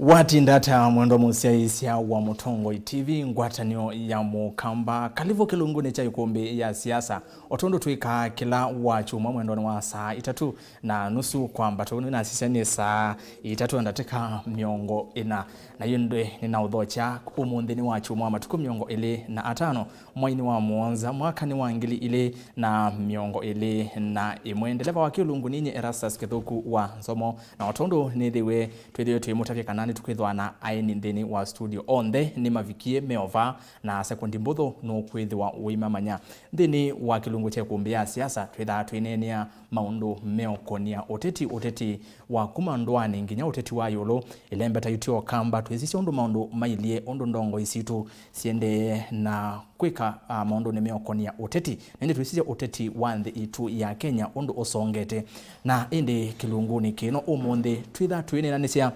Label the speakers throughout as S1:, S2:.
S1: Wati ndata mwendo musiaisia wa Mutongo TV ngwatanio ya mukamba kalivo kilunguni cha Ikumbi Ya Siasa otondo tuika kila wachuma mwendo wa saa 3:30 kwamba tuni na siseni saa 3 miongo ina na yundwe nina udhocha umundi wachuma wa matuku miongo 25 mwaini wa muonza mwaka ni wangili ile na miongo ile na imwendeleva wa kilunguni nye Erastus Kithuku wa Nsomo na otondo nithiwe twithio twimutafia kanani tukwithwa na aini ndini wa studio onde ni mavikie meova na sekundi mbutho no kwithwa uimamanya ndini wa kilungu cha Ikumbi Ya Siasa twitha twinenia maundu meokonia oteti wa kumandwani nginya oteti wa yolo ilembeta yutio kamba twizisha undu maundu mailie undu ndongo isitu siende na kwika maundu ni meokonia oteti nende twizisha oteti wa nthi itu ya Kenya undu osongete na indi kilunguni kino umundi twitha twinena nisia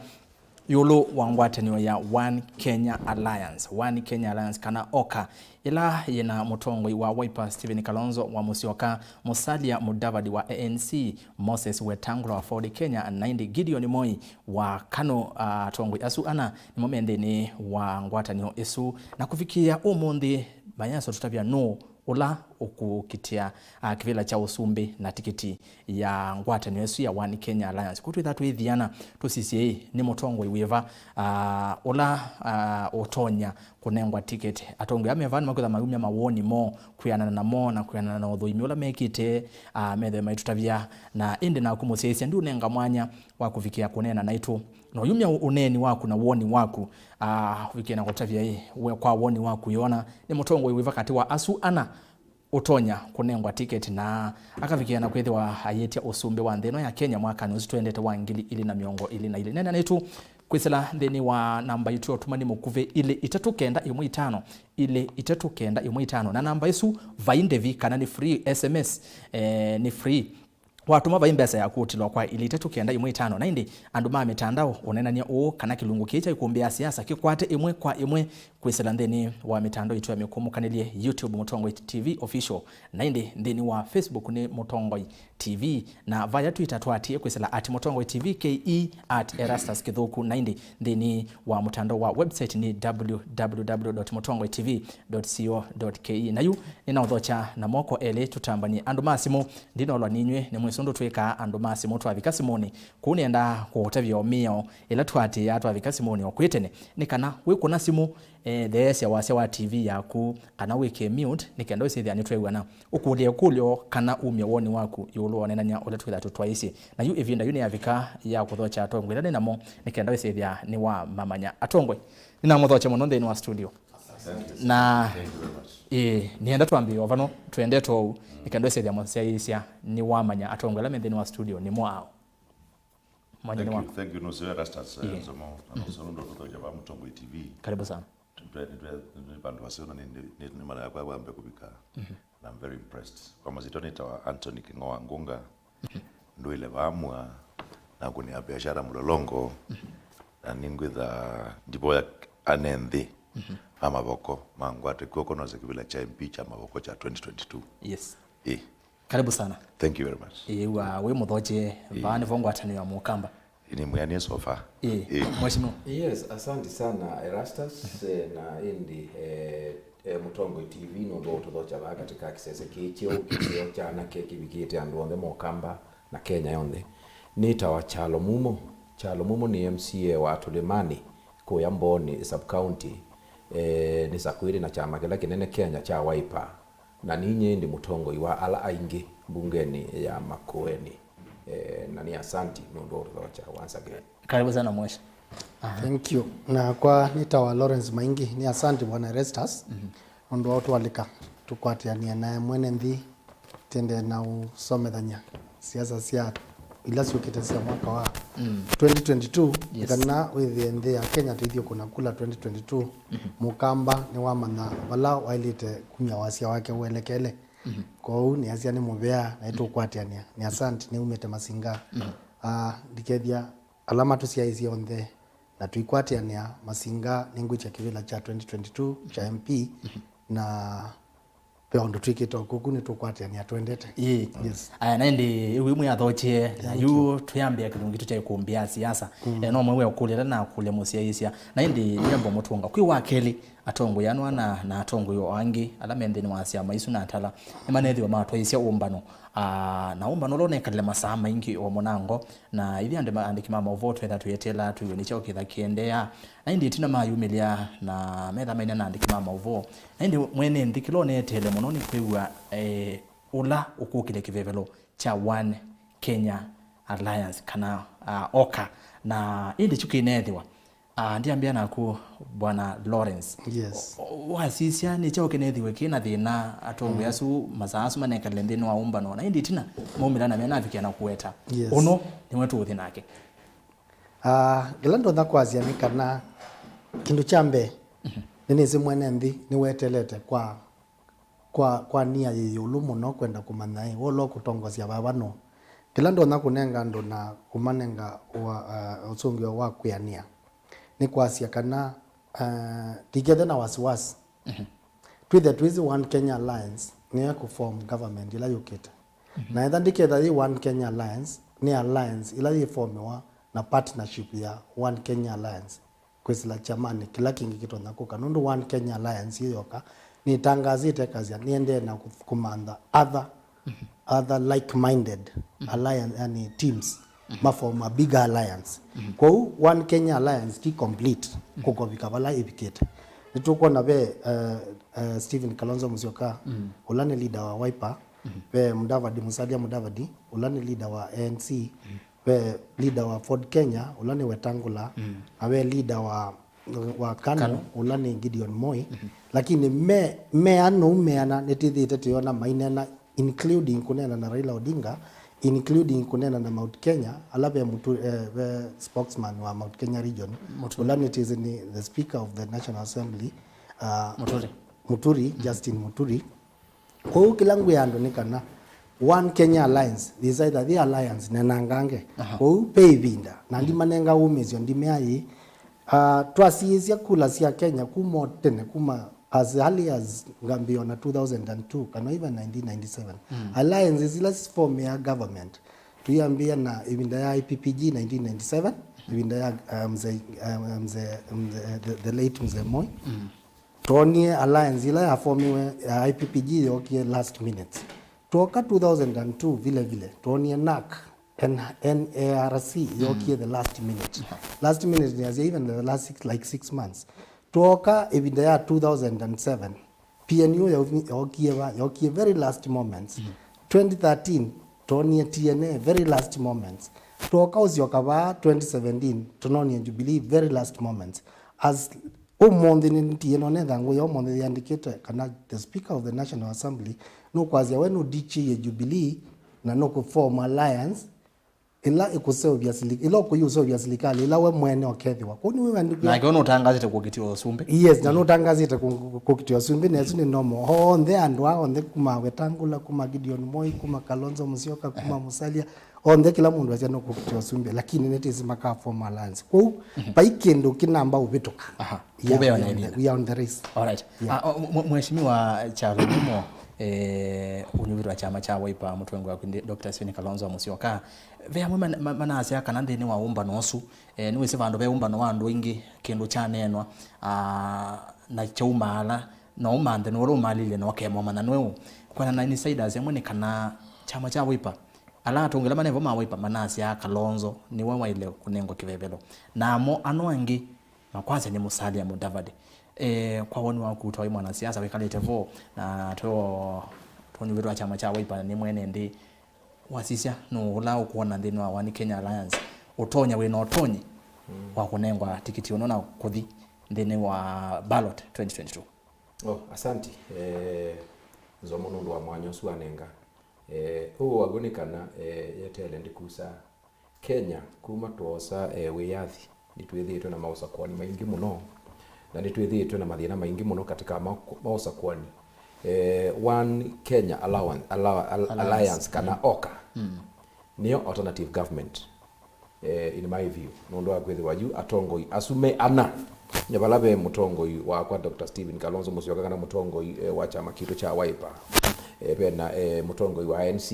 S1: yolo wangwatanio ya One Kenya Alliance kana oka ila yena Mutongo wa Wiper Stephen Kalonzo wa Musyoka Musalia Mudavadi wa ANC Moses Wetangula wa Ford Kenya na indi Gideon Moi wa Kano Tongwe asu ana ni momende ni wangwatanio isu na kufikia umundi banyaso tutavya no ula ukukitia kivila cha USUMBI na tiketi ya ngwatanio yesu ya One Kenya Alliance kutu ithatu ithiana tusisi ni Mutongo iweva ula otonya kunengwa tiketi atongo amevana makutha magumya mawoni mo kuyana na mo na kuyana na uthoimi ula mekite methe maitutavia na indi na kumusesia ndu nenga mwanya wa kufikia kunena na itu no yumya uneni waku na woni waku kufikia na kutavia kwa woni waku yona ni Mutongo iweva kati wa asu ana utonya kunengwa tiketi na akafikia na kwethwa ayetia USUMBI wa ntheno ya Kenya mwaka ni usitwendete wa ngili ili na miongo ili na ili nena netu kwisela ndeni wa namba yitu otumani mukuve ile 395 ile 395 na namba isu vaindevi kana ni free SMS ni free watuma vaimbesa ya kutilwa kwa ili 395 na indi anduma mitandao onenania kana kilungu kicha Ikumbi Ya Siasa kikwate imwe kwa imwe kwisela ndeni wa mitandao itu ya mikumu kanilie YouTube Mutongo TV official na indi ndeni wa Facebook ni Mutongo TV na vaya Twitter twatie kwisela @Mutongo TV KE @Erastus Kithuku na indi ndeni wa mtandao wa website ni www.mutongotv.co.ke na yu nina udhocha na moko ele tutambani anduma simu ndino lwa ninywe ni mwisundu twika anduma simu twavika simoni kunenda kuotavya omio ila twati ya twavika simoni okwitene nikana wikuna simu theresia wase wa TV yaku kana wike mute nikenda usithia ni twewana ukulie kulyo kana umya woni waku yulu onenanya ole twitha tutwaisi na yu evinda yune yavika ya kuthocha atongwe ila namo nikenda usithia ni wa mamanya atongwe nina muthocha muno ndeni wa studio na nienda twambi ovano twende to nikenda usithia musiaisia ni wa manya atongwe la ndeni wa studio ni mwao
S2: Thank you no sir Erastus Nsomo ndo kuthocha wa Mutongo TV
S1: karibu sana
S2: bantu wasiona ni mara yako ambe kubika and I'm very impressed kwa mazitoni wa Anthony Kingoa Ngunga ndo ile baamwa na kunia biashara mulolongo na ningwitha ndipo ya anendi amaboko mangwate koko no zekibila cha MP cha maboko cha 2022
S1: yes karibu sana
S2: thank you very much
S1: we muthoche bani vongwatanio ya mukamba
S2: ini muyanie sofa
S1: mweshimo
S3: yes asante sana Erastus na indi Mutongo TV no ndo tuthocha ba katika kisese kichio cha na keki bigite andu onde mukamba na Kenya yonde nita wa Chalo Mumo ni MCA wa Tulimani kuya Mboni sub county ni sakwiri na chama kila kinene Kenya cha Wiper na ninyi ndi Mutongo iwa ala aingi bungeni ya Makueni na ni asanti ndo tuthocha once again
S1: karibu sana mwesh
S4: thank you na kwa nitawa Lawrence Maingi ni asanti bwana Erastus ndo watu walika tukwatiania naye mwene nthi tende na usomethanya siasa sia ila siokitesia mwaka wa 2022 yes. Kana with the ya Kenya tuithio kuna kula 2022 mukamba ni wa mana bala wailite kumya wasia wake uelekele kwa hiyo ni asia ni mubea na itu kwatiania ni asanti ni umete masinga dikethia alama tusia hizi onde na tuikwatiania masinga ningu cha kivila cha 2022 cha MP na pe ondo twikito kuku ni tukwate ni atwendete
S1: yes aya naindi wimu ya thoche na yu tuyambia kilungi tucha Ikumbi Ya Siasa no mwe ukulira na kule musiaisia naindi nyambo mutunga kwi wakeli atongo yanwa na atongo yo wangi alamende ni wasia maisu na atala emanethi wa matwaisia umbano na umbano lone kalema masaa maingi o monango na ithi ande andikima vote that tuyetela tuyonicha okitha kiendea naindi tina mayumilia na metha maina na andikima mavo naindi mwene ndikilone tele mononi kwiwa ula ukukile kivevelo cha One Kenya Alliance kana oka na indi chukinethiwa ndiambia naku bwana Lawrence
S4: yes
S1: wasisia ni chao kinethiwe kina thina atongo yasu masasu manekale ndini wa umbano na indi tina maumira na mena afikia na kuweta uno ni wetu uthi nake
S4: gilando ndakwazia ni kana kindu chambe nini zimwene nthi ni wetelete kwa nia yulu muno kwenda kumanya wolo kutongozia babano gilando ndakunenga ndo na kumanenga wa usungio wa kuyania ni kwasia kana together na wasiwasi twizi One Kenya Alliance ni ya kuform government ila yukita na either ndiketha the One Kenya Alliance ni alliance ila yiformiwa na partnership ya One Kenya Alliance kwesila chamani kila kingi kitonda kuka nundu One Kenya Alliance yoka ni tangazite kazi niende na kumanda other like-minded alliance yani teams form a bigger alliance kwa One Kenya Alliance ki complete kuko bikabala ibikete nituko na be Stephen Kalonzo Musyoka ulani leader wa Wiper be Mudavadi Musalia Mudavadi ulani leader wa ANC be leader wa Ford Kenya ulani Wetangula awe leader wa KANU ulani Gideon Moi lakini meana netithite tiona mainena including kunena na Raila Odinga including kunena na Mount Kenya alabe spokesman wa Mount Kenya region ulani it is the speaker of the National Assembly Muturi Justin Muturi kwa hiyo kilangu yando nikana One Kenya Alliance is either the alliance nenangange kwa hiyo peivinda na ndimanenga umezyo ndimeai twasiisia kula sia Kenya kumotene kuma as early as Gambia na 2002 kana even 1997 alliance zila form ya government tuyambia na ibinda ya IPPG 1997 ibinda ya the late Mzee Moi Tonie alliance ila ya formiwe ya IPPG yokie last minute toka 2002 vile Tonie NAC NARC yokie the last minute is even the last 6 months toka ibinda ya 2007 PNU yokie very last moments 2013 Tonie TNA very last moments toka uziokaba 2017 Tonie Jubilee very last moments as umonde ntieno netha nguyo umonde yandikite kana the speaker of the National Assembly no kwazia wenu dichi ya Jubilee na no kuform alliance ila ikusevya serikali ila kuyusovya serikali ila we mwene okethiwa kuni wewe ndugu
S1: na ngono utangazite kugitio USUMBI
S4: yes na no utangazite kugitio USUMBI nezu ni nomo onde andwa onde kuma Wetangula kuma Gideon Moi kuma Kalonzo Musyoka kuma Musalia onde kila mundu acha no kugitio USUMBI lakini neti maka form alliance kwa paikendo kinamba ubitoka
S1: ube wanaendelea
S4: we are on the race
S1: all right mheshimiwa Charumo unyuviri wa chama cha Wiper mutwengo wa Dr. Stephen Kalonzo Musyoka vya manasi kana ndini wa umba nosu niwe se vandu be umba no wandu ingi kindu cha nenwa na chaumala no umande no rumalile no kemo mana nwe kwana na insiders yamwe kana chama cha Wiper ala tongela manevo ma Wiper manasi ya Kalonzo ni wewe ile kunengo kivevelo namo anwangi makwanza ni Musalia Mudavadi kwa woni wa kutoa mwana siasa wekalete vo na tonyuviri wa chama cha Wiper ni mwene ndi wasisia no ula kuona ndini wa One Kenya Alliance utonya we no tonyi wa kunengwa tikiti unaona kuthi ndini wa ballot 2022
S3: asanti zomunundu wa mwanyo suanenga wagonikana yetele ndikusa Kenya kuma tuosa wiyathi nitwithitwe na mausa kwani maingi muno na nitwithitwe na mathina maingi muno katika mausa kwani One Kenya Alliance kana OKA niyo alternative government in my view nondo akwethe waju atongoi asume ana Nyabalabe mutongoi wa Dr. Stephen Kalonzo Musyoka kana mutongoi wa chama kitu cha Wiper. Pena mutongoi wa ANC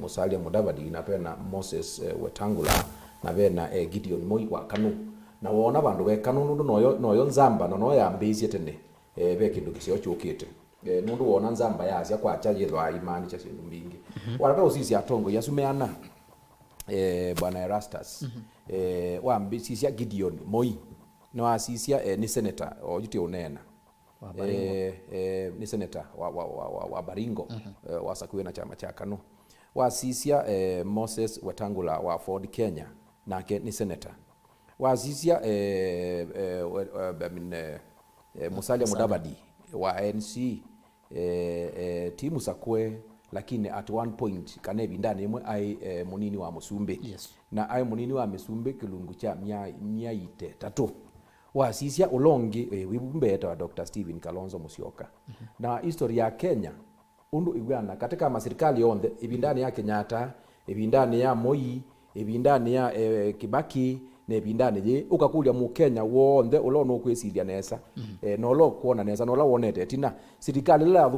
S3: Musalia Mudavadi na pena Moses Wetangula na pena Gideon Moi wa KANU. Na wona bandu be KANU nundu noyo nzamba no yambizie tene be kindu kisio chukite. Nundu wona nzamba yasia kwa chajithwa imani cha sindu mbingi. Warata usisi atongo yasumeana bwana Erastus wambisia Gideon Moi no asisia ni senator ojuti unena ni senator wa Baringo wasakuwe na chama cha KANU wasisia Moses Wetangula wa Ford Kenya nake ni senator wasisia Musalia Mudavadi wa ANC timu sakwe lakini at one point kanebi ndani imwe ai munini wa Musumbi na ai munini wa Musumbi kilungu cha mia ite tatu wasisia ulongi wibumbeta wa Dr. Stephen Kalonzo Musyoka na historia ya Kenya undu igwana katika masirikali yonde ibindani ya Kenyatta ibindani ya Moi ibindani ya Kibaki ne ibindani je ukakulya mu Kenya wonde ulono kwesilia nesa no lo kuona nesa no la wonete tina sirikali la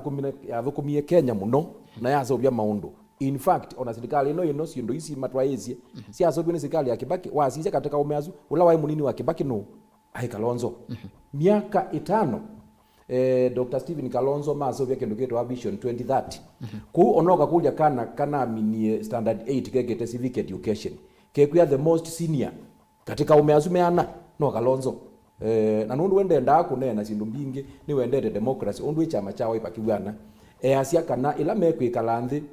S3: thukumie Kenya muno na yazobya maundu. In fact ona serikali ino sindo isi matwaezi siazobya ni serikali ya Kibaki wasisia katika umeazu ula wa munini wa Kibaki no ai Kalonzo miaka 5 Dr. Stephen Kalonzo mazobya kindu kitu wa Vision 2030 ku onoka kulya kana mini standard 8 kegete civic education kekuya the most senior katika umeazumeana no Kalonzo na nundu wendenda kunena sindu mbingi ni wendete democracy undu chama cha Wiper kiwana asia kana ila mekwikala nthi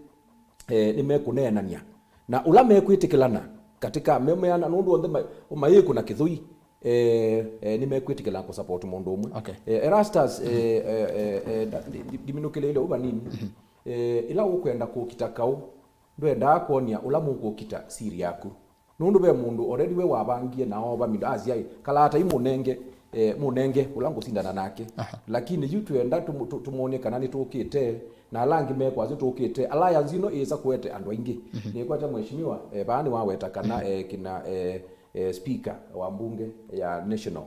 S3: ni mekunenania na ula mekwitikilana katika memeana nundu onthe umayiku na kithui ni mekwitikila ko support mundu umwe Erastus diminukile ile ubanini ila ukwenda kukitakau ndwenda kuonia ula mungu ukita siri yaku nundu be mundu already we wabangie na oba midazi ai kalata imunenge munenge ulangu sindana nake lakini yu tuenda tumuone kana ni tukite na langi mekwa zi tukite alliance ino iza kuete andu aingi ni kwata mheshimiwa bani waweta kana kina speaker wa mbunge ya national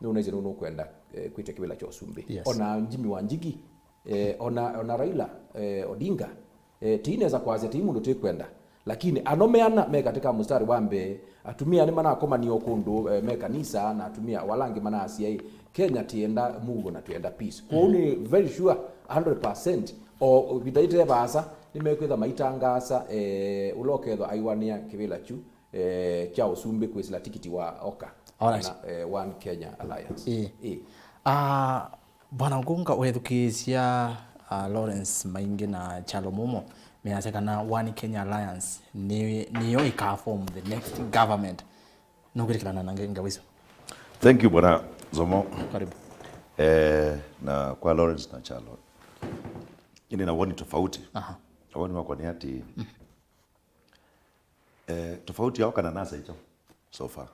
S3: nuneze nuno kwenda kwite kibila cha USUMBI ona Jimmy Wanjigi ona Raila Odinga tineza kwaze timu ndo tekwenda lakini anomeana me katika mstari wambe atumia ni mana koma ni okundu me kanisa na atumia walangi mana asia Kenya tienda mugo na tuenda peace kwa ni very sure 100% o bitaite basa nimekwetha maitangasa uloketho aiwania kibila chu cha USUMBI kwesila tikiti wa Oka na One Kenya Alliance
S1: bwana Ngunga wethukisia Lawrence Maingi na Chalo Mumo measekana One Kenya Alliance niyo ikaform the next government nokirikana nange ngawiso.
S2: Thank you bwana Zomo.
S1: Karibu.
S2: Na kwa Lawrence na Chalo ini na woni tofauti woni wako ni ati tofauti ya Oka na NASA hicho so far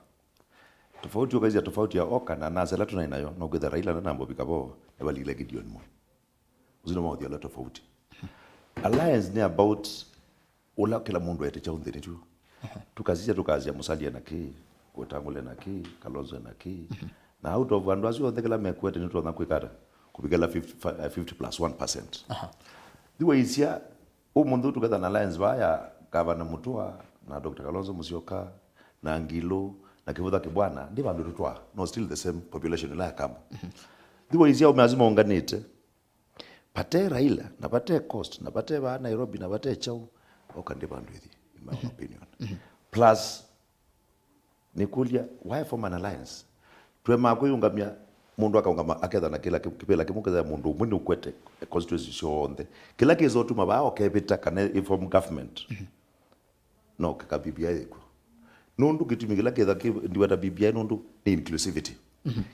S2: tofauti ukaizia tofauti ya Oka na NASA la tunainayo no gwetha Raila na nambo bikabo ebalile Gideon Moi uzino maudhi ala tofauti alliance ni about ula kila mundu ete cha undhiri tu tukazia Musalia na ki Wetangula na ki Kalonzo na ki na out of andu asio thekela mekwete ni tuona kwikara kupigala 50+1% diwe isia umundu tukatha na alliance baya Governor Mutua na Dr. Kalonzo Musyoka na Ngilo na Kivutha Kibwana ndi bandu tutwa no still the same population la kama diwe isia umeazima unganite pate Raila na pate Coast na pate ba Nairobi na pate Chau okande bandu hithi in my opinion plus nikulia why form an alliance twema kuyungamia mundu akaungama aketha na kila kipela kimukeza mundu mwini ukwete constituency shonde kila kizo tuma ba okebita kana inform government no kaka BBI iko nundu kitumikila ketha ndiwata BBI nundu ni inclusivity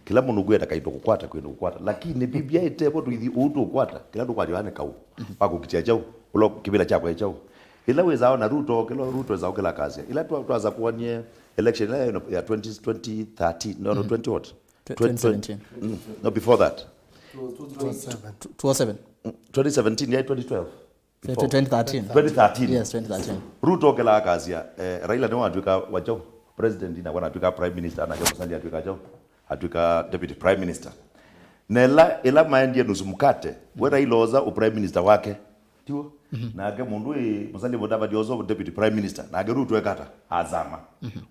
S2: kila mundu gweta kaito kukwata lakini BBI tepo tuithi utu kukwata kila ndu kwali wane kau pako kitia chau ulo kibila chako chau ila wezao na Ruto zao kila kazi ila tuaza kuwanie election ya 2013 no 20 what
S1: 2017
S2: no before that
S1: 2017
S2: 2017 yeah 2012
S1: 2013 yes 2013
S2: Ruto kila kazi Raila ni wanatuika wachao president na wanatuika prime minister na Musalia atuika chao atuika deputy prime minister nela ila maendie nusu mkate wera iloza u prime minister wake tiwo na ake mundu musali bodava diozo deputy prime minister na ake rutu ekata azama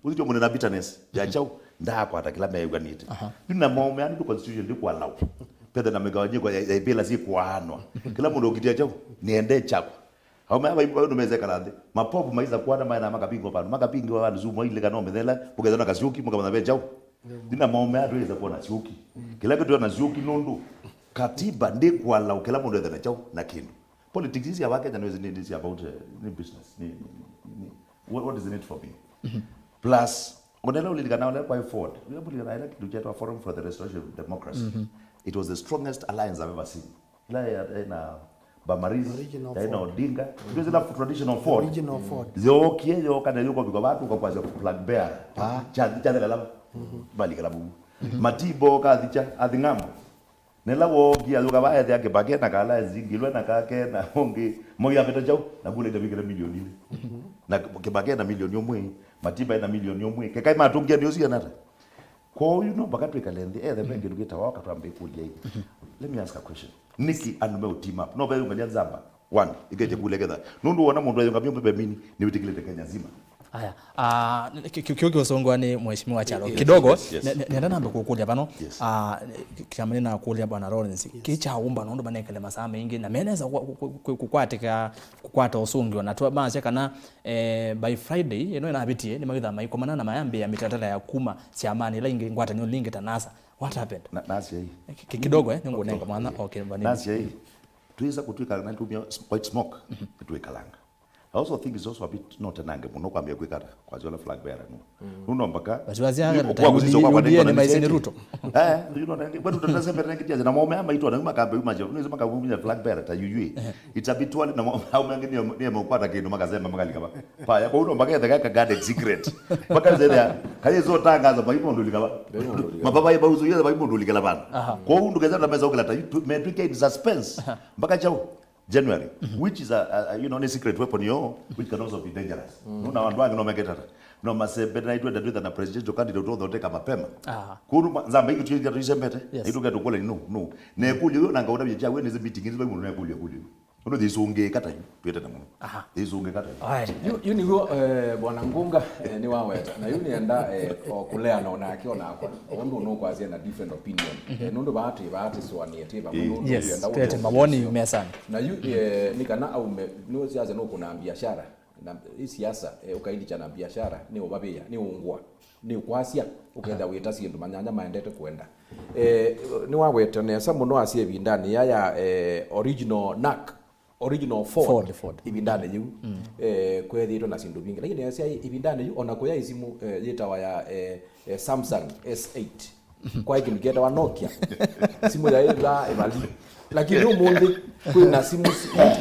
S2: uzito munena na bitterness ya chau ndako atakila meganite nina maume ani constitution ndiko allow pede na megawanyiko ya ibela si kuanwa kila mundu ukitia chau niende chako au mama ibo no meze kalande mapopo maiza kuana maana makapingo pano makapingo wa zumo ile kanome thela ukeza kasiuki mukamana be chau nina maume atu iza kuona siuki kila kitu na siuki nundu katiba ndiko allow kila mundu ethana chau na kindu politics is ya wake and is this about business what is in it for me plus onela ulilikana wale kwa forward we believe that like to get a forum for the restoration of democracy it was the strongest alliance I've ever seen ila na Bamarizi na Odinga because ila traditional forward
S4: original forward
S2: zokie yo kana yuko kwa watu kwa kwaza flag bearer cha kala bali kala bu matibo kadhicha adhingambo nela wogi aluka baya yake bagena kala zingilwe na kake na hongi moya peta chau na kule ndabikira milioni na kibagena milioni omwe matiba ina milioni omwe kekai matungia ndio nata ko you know bakatwe kalende the bank you get awaka tuambe kulia hivi let me ask a question niki anume team up no bali unganyanzamba one ikeje kule gedha nundu wona mundu ayo ngabyo mbebe mini ni witikile Kenya zima.
S1: Haya, kioki usongwa ni mheshimiwa Chalo kidogo nenda nambe kukulia bano kiamani na kulia bwana Lawrence kicha umba nondo banekele masaa mengi na meneza kukwata usungio na tu bana kana by Friday ino inabitie ni mawitha mai komana na mayambe ya mitatala ya kuma siamani ila ingi ngwata ni lingi tanasa what happened
S2: nasi hii
S1: kidogo ningo nenga mwana okay bani
S2: nasi hii tuiza kutwika na tumia white smoke tuweka langa. I also think it's also a bit not nange muno kwambia kwikata kwa zola flag bearer nuno mpaka
S1: baziwazianga kwa ni maiseni Ruto
S2: you know nange bado tutasema nange tia na maume ama itwa na kambe umaje unaweza makavuminya flag bearer ta yuyui it's a bit wali na maume mangi ni mkwata kindu makasema magali kama pa ya uno mpaka the guarded secret mpaka zera kali zo tangaza baibo ndulika mababa ya bauzo yeza baibo ndulika bana kwa hiyo ndugeza na meza ukilata me tweak in suspense mpaka chao January, which is a secret weapon which can also be dangerous. Nuna wandu wangu no megeta. No masebe na itwe dadwitha na presidential candidate othe mapema. Kuru zamba hiki tuingia tuisembete. Ituke tukole no. Ne kuli yo nanga udabi cha we neze meeting nzibe mundu ne kuli. Uno disunge kata twete na mundu. Disunge kata.
S3: You ni go bwana Ngunga ni waweta. Na yuni enda kulea na akiona hapa. Ondo no kwazia na different opinion. Nundo bahati swani etiba mundu
S1: enda twete maboni umesana.
S3: Na yu nikana au no siasa no kuna biashara. Na siasa ukaindi cha na biashara ni ubabia ni ungwa ni kwasia ukenda weta sindu manyanya maendete kwenda ni waweta nesa muno asie bindani ya original Ford ibindane yu kwethito na sindu bingi lakini asia ibindane yu ona kuya isimu yetawa ya Samsung S8 kwa ikingeta wa Nokia simu ya ila evali lakini umundi kuna simu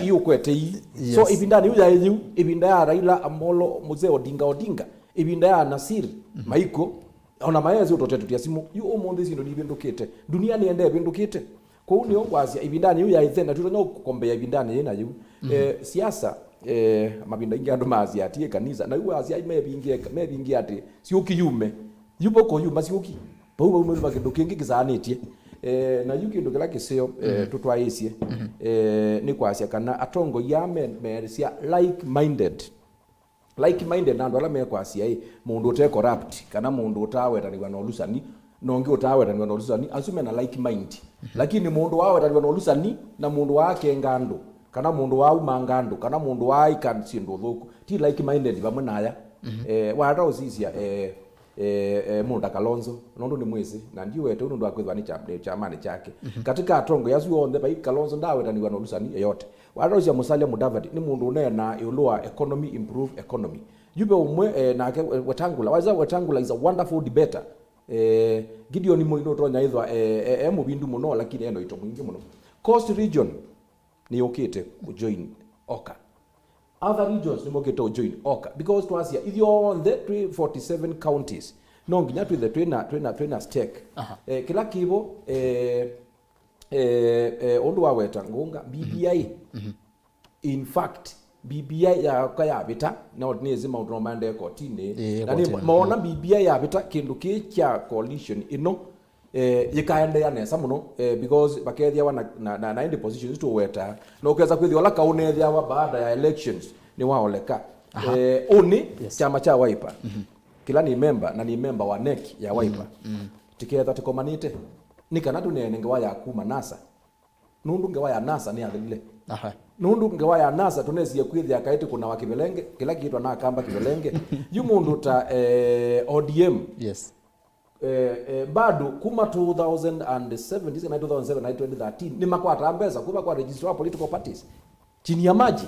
S3: hiyo kwete hii so ibindani yu ya yu ibinda ya Raila Amolo Mzee Odinga ibinda ya Nasir Maiko ona maezi utotetu ya simu yu umundi sindo nibindukite dunia ni ende bindukite kwa hiyo ndio wazi ibindani yu ya ithena tutanya kukombea ibindani yena yu siasa mabinda ingi andu mazi atie kanisa na yu wazi mebingi ati siuki yume yupo ko yuma siuki bau mwe bakindukingi kizanitie na yuki ndo kila kisio tutwaisie ni kwasia kana atongo ya merisia like minded na ndo ala me kwasia mundu te corrupt kana mundu utawetaniwa no lusani nongi utawetaniwa no lusani asume na like mind lakini mundu wawetaniwa no lusani na mundu wake ngando kana mundu wa umangando kana mundu wa ikansindo thuku ti like minded bamwe naya wada osisia Munda Kalonzo nondo ni mwezi na ndiwe ete ndo akwethwa ni chamani chake katika atongo yasu onde bai Kalonzo ndawe tani wana lusani yote wadaosia Musalia Mudavadi ni mundu na yolua economy improve economy yube umwe na Wetangula is a wonderful debater Gideon Moino tonya ithwa mubindu muno lakini endo ito mwingi muno Coast region ni okete join Oka other regions ni moketo join Oka because to asia if you on the 347 counties no nginya to the trainer stake kila kibo ondo waweta Ngunga BBI in fact BBI ya kaya bita na odnezi mount romande kotine na ni maona BBI ya bita kindu kicha coalition ino yikaendeea nesa muno because bakethia wana na indi positions to weta no keza kwithio la kaunethia wa baada ya elections ni waoleka uni chama cha Wiper kila ni member wa NEC ya Wiper tiketha tikomanite nikana tunene ngewa ya kuma NASA nundu ngewa ya NASA ni athile nundu ngewa ya NASA tunezie kwithia kaiti kuna wakibelenge kila kitu na kamba kibelenge yu mundu ta ODM bado kuma 2007 na 2007 na 2013 ni makwata mbeza kuba kwa register wa political parties chini ya maji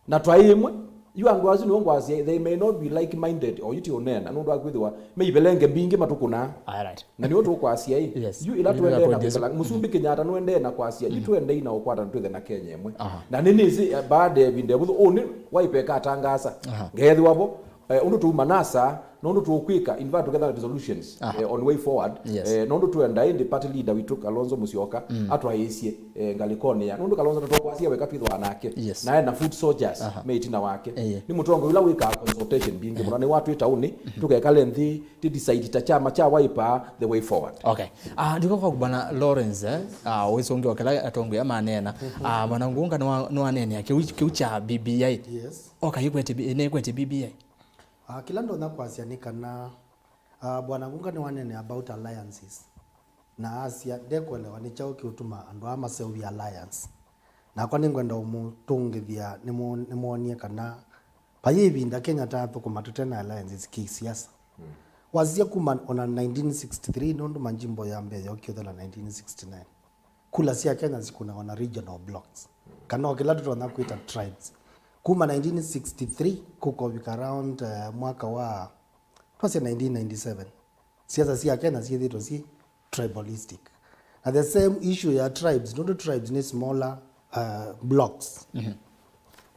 S3: na twaimwe you angwazi no ngwazi they may not be like minded or you onena no ndo kwithwa meibelenge bingi matukuna na ni otu kwa asia you ila tuende na kula musumbi Kenyatta no ende na kwa asia you tuende ina okwata ntwethe na Kenya emwe na nini izi baada ya binde buthu oni waipeka atangasa ngethi wabo undu tu manasa no ndu tu kwika invite together resolutions on way forward no ndu tuenda indi party leader we took Kalonzo Musyoka atwaisie ngalikonia no ndu Kalonzo twakwazia weka pithwa nake na na food soldiers meetina wake ni mutongo ula wika consultation bingi muna ni watu itauni tukeka lenthi ti decide ta chama cha Wiper the way forward
S1: ndiko kwa bwana Lawrence wesonge wakala atongo ya manena manangunga no anene yake kiucha BBI yukwete ne kwete BBI
S4: kila ndo nakwasianika na bwana ngunga ni wanene about alliances na asia dekwelewa ni chao kiutuma andu ama sewi alliance na kwa ningwenda umutungithia nimuonie kana payibinda Kenya tatu kumatutena alliances kisiasa wazia kuma ona 1963 nondu manjimbo ya mbe yokiothala 1969 kula sia Kenya zikuna ona regional blocks kana kila tuto nakuita tribes kuma 1963 kuko around mwaka wa 1997 siasa sia Kenya zithito si tribalistic and the same issue ya tribes no tribes ni smaller blocks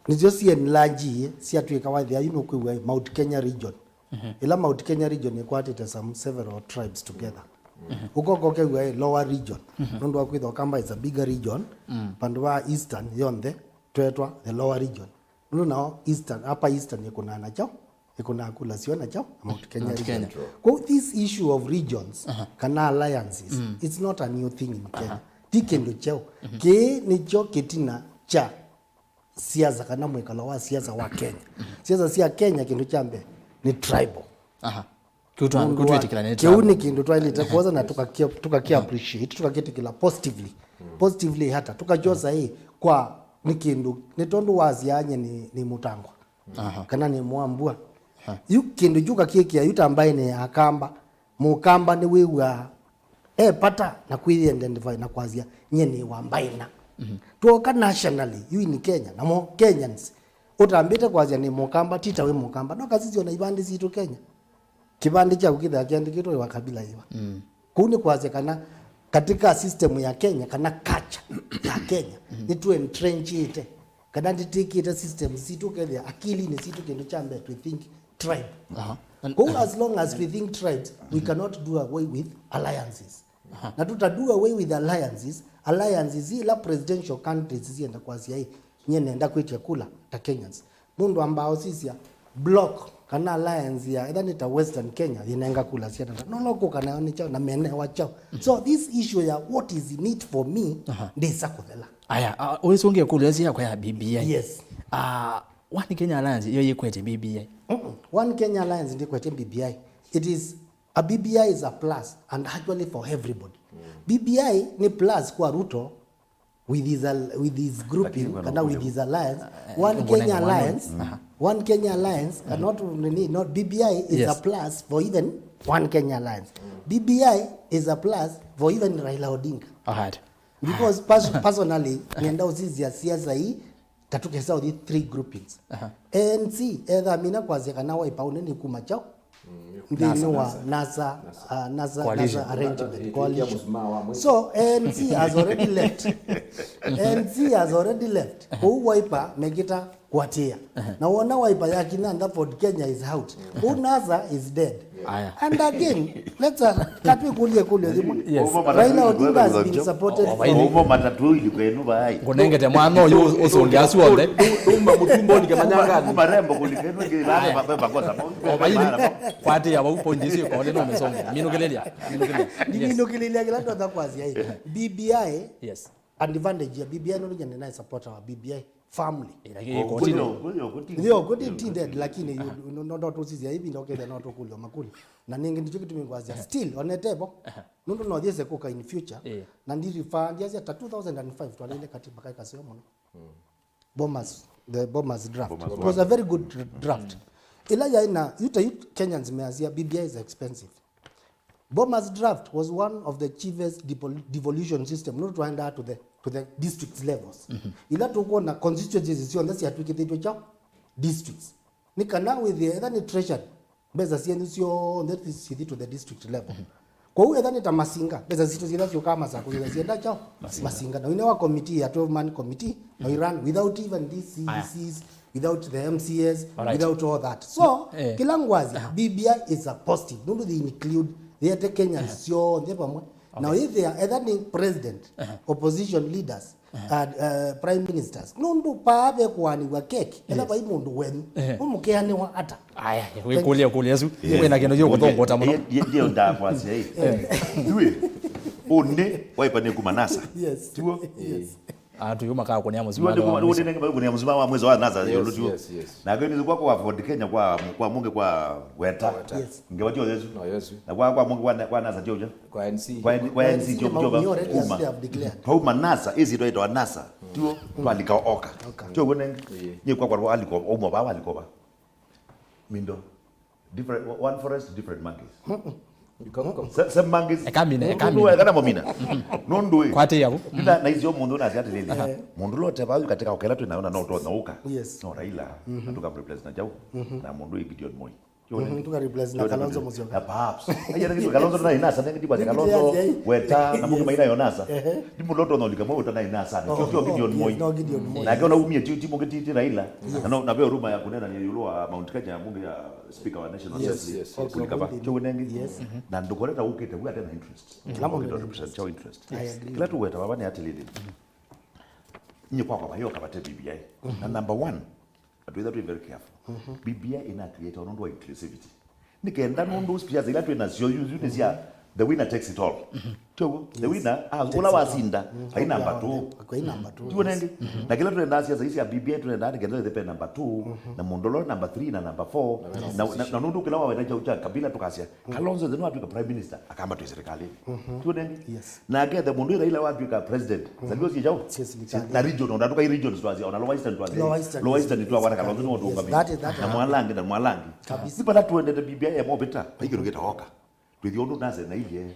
S4: ni just enlarge sia tuika wathi you know kwa Mount Kenya region ila Mount Kenya region ni kwatete some several tribes together uko koke wa lower region ndo wakwitho kamba is a bigger region pandwa eastern yonde twetwa the lower region no now eastern upper eastern ikuna na chao ikuna kula sio na chao Mount Kenya region kwa this issue of regions kana alliances it's not a new thing in Kenya tikendo chao ke ni cho ketina cha siasa kana mwekala wa siasa wa Kenya siasa sia Kenya kindu chambe ni tribal kiuni kindu twailita kwanza na tukakia appreciate tukakitikila positively hata tukajosa hii kwa ni kindu ni tondu wazianye ni mutangwa kana ni mwambua yu kindu juka kiekia yuta ambaye ni akamba mukamba ni wewa pata na kuili identify na kwazia nyeni wambaina tuoka nationally yu ni Kenya na mo Kenyans utambite kwazia ni mukamba tita we mukamba no kazi zio na ibandi zitu Kenya kibandi cha ukitha kiandikitwa wa kabila hiwa kuni kwazia kana katika system ya Kenya kana culture ya Kenya ni tu entrench ite kana nditiki ite system situ kelia akili ni situ kindu chambe to think tribe as long as we think tribes we cannot do away with alliances na tutadua away with alliances ila presidential countries zienda kwazia hii nyene enda kwetia kula ta Kenyans mundu ambao sisi block kana alliance ya either nita western Kenya inenga kula siata no loko kana ni chao na mene wa chao so this issue ya what is in it for me ndisa kuthela
S1: aya wesonge kulezia kwa ya BBI
S4: yes
S1: one Kenya alliance yo yikwete BBI
S4: one Kenya alliance ndikwete BBI it is a BBI is a plus and actually for everybody BBI ni plus kwa Ruto with his grouping kana with his alliance one Kenya alliance one Kenya alliance not BBI is a plus for even one Kenya alliance BBI is a plus for even Raila Odinga because personally nienda uzizi ya siasa hii tatuke sawa the three groupings ANC either mina kwaze kana Wiper uneni kumachao ndinwa NASA arrangement coalition so ANC has already left who Wiper megita kwatia na wona Wiper yakina Ford Kenya is out who NASA is dead and again let's katwe kulie Raila Odinga has been supported
S2: omo matatu ili kwenu bai
S1: ngonengete mwana yo osonge asuonde
S3: dumba mutumbo ni kamanyanga
S2: marembo kulikenu ngilale mapema kwa sababu
S1: kwati Ati ya point sio kwa neno umesoma. Minukilelia.
S4: Minukilelia kila ndo atakwazia hii. BBI.
S1: Yes.
S4: Advantage ya BBI no nyane na support wa BBI family.
S2: Ndio
S4: good intended lakini ndo tusizia hivi ndo kile ndo tukulio makuli. Na ningi ndicho kitu mingwazia still on the table. Nundo no jese koka in future. Na ndiri fa ndiazi hata 2005 twalele katiba kai kasio mono. The Bombers draft. It was a very good draft. Ila ya ina yuta Kenyans meazia BBI is expensive. Bombers draft was one of the cheapest devolution system not to hand out to the district levels. Ila tuko na constituencies sio ndasi atuikithitwe cha districts. Nikana with the either treasured beza sieni sio that is to the district level. Kwa hiyo either ta masinga beza zitu zile sio kama za kuzile zienda cha masinga na unewa committee a 12-man committee no run without even these CDCs without the MCAs without all that. So kilangwazi BBI is a positive. Don't they include they are Kenyans sio ndepa mwe. Now if they are either president, opposition leaders, prime ministers, nundu paabe kwani wa keki ela ba imundu wenu umukeane wa ata
S1: aya we kulia su we na kino yo kuthongota muno
S2: ndio ndakwasi hii duwe one waipane kumanasa
S4: yes
S2: tuo
S4: yes
S1: atu yuma ka kunia muzima
S2: kunia muzima wa mwezi wa nasa yo tuo na gani kwa kwa Ford Kenya kwa munge kwa weta ngewatio Yesu
S3: No Yesu.
S2: na kwa munge kwa nasa jojo
S3: Kwa NC.
S2: kwa NC jojo kwa nasa hizi ndio ito nasa tuo twalika oka tuo gone ni kwa aliko omo ba aliko mindo different one forest different monkeys some monkeys
S1: ekamine
S2: kana momina nondwe
S1: kwate yabo
S2: na hizo mundu na ziati lele mundu lote ba katika okela tu naona no to nauka
S4: yes
S2: no Raila atuka replace na jau na mundu Gideon Moi
S4: tuka replace na Kalonzo Musyoka
S2: perhaps aya ngi Kalonzo na inasa ngi kwa Kalonzo weta na mungu maina yonasa ndipo loto no likamo utana inasa ndio Gideon Moi na kiona umie timu ngiti Raila na vyo ruma ya kunena ni yulua Mount Kenya mungu ya speaker wa national assembly kulikaba chonengi na ndokoleta ukete bwa tena interest kila mundu represent your interest kila tu weta baba ni atilili nyi kwa hiyo kabate BBI na number 1 but we have to be very careful BBI ina create onondo inclusivity nikenda nondo spia zile tu inazio use the winner takes it all chogo the winner ula wasinda ai number 2
S4: kwa number 2
S2: tuonenge na kila tu ndasi sasa hizi ya BBI tu ndani ngenda the number 2 na mondolo number 3 na number 4 na nondo kila wawe ucha kabila tukasia Kalonzo zenu watu prime minister akamba tu serikali tuonenge na get the mondo Raila watu ka president zalio si jao na region ndo tuka regions tuazia ona lower eastern tuazia lower eastern tu wana Kalonzo ndo ngabili na mwalangi sipata tuende the BBI ya mobeta paikiro geta hoka twithio ndo naze na ile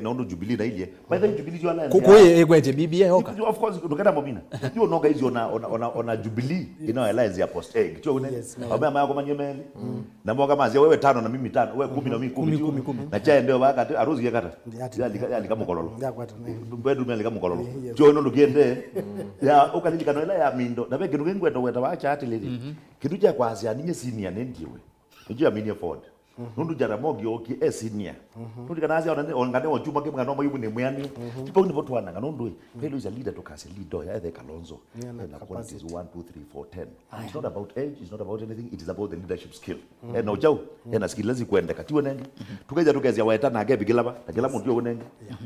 S2: na ndo Jubilee na ile by the Jubilee yo ala
S1: kuko egwete BBI hoka
S2: of course ndokana momina yo noga hizo ona Jubilee ina alliance ya post egg cho une aba mama yako manyemeli na mboga mazi wewe 5 na mimi 5 wewe 10 na mimi 10 na cha ndio baka aruzi yakata ya kama kololo mbedu meli kama kololo cho ndo kiende ya ukalilika no ila ya mindo na beke ngengwenda weta wacha ati lili kitu cha kwanza ninye senior nendiwe ndio amini Ford nundu jaramogi oki senior nundu kana asia ongane ochuma ke mwana moyo ne mwani tipo ni votu wana nundu helo is a leader to cast leader ya the Kalonzo na qualities 1 2 3 4 10 it's not about age, it's not about anything, it is about the leadership skill na ujao na skill lazi kuenda katiwe nenge tukaja tukazia waeta na gebe gilaba na kila mtu yo nenge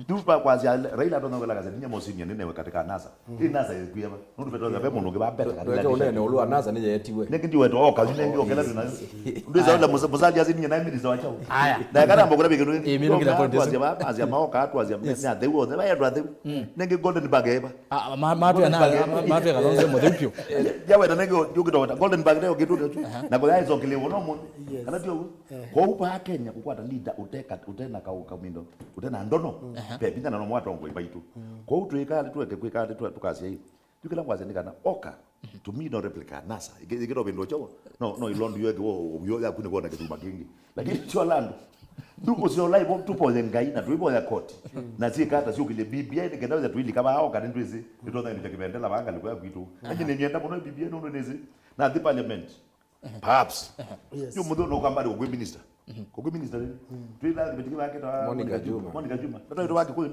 S2: tupa kwanza Raila ndo ngala kaza ninya mosinia nene katika nasa nasa yekuyaba nundu beto ngabe mundu ngeba beta
S3: katika nene ulua nasa nije yetiwe
S2: nenge ndiwe to okazi nenge okela tuna ndu zaula muzali azi ninya minister wa chao na kana mbogora bigeno
S1: mino kila point
S2: azia maoka atu azia nya dewo ne baya ndo nenge golden bag eba
S1: matu ya Kalonzo modipio
S2: yawe na nenge yugito golden bag leo kitu na kwa hizo kilio no mun kana tio kwa upa Kenya kukwata leader utena kaumindo utena ndono pepe na no mwatu ngo ibaitu kwa utu ikali tuweke kwikali tukasia hii tukila kwaze nikana oka to me no replica nasa igero bendo chobo no ilondo yeke wo ya kune kuona kitu makingi lakini sio landu tupo sio live tupo ngai na tuipo ya court na si kata sio kile BBI nikenda tuili kama hao kana ndwizi ndio ndio kimendela banga likuwa kitu lakini nienda bono BBI no nezi na the parliament perhaps yo mudo no kamba go minister Kwa minister twila bitiki wake ta
S3: Monica Juma
S2: tata ndo wake kule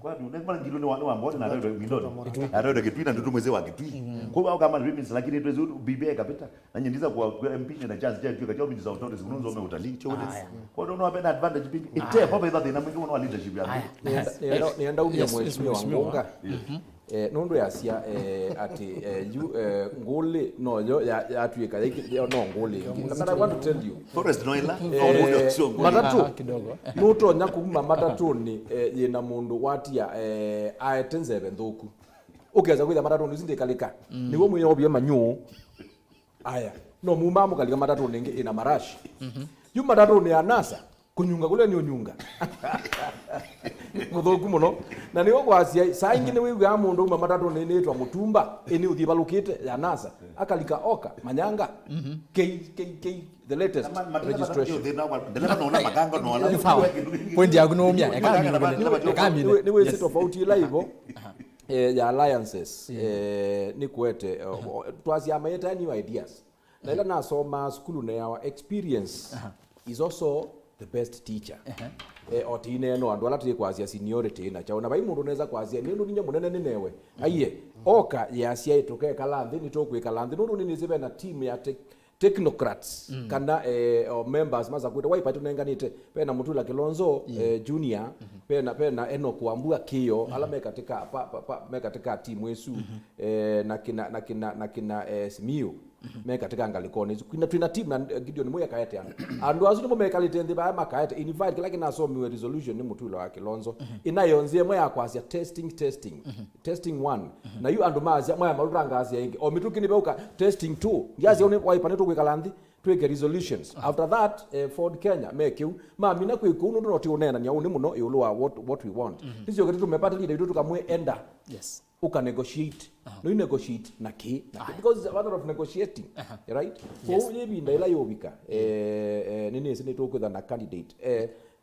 S2: kwa ndio ndio ngilo ni wa mbona na ndio ngindo ndio kitwina ndio mweze wa kitwi kwa kama minister lakini tuwezi bibe kapita na nyendiza kwa MP na chance je kwa job za authorities kunonzo me utalii chole kwa ndio no advantage pingi ite baba that na mwingi wa leadership ya
S3: nienda umia mheshimiwa Wangunga nundu ya sia ati nguli no yo ya tuika no nguli but I want to tell you
S2: forest noila
S3: matatu kidogo nuto nyakuma matatu ni yena mundu watia aetenze benthuku ukeza kwitha matatu nizinde kalika niwo mwiyo byo manyu aya no mumamu kalika matatu ningi ina marashi yu matatu ni anasa kunyunga kule ni unyunga muthoku muno na niyo kwacia saa ingine wiga mundu uma matatu ni nitwa mutumba ini uthi balukite ya nasa akalika oka manyanga the latest registration
S1: point ya kunomia
S3: ni wese tofauti ila hivyo ya alliances ni kwete twacia mayeta new ideas na ila nasoma skulu na our experience is also the best teacher otine no andu ala tuli kwazia seniority na chaona bai mundu neza kwazia ni ndu munene nenewe aiye oka yasia itoke kalanthi ni tokwika lanthi ndu ni nizibe na team ya technocrats kana members maza kwita waipa tunenganite pena mutula Kilonzo junior pena eno kuambua kio ala mekatika team wesu na kina Simiyu mekatika ngalikoni twina team na Gideon moya kaete andu azu nimo mekalite ndi ba makaete invite kila kina somiwe resolution ni mutula wa Kilonzo inayonzie moya kwazia testing 1 na yu andu mazia moya maluranga azia ingi o mituki ni beuka testing 2 yazi one waipa neto kwikalanthi tweke resolutions after that Ford Kenya mekiu mami na kwikunu ndo tionena nya uni muno yulwa what we want hizo kitu tumepata leader yetu tukamwe enda
S1: yes
S3: uka negotiate no negotiate na because it's a matter of negotiating right so yebinda ila yobika nini sini tukwitha na candidate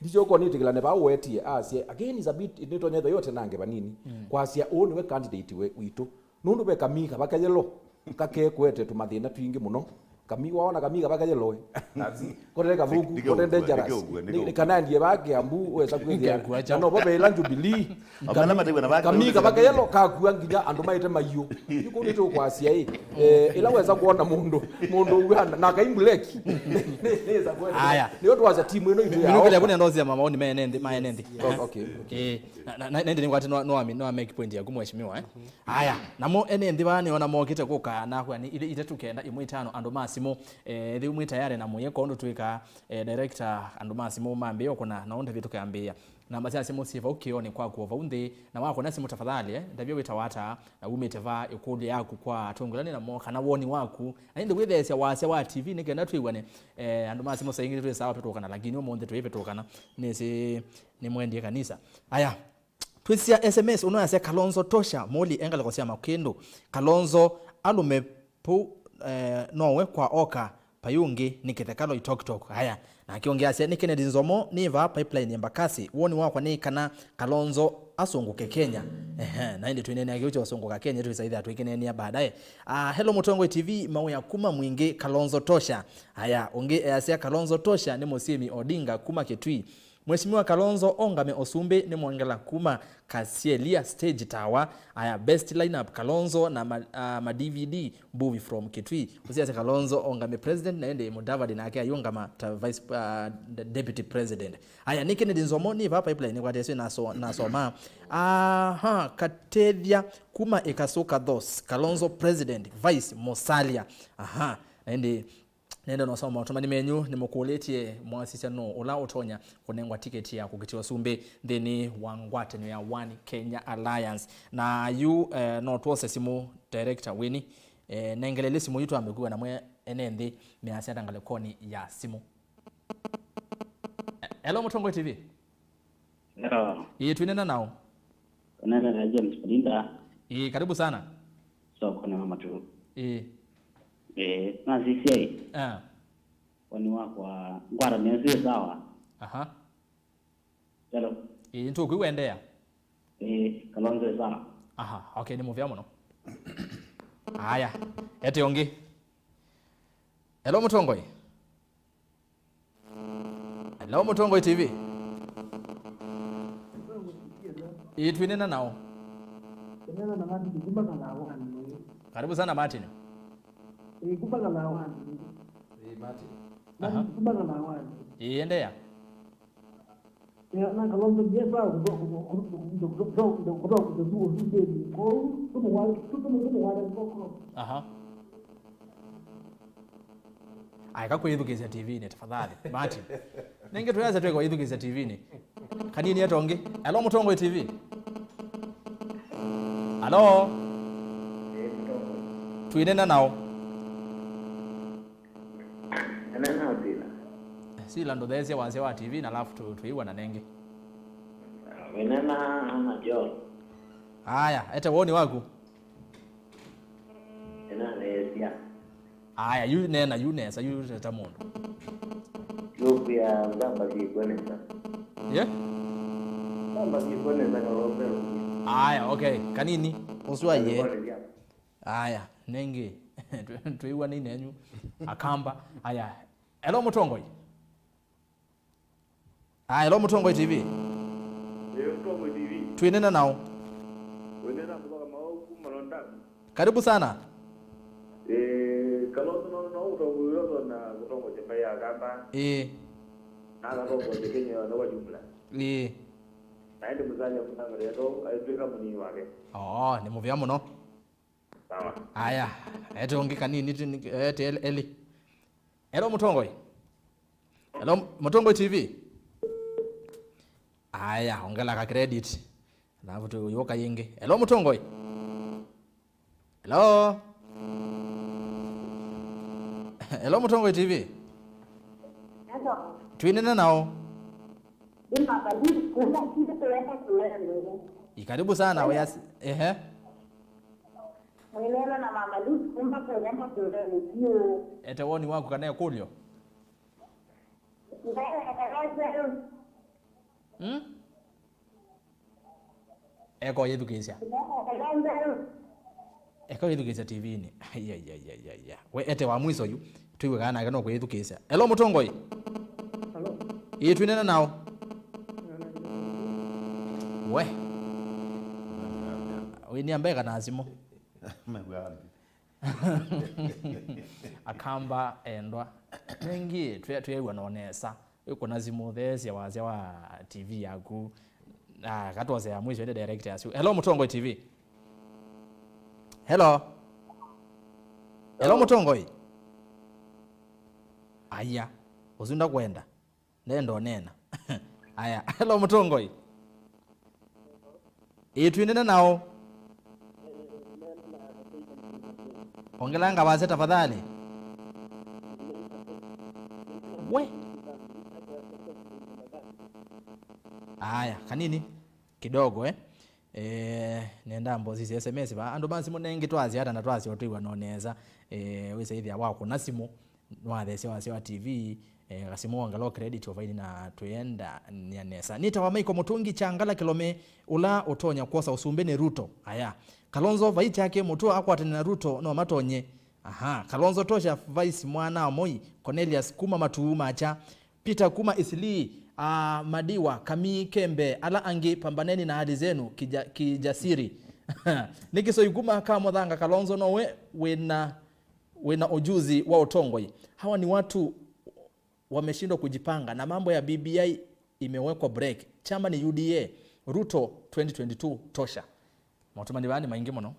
S3: ndicho ko nitikila ne bawetie asie again is a bit nitonyetha yote nange banini kwasia oni we candidate witu nundu be kamika bakayelo kake kwete tumathina twingi muno kami waona kamiga bakayelo koreka vuku korende jaras ni kanandie bake ambu wesa kwithia no bobe ila Jubilee kamiga bakayelo kakua nginya andu maite mayu yuko nito kwasia ila wesa kuona mundu na kaimbuleki neza kwenda
S1: aya
S3: ni watu wa timu ino itu
S1: ya kule ndozi ya mama oni maenende
S3: okay
S1: na ndi ngwati no make point ya kumheshimiwa aya namo enende bani ona mokite kuka na kwa ni ile itatukenda imwe 5 andu masimo thi umwe tayari na muye kondo twika director andu masimo mambe yoko na onda vitu kambia na masia simo sifa ukione kwa kuova unde na wako na simu tafadhali ndabyo witawata na umeteva ikuli yako kwa tongolani na moka na woni wako na ndi withesya wasya wa TV nikenda twiwane andu masimo saingire twe sawa tutokana lakini omonde twive tokana nese ni mwendie kanisa aya twisia SMS unoyasya Kalonzo tosha moli engala kwa sema kendo Kalonzo alume pu nowe kwa oka payungi nikithekalo itok haya na kiongea sia ni Kennedy Nzomo niva pipeline ya Mbakasi woni wakwa ni kana Kalonzo asunguke Kenya na ndi twinene agiucho asunguka Kenya tuisaidha twikenenia baadaye hello Mutongo TV mau ya kuma mwingi Kalonzo tosha haya onge asia Kalonzo tosha ni Musimi Odinga kuma Kitui Mheshimiwa Kalonzo ongame Osumbi ni mwangela kuma Kasielia stage tower aya best lineup Kalonzo na ma DVD movie from Kitui usiase Kalonzo ongame president na ende Mudavadi na akia yongama vice deputy president aya ni Kennedy Nzomo ni va pipeline kwa tese na soma Katedia kuma Ekasuka thos Kalonzo president vice Mosalia ende nenda no soma otomani menyu nimukuletie mwasisa no ola otonya kunengwa ticket ya kukitiwa Sumbe theni wangwate no ya One Kenya Alliance na you no twose simu director weni nengelele simu yitu amekuwa na mwe enende measiata ngalekoni ya simu hello Mutongo TV
S5: hello
S1: twinena nao
S5: kana na James Linda
S1: karibu sana
S5: so kuna mama tu na sisi wani wako ngwara nezi sawa hello
S1: ntu kuiwendea
S5: Kalonzo sawa
S1: okay ni muvya muno haya ete ongi hello Mutongo Hello Mutongo TV. Itwinena nao. Karibu sana Martin.
S3: Martin.
S1: Iendea. Aha. Aika kuidhukiza TV ni tafadhali Martin. Ninge tuanze tu kuidhukiza TV ni. Kanini yatonge? Hello Mutongo TV. Hello. Tuinena nao. Sila ndo dhezi ya wanze wa TV na alafu tuiwa na nenge.
S5: Wenena na John.
S1: Aya, ete woni waku.
S5: Ena lesia.
S1: Aya, yunesa tata mundu.
S5: Lupia ngamba kikweneza.
S1: Yeah?
S5: Ngamba kikweneza kalopero.
S1: Aya, okay. Kanini? Uswa ye. Aya, nenge. Tuiwa nini enyu? Akamba. Aya. Hello Mutongo. Hello Mutongo TV.
S5: Mutongo TV.
S1: Tuinena nao.
S5: Wenena kutoka Maoku Malonda.
S1: Karibu sana.
S5: Kaloto no utongo na kutongo tembea gamba. Na kutongo tekenya na wajumla. Naende muzanya kunanga leto aitweka muni wake.
S1: Oh, ni muvya muno.
S5: Sawa.
S1: Aya, ete ongeka nini ete eli. Hello Mutongo. Hello Mutongo TV. Aya, ongela ka credit. Alafu tu yoka yingi. Hello Mutongo. Hello. Hello Mutongo TV.
S6: Hello.
S1: Tuinena nao.
S6: Karibu
S1: Ikaribu sana wayasi.
S6: Mwenena na mama Lucy kumba kwa kuleo.
S1: Ete woni wako kanaye kulyo. Eko yedukisha. Eko yedukisha TV ni. Ya. We ete wa mwiso yu. Tuiwe kana kana ko yedukisha. Hello Mutongo.
S5: Hello.
S1: Twinena nao. We ni ambeka na asimo. Akamba endwa. Nengi tuyewa nonesa. Uko nazimu thesi ya wazia wa TV yaku. Katuwase ya mwisho ende director yasu. Hello Mutongo TV. Hello. Hello Mutongo. Aya. Uzunda kwenda. Nendo nena. Aya. Hello Mutongo. Twinena nao. Ongelanga waze tafadhali. We. Aya, kanini? Kidogo nenda mbozi SMS ba ando basi munenge twazi hata na twazi otiwa noneza wese hivi awako nasimu nwathese wa TV kasimu angalo credit ovaini na tuenda nyanesa nita wa Michael Mutungi changala kilome ula otonya kosa usumbene Ruto. Aya, Kalonzo vaiti yake mutu akwatana na Ruto no matonye. Aha, Kalonzo tosha vice mwana Moi Cornelius kuma matuuma acha Peter kuma isili Madiwa kami kembe ala angi pambaneni na hadi zenu kijasiri. Nikiso yuguma kama dhanga Kalonzo no wena ujuzi wa Otongoi. Hawa ni watu wameshindwa kujipanga na mambo ya BBI imewekwa break. Chama ni UDA. Ruto 2022 tosha. Mwatumani wani maingi mono.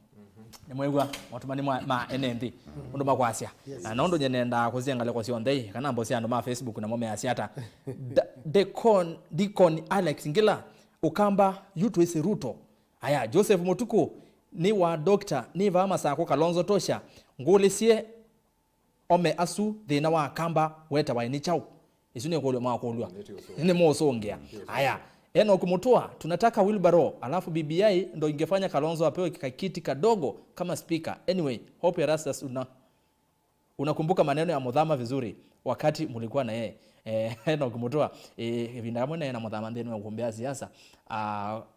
S1: Ni mwegwa mwatumani ma NND. Undo makwasya. Na nondo nyenenda kuziangale kwa siondei. Kana mbosi ando ma Facebook na mome asiata. Deacon Alex Ngila ukamba yutu isi Ruto. Aya, Joseph Mutuku ni wa doctor ni vama sako Kalonzo tosha. Ngulisie ome asu thina wa kamba weta wa ini chau. Isu ni kolyo makolwa. Ni mosongea. Aya, eno kumutoa tunataka wheelbarrow alafu BBI ndo ingefanya Kalonzo apewe kiti kadogo kama speaker. Anyway, hope Erastus unakumbuka maneno ya Mudhama vizuri wakati mulikuwa na yeye. Eno kumutoa vindagamwe na Mudhama ndeni wa kuombea siasa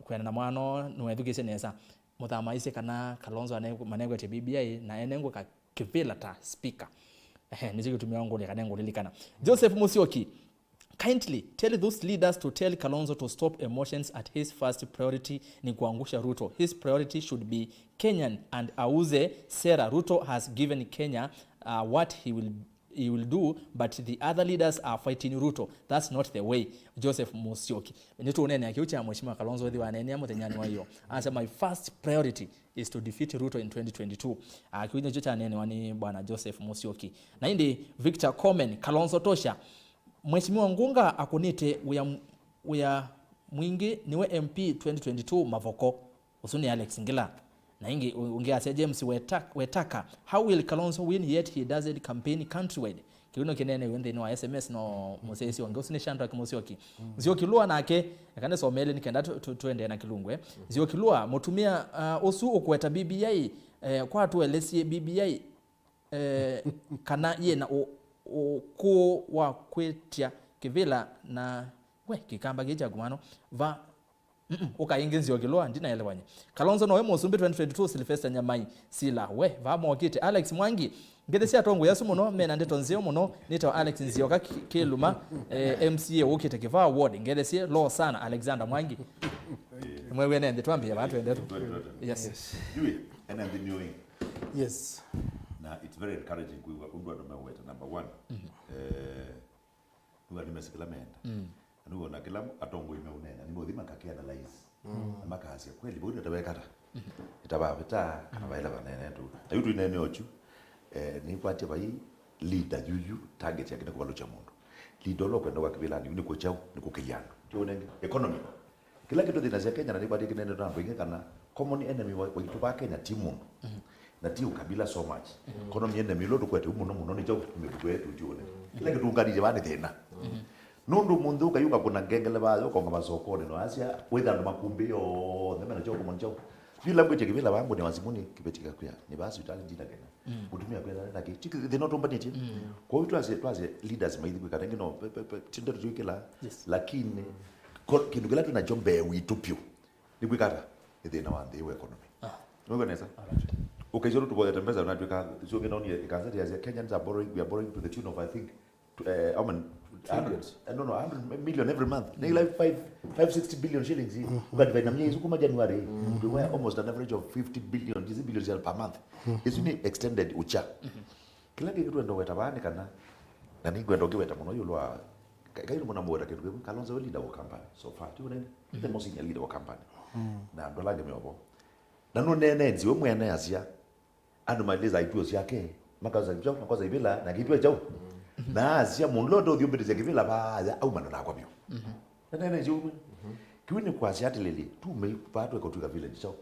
S1: kwenda na mwano nuwethukise nesa Mudhama ise kana Kalonzo manengo ya BBI na enengo ka kivila ta speaker. Niziki tumia wangu ni kanengo lilikana. Joseph Musyoki Kindly tell those leaders to tell Kalonzo to stop emotions at his first priority ni kuangusha Ruto. His priority should be Kenyan and auze sera. Ruto has given Kenya what he will do, but the other leaders are fighting Ruto. That's not the way. Joseph Musyoki. Nito unene akiucha mheshimiwa Kalonzo hivi wanene amu tenyani wa hiyo. Anasema my first priority is to defeat Ruto in 2022. Akiuja jocha nene wani bwana Joseph Musyoki. Na hindi Victor Komen, Kalonzo tosha. Mheshimiwa Ngunga akunite uya mwingi niwe MP 2022 Mavoko. Usuni Alex Ngila. Na ingi ungease James Wetaka. How will Kalonzo win yet he doesn't campaign countrywide? Kiuno kinene wende no SMS no Mosesi wange usini shandra Musyoki. Musyoki lua nake yakande somele nikenda tuende na Kilungwe. Musyoki lua mutumia osu okweta BBI kwa tuelesie BBI kana ye na ko wa kwetia kivila na we kikamba geja gumano va ukaingenzi okilwa ndina elewanye Kalonzo no wemo USUMBI 2022 Sylvester Nyamai sila we va mwakite Alex Mwangi ngedesi atongo yasu muno mena ndeto nzio muno nito Alex Nzioka keluma MCA wokite kiva award ngedesi lo sana Alexander Mwangi mwewe nende twambie abantu endeto yes
S2: Yui and I'm the
S4: Yes.
S2: Now it's very encouraging kuwa number one nuga nimesikila menda nuga na kila atongo imeunena ni modhima kakianalyze na makahasia kweli bodi atawekata itababita abaila banene tu na yutu inene ochu ni kwati bai leader yuyu target yake kwa locha mundu leader lo kwenda kwa kibila ni ko chao ni kukiyana tionenge economy kila kitu dinazia Kenya na ni kwati kinene ndo ambinge kana common enemy wa kitu ba Kenya timu na tiu kabila so much economy enemy lo kwete muno ni chao kimekwetu tione kila kitu ngarije bani tena nundu mundu kayuka kuna ngengele bayo konga masokoni no asia wetha ndo makumbi yo ndemena choko moncho bila ngwe chekivila bangu ni wazimuni kibetika kuya ni basi utali ndina kena utumia kwenda na kitu they not open it kwa hiyo twaze leaders maidhi kwa kangi no tindo tuikela lakini kindu kila tuna jombe witupio ni kwikata ithina wa the economy no nesa ukajoro tuko tembeza unatweka sio ngeno ni kanza ya Kenyans are borrowing, we are borrowing to the tune of I think hundreds. I don't know, 100 million every month. They like 560 billion shillings. Ukadivide na mnyezi kuma January, we were almost an average of 50 billion, billion per month. It's really extended ucha. Kila kitu ndo wetabani kana na ningo ndo kiweta muno yulwa kairo muna mwera kitu Kalonzo leader wa campaign so far tu nene the most senior leader wa campaign na ndo lange myobo na no nene nzi we mwene asia ando maliza IPO yake makaza njoo makaza ibila na kitu chao na asia munlodo dhiombeze kivila ba au manana kwa bio nene njoo kiwini kwa asia telele tu meipatwe kwa tuka village chao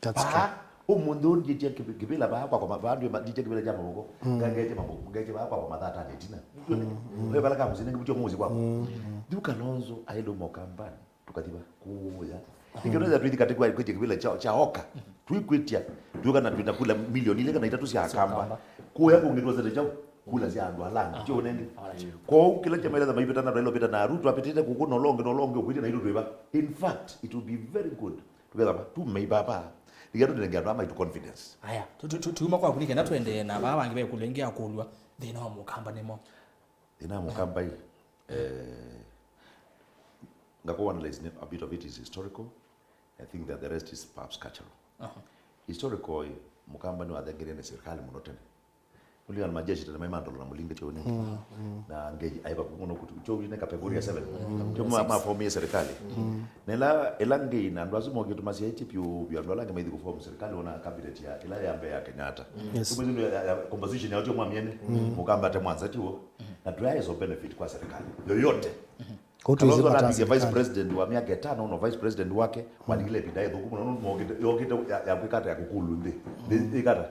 S4: That's true.
S2: Umundu ndije kibila ba kwa mabandu ndije kibila jama huko ngangete mambo ngeke ba kwa madhata netina wewe bala kama zine ngibucho muzi kwa Kalonzo aido mokambani tukatiba kuya ingeweza tuithi katika kibila cha hoka tuikwitia tukana tunakula milioni ile kana itatu sia kamba kuya kungetwa zile chao kula zia ndo alanga jo nenge kwa kila jamaa ile maipeta na Raila peta na Ruto apetete kukuno longe ukwiti na hilo doiba in fact it will be very good together tu meibaba igero ndengera ama itu confidence
S1: aya tuma kwa kunike na twende na baba ngibe kulengea kulwa thina wa mukamba nimo
S2: thina mukamba hii ngako analyze a bit of it is historical. I think that the rest is perhaps cultural. Historical mukamba ni wathengere na serikali muno tene Mulia na majeshi tena maimando na mulinge choni na ngeji aiba kuno kutu choni na kategoria 7 choma mafomi serikali nela elange na ndo azumo kitu masia hichi pio ndo lange maidhi kuform serikali ona cabinet ya ila ya Mbeya Kenyatta tumezi ndo composition ya choma miene mukamba te mwanza tiwo na tuyae zo benefit kwa serikali yoyote Kalonzo na vice president wa miaka 5 no vice president wake walikile bidai dhuku no yokite ya kwikata ya kukulu ndi ikata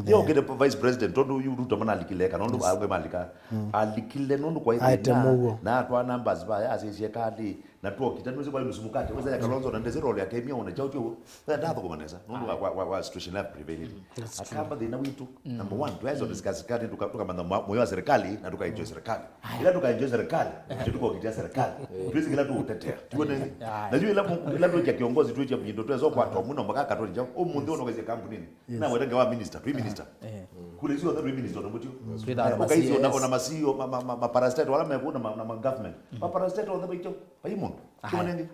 S2: yo get vice president tondo yuruto mana alikileka nondo alwe malika alikile nondo kwa hiyo na atwa numbers ba ya sisi kadi na tuo kitanu kwa msumukate weza ya Kalonzo na ndeze role ya kemia ona chao chao ndatho kumaneza nundu wa situation left prevailed akamba thina witu number 1 tuweza discuss kati tukamanda moyo wa serikali na tukaenjoy serikali ila tukaenjoy serikali tuko kitia serikali tuwezi kila tu utetea tuone najua ila tu kiongozi tu cha mjindo tuweza kwa to muno mpaka katoli jao mundi ono kweze kampuni nini na wetenge wa minister prime minister kule sio the minister ndo mutio ukaizi ona masio ma parastate wala mekuna na government ma parastate on the bicho paimo tumanenge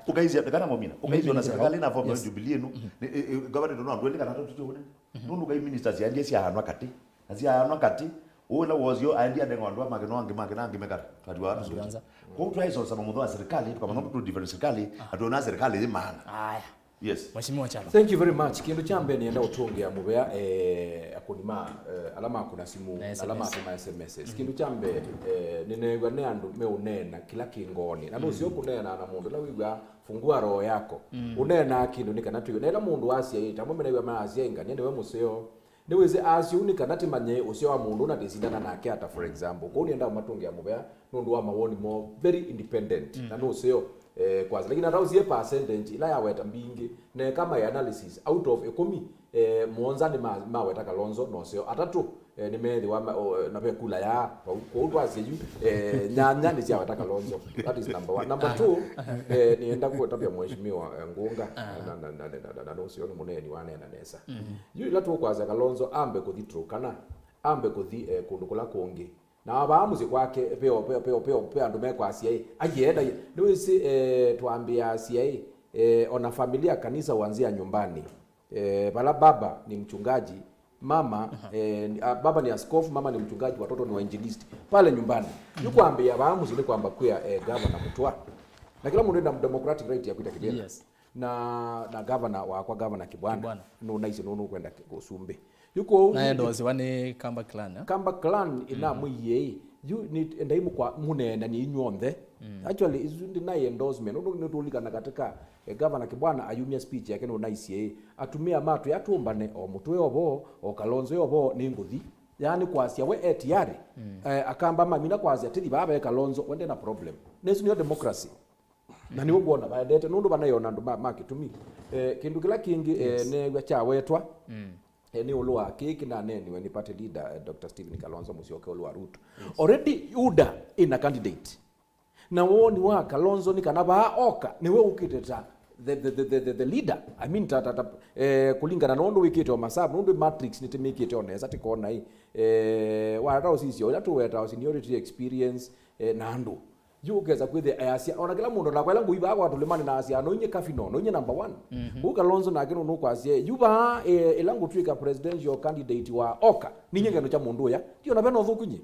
S2: ukaizi kana momina ukaizi ona serikali na form jubilee no government ndo ndo ndika natatu tuone nundu kai ministers ya ndie sia hanwa kati ula wozio andia dengo ndo mageno mekata twatwa watu kwa utwaizo sama mudho wa serikali kama mtu different serikali atona serikali ni maana yes
S1: Mheshimiwa Chalo
S3: thank you very much kindu chambe nienda utungia mubea akunima alama kuna simu alama kuna SMS kindu chambe ninegwa ne andu meunena kila kingoni na nusio kunena na mundu la wiga fungua roho yako unena kindu nikanatu nela mundu asia ita mumene wa maazienga niende we museo niweze asio unikanati manye usio wa mundu na desindana nake ata for example ko nienda matungia mubea nundu wa mawoni mo very independent na nusio kwazi lakini atausie percentage ila ya weta mbingi ne kama ya analysis out of 10 muonza ni maweta Kalonzo no sio atatu ni methi wa na be kula ya kwa utwa siju nyanya ni sia weta Kalonzo that is number 1 number 2 nienda kutabia mheshimiwa Ngunga na no sio ni muneni wanena nesa yu ila tu kwaza Kalonzo ambe kuthitro kana ambe kuthi kundu kula kongi na abamuzi kwake peo andu mekwa CIA agienda niwisi tuambia CIA ona familia kanisa uanzia nyumbani bala baba ni mchungaji mama baba ni askofu mama ni mchungaji watoto ni wainjilisti pale nyumbani yukwambia abamuzi ni kwamba kwa governor mtwa na kila mundu enda democratic right ya kuita kibera na governor wa kwa governor Kibwana no nice no kwenda USUMBI yuko
S1: na ndo ziwani Kamba
S3: clan ina muye you need endaimu kwa munenda ni inyonde actually izundi na endorsement ndo ntulikana katika governor Kibwana ayumia speech yake no nice atumia matu yatumbane o mutwe obo o Kalonzo obo ni nguthi yani kwasia we etiari akamba mamina kwasia tili baba Kalonzo wende na problem nesu ni democracy na niwo gwona baadete nundu banayona ndu makitumi kindu kila kingi ne gwacha wetwa ni ulwa kiki na neni when party leader Dr. Stephen Kalonzo Musyoka ulwa Ruto already UDA in a candidate na woni wa Kalonzo ni kana ba oka niwe ukiteta the leader I mean kulingana nondo wikito masabu nondo matrix nitemikito oneza tikona hii wala usisio ila tuweta seniority experience nando yugeza kwithe asia ona kila mundu nakwela nguiba kwa tulimani na asia no nye kafino no nye number 1 Kalonzo na kino no kwasie yuba elangu twika presidential candidate wa oka ninye ngeno cha mundu ya ndio na beno thukunyi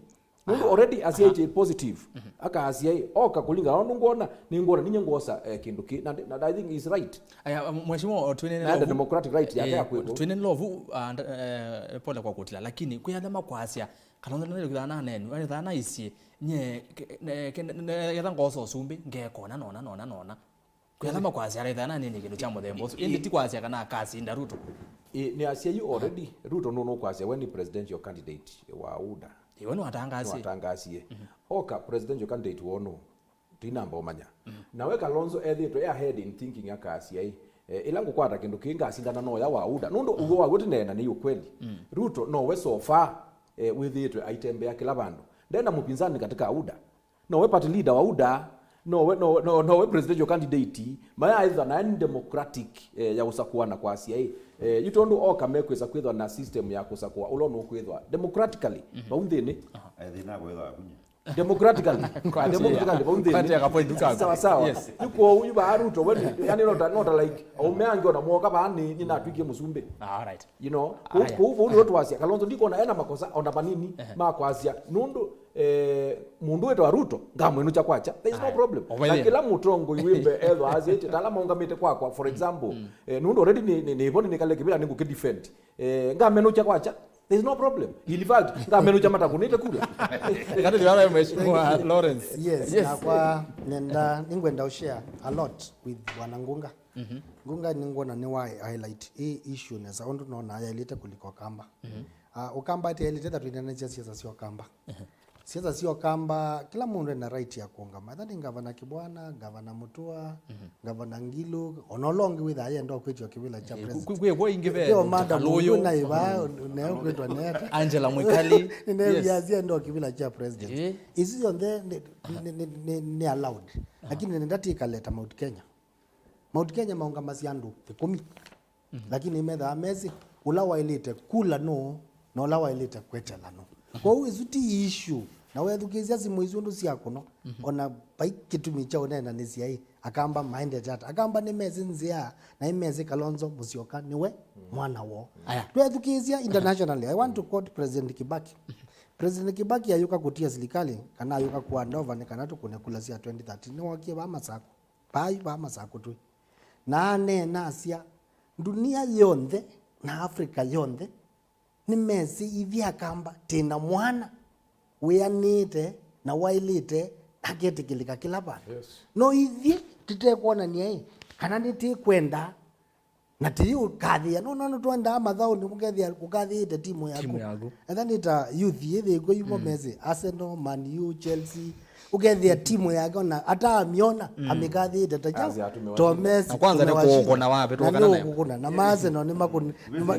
S3: mundu already asia positive aka asia oka kulinga ono ngona ningona ninye ngosa kindu ki na I think is right
S1: aya mheshimiwa twinene
S3: na democratic right yake ya kwetu
S1: twinene lovu pole kwa kutila lakini kuyadama kwa asia Kalonzo ndio kidana nenu ani thana isi nye yatha ngoso USUMBI ngekona nona kuyadama kwa asia thana nini kindu cha muthembo indi ti kwa asia kana kasi nda Ruto
S3: ni asia you already Ruto no kwa asia when presidential candidate wa UDA
S1: iwoni watangazie
S3: oka presidential candidate wono tinamba omanya nawe Kalonzo ethitwe ahead in thinking yakasia ilangu kwata kindu kinga asindana no ya wa UDA nundo ugo wa gutinena ni ukweli Ruto no we so far withitwe aitembea kila bandu ndenda mupinzani katika UDA no we party leader wa UDA no we presidential candidate maya either na democratic ya usakuana kwa CIA yutondu oka mekweza kwithwa na system ya kusakua ulono kwithwa democratically baundhini
S2: thina kwithwa akunya
S3: democratically baundhini
S1: kati akapoint
S3: sawa sawa yuko uyu ba Ruto when yani not like omeangi ona mwoka bani ni natwikie musumbe
S1: all right
S3: you know kuvu Ruto wasia Kalonzo ndiko na ena makosa onda banini makwasia nundu mundu wetu wa Ruto ngamwenu cha kwacha there is no problem na kila mutongo iwimbe elo azete tala mongamite kwa for example nundu already ni iboni nikale kibira ningu ke defend ngamwenu cha kwacha there is no problem in fact ngamwenu cha matakunite kula
S1: kati ndiona mheshimiwa Lawrence
S4: yes na kwa nenda ningwenda ushare a lot with bwana Ngunga Ngunga ningona ni why highlight hii issue na sound no na yalite kuliko Kamba ukamba ati yalite that we siasa sio Kamba siasa sio kamba, kila mundu ana right ya kuungama. Thani Governor Kibwana, Governor Mutua, Governor Ngilu, onolongi with aye ndo kwetyo kibila cha president.
S1: Kwe ingive
S4: Yo madam na iba ne kwetwa ne
S1: Angela Mwikali.
S4: Ne yazia ndo kibila cha president. Isi on there ne allowed. Lakini ndati ikaleta Mount Kenya. Mount Kenya maungama siandu 10. Lakini imedha amezi ulawa ilite kula no na ulawa ilite kwetela no. Kwa hiyo izuti issue na wewe tukizia simu izundu siako no ona pai kitumi cha onena nisia hii akamba minded that akamba ni mezi nzia na imezi Kalonzo Musyoka niwe mwana wo wewe tukizia internationally. I want to quote President Kibaki. President Kibaki ayuka kutia serikali kana ayuka kuandova ne kana tukunekula sia 2013 ni wakie ba masako pai ba masako tu nane nasia dunia yonde na Afrika yonde ni mezi ivya kamba tena mwana weanite na wailite agetikilika kila bantu. No ivi tite kuona ni ai kana niti kwenda na tiyo kadhia no twenda madhao ni mukethia ukadhi ite timu yako and then ita youth yethe go yumo mezi Arsenal, Man U, Chelsea ukethia timu yako na hata amiona amekadhi ite taja Thomas
S1: na kwanza ni kuona wapi tukana
S4: nayo na Arsenal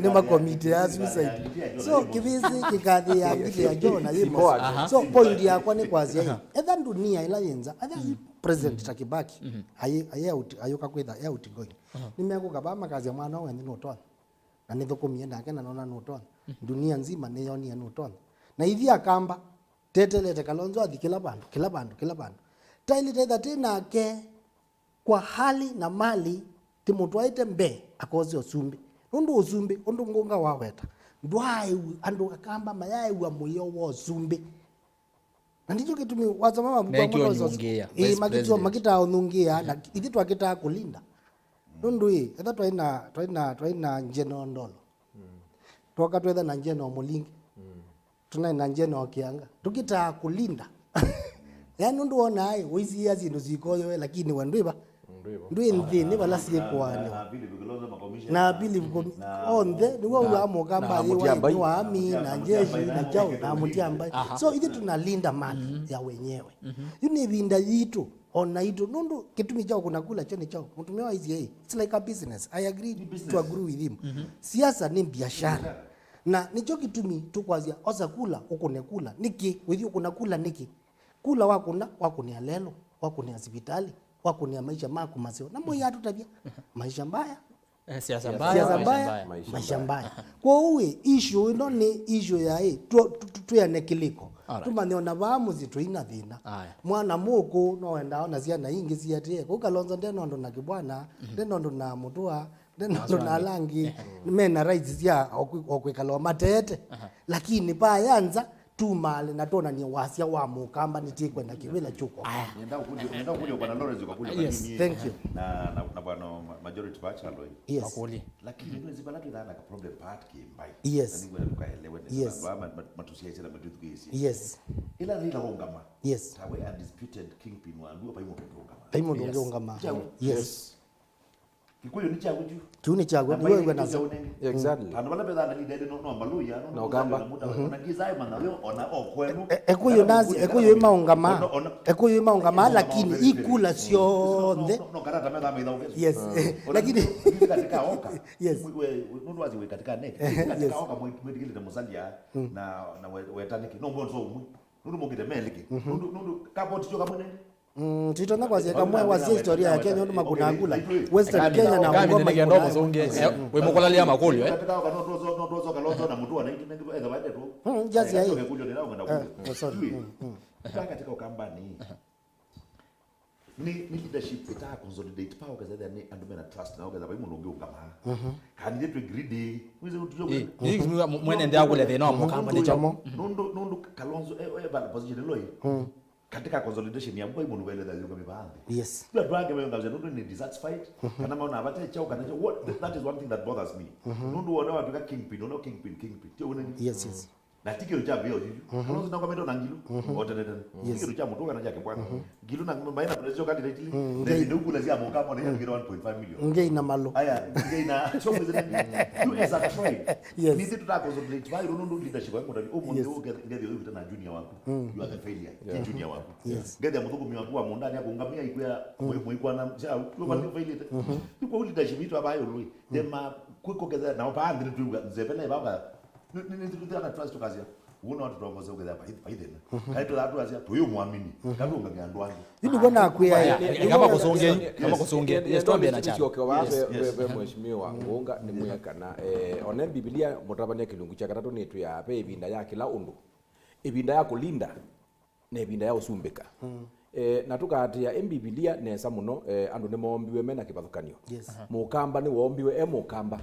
S4: ni makomite ya suicide so kibisi kikadhi ya ngile ya Jona yimo so point yako ni kwazia etha dunia ila yenza etha President Takibaki ayuka kwitha ya utingoi nimekuka ba makazi ya mwana wendi no tona na nithukumie ndake na nona no tona dunia nzima ni yoni ya no tona na hivi akamba tetelete Kalonzo athi kila bandu taili tetha tena ke kwa hali na mali timutwaite mbe akoze usumbi nundu usumbi undu ngunga waweta ndwai andu akamba mayai wa moyo wa usumbi. Na ndicho kitu waza mama mbuka makita onungia na ithi twakita kulinda nundu hii etha twaina njeno ndolo twoka twetha na njeno mulingi tunaina njeno kianga tukita kulinda yani nundu ona ai wizi yazi ndo zikoyo lakini wandwiba ndwi nthini bala siekwane na bili onde niwe uamo kamba ni waami na jeshi na chao na mutiamba so hivi tunalinda mali ya wenyewe yuni vinda yitu ona itu nundu kitumi chao kunakula choni chao mtumia hizi hii it's like a business. I agree to agree with him. Siasa ni biashara na nicho kitumi tukwazia oza kula ukunekula niki with you kunakula niki kula wako ni alelo wako ni hospitali wako ni maisha mako mazio na moyo hatu tabia maisha mbaya
S1: siasa mbaya
S4: maisha mbaya kwa uwe issue ino ni issue ya hii tu ya nekiliko tumanyeona bamuzi tuina thina mwana muku no enda ona cia na ingi cia tie ku Kalonzo ndeno ndo na Kibwana ndeno ndo na Mutua ndeno ndo na Langi mena rights cia okwikalo matete lakini pa yanza tu mali na tona ni wasia wa mukamba nitikwe na kibila chuko
S2: nenda kuja bwana Lawrence ukakuja kwa nini
S4: thank you
S2: na bwana majority bachelor
S4: yes
S2: lakini ndio zibala tu dhana ka problem part kimbai
S4: yes
S2: ndio tukaelewa
S4: yes
S2: matusiache na matutukisi
S4: yes
S2: ila nila hongama
S4: yes
S2: tawe undisputed kingpin wa ndio
S4: paimo ndongama yes
S2: Kikuyu ni chagu ju.
S4: Tuni chagu wewe na
S3: exactly.
S2: Ando bala bedana ni dede no maluya
S3: no gamba.
S2: Na gizai mana yo ona okwenu.
S4: Ekuyu nazi ekuyu maungama lakini ikula sionde.
S2: No karata meda meda ungezo.
S4: Yes. Lakini
S2: katika oka.
S4: Yes.
S2: Wewe nundu wazi katika neck. Katika oka mwedikile na musalia na wetaniki. No mbonzo umu. Nundu mugide meliki. Nundu kapoti choka mwene.
S4: Titona kwa zeka mwe wazi historia ya Kenya ndo makunagula Western Kenya na
S1: ngoma ngendo muzonge we mukolalia makoli
S2: katika oka no Kalonzo na Mutua na ingine eza baide tu
S4: jazi ya hii
S2: kujo ndio ngenda kujo katika okambani ni leadership ita consolidate power kaza ni andumena trust na okaza baimo ndonge ungama candidate greedy wize utujo
S1: ni mwene ndia kule thina mukamba ni chamo
S2: nundu Kalonzo bala position loyi katika consolidation ya mbo imuntu weleza yuko mibande
S4: yes
S2: the drug we ngaze nundu ni dissatisfied kana maona abate chao kana what that is one thing that bothers me nundu wona watu ka kingpin tio one
S4: yes
S2: na tikiro cha bio hivi kalonzo na kwamendo na ngilu oteneten tikiro cha mutoka na jake bwana ngilu na maina prezo candidate ile ndio kula zia mokamo na ngiro 1.5 million
S4: ngei na malo
S2: aya ngei na chomwe zile tu as a trade ni zitu tako zo plate vai rundu leadership wako ndani omuntu ngedi yo vitana junior wako you are the failure junior wako ngedi ya mutuko miwakuwa mundani yako ngamia ikuya muikwana cha kwa ndio failure iko leadership itu abayo lui dema kwikogeza na opandri tu zepele baba ni tutana trust tukazia uona watu tuongoze ukeza hapa hivi kaito la watu azia toyo muamini kabi ungamia ndwangu
S4: hivi bona akuya
S1: kama kusonge yestombe na cha
S3: kwa wazo mheshimiwa Ngunga ni mweka na one Biblia mutabania kilungu cha katatu ni tu ya pe ibinda ya kila undu ibinda ya kulinda na ibinda ya usumbika na tukatia Biblia nesa muno andu ne mombiwe mena kibathukanio mukamba ni wombiwe mukamba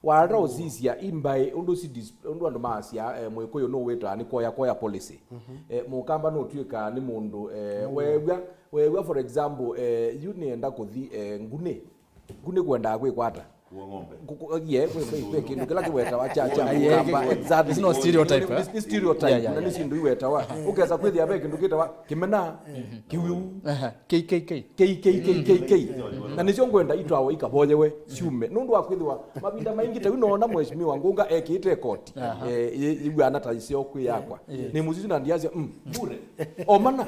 S3: wara osisia imbai undu andu masia mwikoyo no weta ni koya policy mukamba no tuika ni mundu wegwa for example you nienda kuthi ngune kwenda kwikwata
S2: ngombe
S3: kwe kindu kila kiweta wa cha mukamba exactly
S1: it's no stereotype
S3: ni stereotype na ni sindu iweta wa ukeza kwithia be kindu kita wa kimena kiwiu KKK na nicio ngwenda itwawo ikaboyewe ciume nundu wa kwithwa mabinda maingi ta unaona mheshimiwa Ngunga ekite court igwana ta icio kwiyakwa ni muzizi na ndiaze bure omana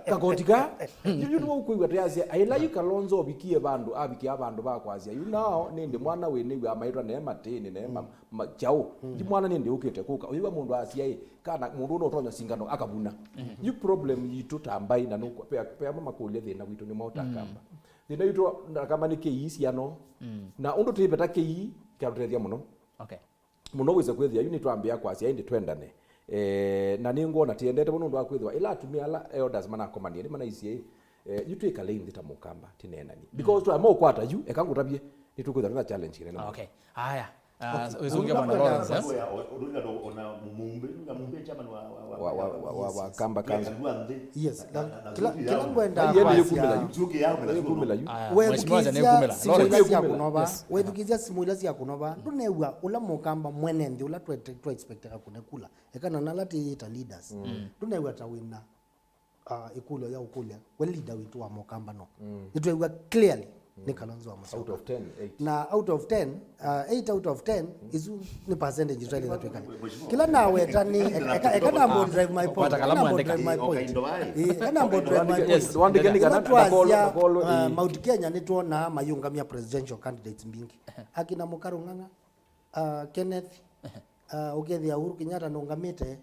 S3: kakotika you know kuigwa ndiaze aila Kalonzo obikie bandu abikia bandu bakwazia you know ndi mwana wene wa maitwa ne matini ne majao ndi mwana ndi ukite kuka uyiwa mundu asia kana mundu no tonya singano akabuna you problem yitu tambai na nuko pe mama kule thina witu ni mauta kamba thina yitu kama ni keisi ano na undu tibeta kei kyarutethia muno muno wize kwethia uni twambia kwasia indi twendane na ningo na tiendete muno ndu akwithwa ila atumia ala elders mana komanie ni mana icie yitu ikale indi ta mukamba tinenani because twa mo kwata you ekangutabie nitukuza na challenge ile
S1: haya uzungia bwana Lawrence
S2: ona mumbe chama
S3: wa kamba kanza
S4: yes kila ngwenda kwa
S2: zuki yao
S4: wedukizia simulasi ya kunova ndunewa ula mukamba mwenendi ula tu expecteka kunekula ekana nalati ita leaders ndunewa tawina ikulo ya ukulia we leader witu wa mukamba no itwewa clearly ni Kalonzo wa Musyoka.
S3: Out of 10, 8.
S4: Na out of 10, 8 out of 10 is ni percentage Israeli that we can. Kila nawe tani ekana board drive my point. Ekana board drive my point. Ekana board drive my point.
S3: One digeni kana
S4: call Mount Kenya ni tuona mayungamia presidential candidates mbingi. Akina Mukaro Ng'ang'a, Kenneth, Ogethia Uhuru Kenyatta nongamite,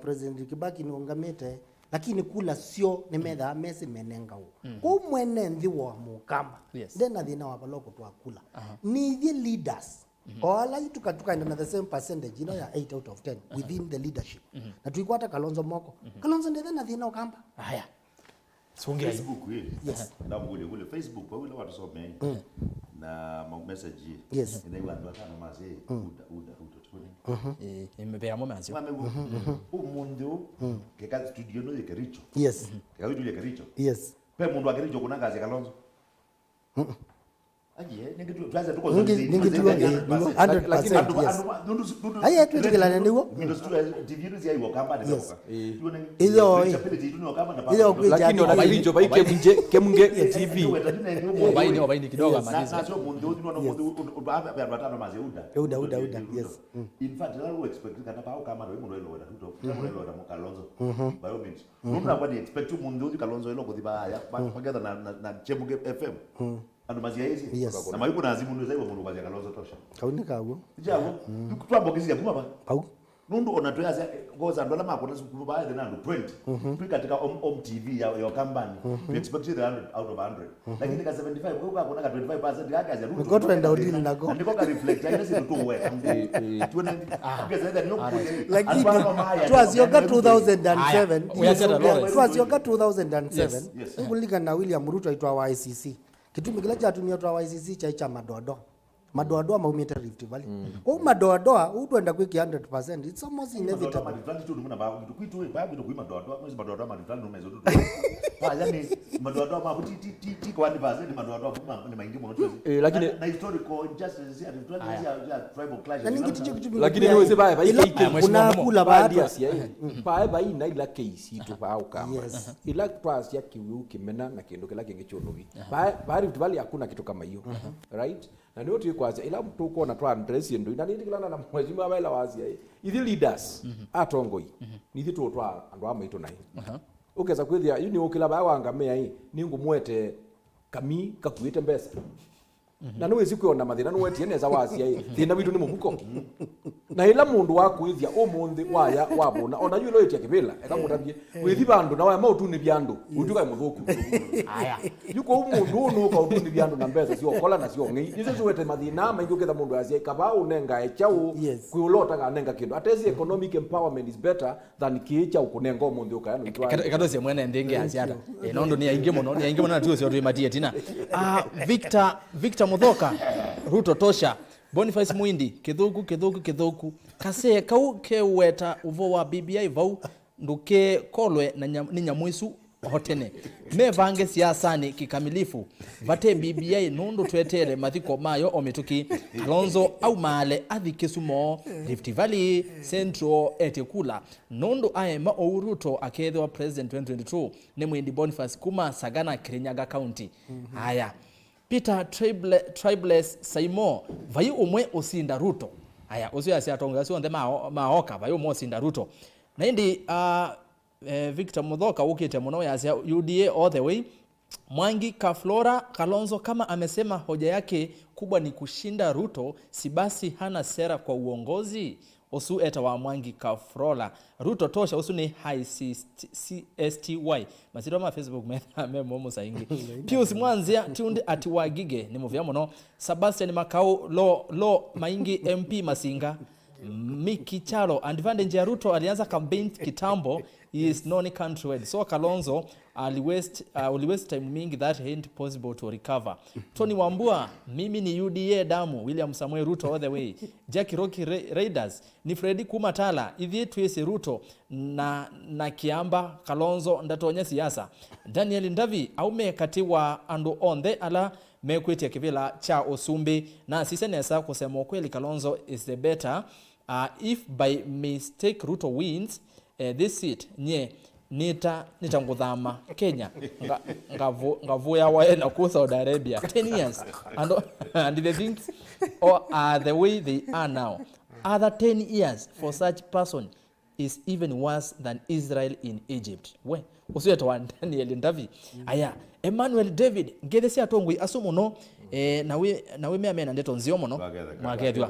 S4: President Kibaki nongamite. Lakini kula sio nimetha mesi menengao ko mwene ndi wa mukamba then athina wa baloko twa kula ni the leaders all you tukatuka in the same percentage you know ya 8 out of 10 within the leadership na tuikwata Kalonzo moko Kalonzo ndi then athina okamba
S1: haya
S2: songe Facebook yes na kule Facebook wale watu some na message ndio watu watano mazi uda
S1: imebea moments
S2: umundu keka studio no yekericho
S4: yes
S2: kawitu yekericho
S4: yes
S2: pe mundu akericho kuna kazi Kalonzo aje ningitu tuanze tuko
S4: ningitu 100% aye tutikilana ndiwo
S2: TV news yayi wakamba ndio
S4: iyo
S3: lakini wanabaijo baike kemunge TV
S1: wabaini kidogo amaliza
S2: sasa mundu unaona mundu batano mazeuda
S4: yes
S2: in fact I would expect kana pa kama ro mundu elo tuto mundu elo Kalonzo by all means mundu abani expect mundu Kalonzo elo kuthiba ya together na Chemuge FM ando mazia hizi na mayuko na azimu ndio mundu bazia Kalonzo tosha
S4: kaunika hapo
S2: jago twambogezia kuma ba
S4: pau
S2: nundu ona toyaza goza ndola makona kuba the nando 20 katika om TV ya company we expect the 100 out of 100 lakini ka 75 kwa kuna ka 25% yake aja rudi
S4: ngoto enda udili nako
S2: ndiko ka reflect ile si tu wewe tuone pesa ile ndio
S4: lakini twazioka 2007 twazioka 2007 ngulika na William Ruto aitwa wa ICC kitumbi kile cha tumia twa ICC cha madodo madoadoa maumite Rift Valley kwa madoadoa utwenda kwiki 100% it's almost inevitable
S7: lakini niweze kuna kula baadhi pae bai na ila case tu pao kama ila class ya kiu kimena na kindu kila kingichunugi pae Rift Valley hakuna kitu kama hiyo right na ndio tu kwanza ila mtu uko na twa address ndio ina nini kilana na mwezi wa baila wazi ithi leaders atongoi ni thitu twa andu amaito nai ukeza kwithia yuni ukila ba wangamea ni ngumwete kami kakuite mbesa na niwe zikuona mathina no wetie neza wazi thina witu ni muhuko na ila mundu wakuithia umuthi waya wabona ona yulo yetia kibila ekamutabie withi bandu na waya mautu ni byandu ujuka muthuku aya yuko mundu no ka utu ni byandu na mbesa sio kola na sio ngi nizo zuwete mathina maingi uketha mundu azia kaba unenga echau kuulota ga nenga kindu atezi economic empowerment is better than kicha ukunenga umuthi ukaya no itwa
S1: kadoze mwene ndenge aziada nondo ni aingi muno na tuo sio tuimatie tina Victor Muthoka Ruto tosha Boniface Muindi kithuku kase kau keweta uvo wa BBI vau nduke kolwe na ni nyamwisu hotene mevange siasani kikamilifu vate BBI nundu twetere mathiko mayo omituki Kalonzo au male athi Kisumo Rift Valley Central etekula nundu aema Ruto akethwa president 2022 ni Muindi Boniface kuma Sagana Kirinyaga County haya Peter Tribeless Saimo vai umwe usinda Ruto aya ucio asiatonga sio ndema maoka vai umwe usinda Ruto na indi Victor Muthoka ukite muno ya UDA all the way Mwangi Kaflora Kalonzo kama amesema hoja yake kubwa ni kushinda Ruto si basi hana sera kwa uongozi osu eta wa Mwangi Kafrola Ruto tosha osu ni high CSTY masiro ma Facebook memo musaingi Pius Mwanzia tunde atiwagige ni muvya muno Sebastian Makau lo maingi MP Masinga Miki Chalo advantage ya Ruto alianza campaign kitambo is non countrywide so Kalonzo ali waste time mingi that ain't possible to recover Tony Wambua mimi ni UDA damu William Samuel Ruto all the way Jackie Rocky Raiders ni Freddy Kumatala ithi twese Ruto na Kiamba Kalonzo ndatonya siasa Daniel Ndavi aume katiwa andu onde ala mekwetia kivila cha USUMBI na sisenesa kusema kweli Kalonzo is the better if by mistake Ruto wins this seat nye nitanguthama Kenya ngavuya waena ku Saudi Arabia 10 years and the things are the way they are now other 10 years for such person is even worse than Israel in Egypt we usieta wa Daniel Ndavi aya Emmanuel David ngethesi atongwi asumuno nawe meamena ndeto nzio muno mwagethwa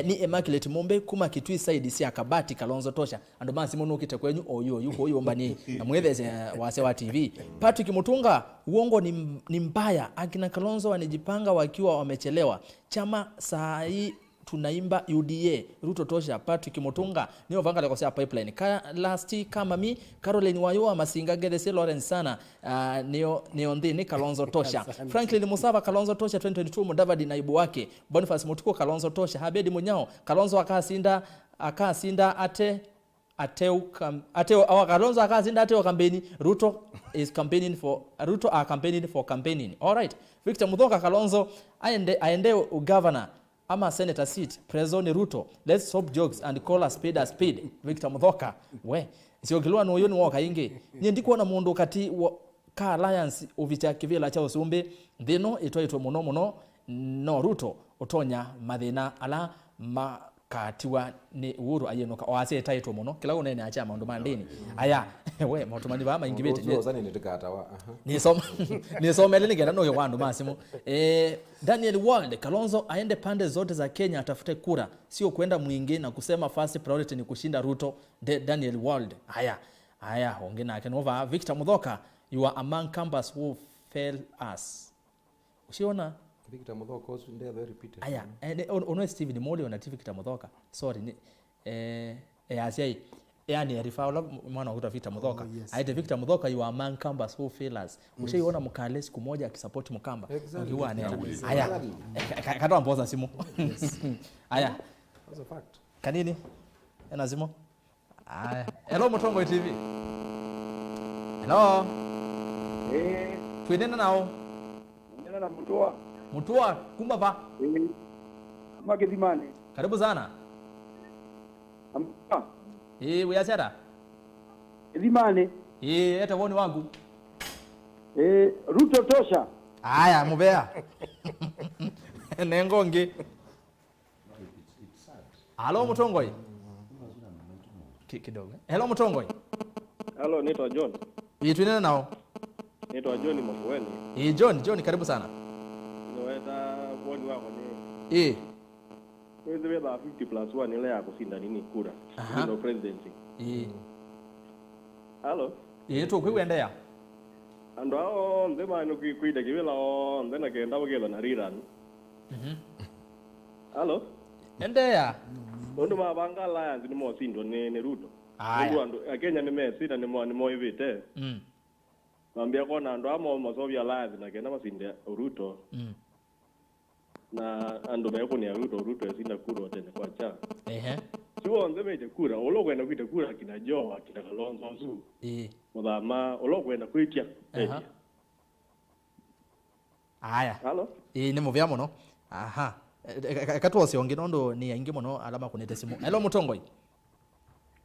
S1: ni Immaculate Mombe kuma Kitui side si akabati Kalonzo tosha ando basi muno ukite kwenyu oyo yuko mbani na mwetheze wase wa TV Patrick Mutunga uongo ni mbaya akina Kalonzo wanijipanga wakiwa wamechelewa chama sai tunaimba UDA Ruto tosha Patrick Mutunga niyo vanga lekosea pipeline last kama mi Caroline Wayoa Masinga Gedese Lawrence sana niyo ndi Kalonzo tosha Franklin Musava Kalonzo tosha 2022 Mudavadi naibu wake Boniface Mutuko Kalonzo tosha Habedi Munyao Kalonzo akasinda ateu Kalonzo akasinda ateu campaign Ruto is campaigning for campaigning all right Victor Muthoka Kalonzo aende governor ama senator seat Prezoni Ruto let's stop jokes and call a spade Victor Muthoka we sio kilwa no yoni woka inge ni ndiko na mundu kati ka alliance uvicha kivila cha USUMBI thino itwa muno no Ruto utonya mathina ala makatiwa ni Uhuru ayenoka oase taitwa muno kila unene acha maundu mandini aya we motumani ba maingibete ni somele nigenda no ywandu masimu Daniel Wald Kalonzo aende pande zote za Kenya atafute kura sio kwenda mwingi na kusema first priority ni kushinda Ruto Daniel Wald haya ongena kenova Victor Muthoka you are among campers who fail us usiona
S7: Victor Muthoka also there very repeated
S1: aya ono Steve ni mole ona Victor Muthoka sorry ni asiai yani arifa ula mwana wa Victor Muthoka aite Victor Muthoka you are man Kamba so failures ushaiona mkale siku moja akisupport Mkamba ukiwa nena haya katoa mpoza simu haya
S3: That's a fact.
S1: kanini ena simu haya hello Mutongo TV hello twinena nao
S5: Nena na Mutua
S1: kumba ba
S5: Magedimani
S1: karibu sana
S5: Ampa
S1: uyachara
S5: Edimani
S1: eta woni wangu
S5: Ruto tosha
S1: haya mubea nengonge halo Mutongoi kidogo hello Mutongoi
S5: Hello naitwa John
S1: twinena nao
S5: naitwa John Mafueni
S1: John karibu sana
S5: niweza woni wako ni wewe beba 50+1 ile ya kushinda nini kura ndio presidency Hello
S1: to kwiwendea
S5: ando ao ndema no kwida kibela o ndena kenda bogela na riran Hello
S1: endea
S5: ndo mabanga alliance ni mo sindo ni Ruto ando Kenya ni Messi na ni mo ivite Mambia kona ndo amo masobi alliance na kenda basinde Ruto na ando meko ni Ruto yasinda kura tena kwa cha Siwo nzemeje kura olokwenda kwita kura kina Joa kina Kalonzo Su Mudama olokwenda kwitia
S1: haya
S5: Hello
S1: ni muvya muno katwose onge nondo ni aingi muno alama kunete simu hello Mutongoi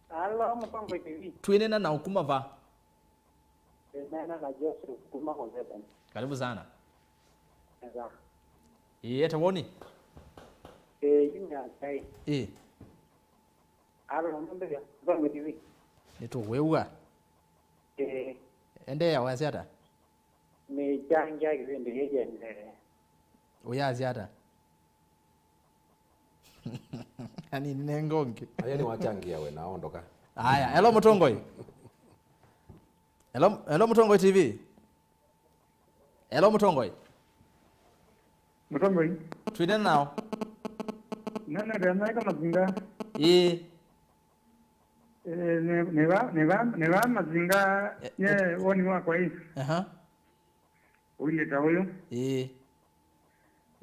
S6: Hello Mutongo TV
S1: twinena na ukuma va
S6: nena na Joseph kuma Hozeben
S1: karibu sana
S6: eza
S1: eta woni
S6: yinya kai Hello Mutongo TV
S1: nito wewa endea wasiata
S6: me janja kipindi yeye
S1: uyaziata ani nengonge
S3: Aya ni wachangia we naondoka.
S1: haya hello Mutongoi hello Mutongoi TV hello Mutongoi twinena nao
S8: Nana dana kama zinga neva mazinga ye woni wako hii uileta huyo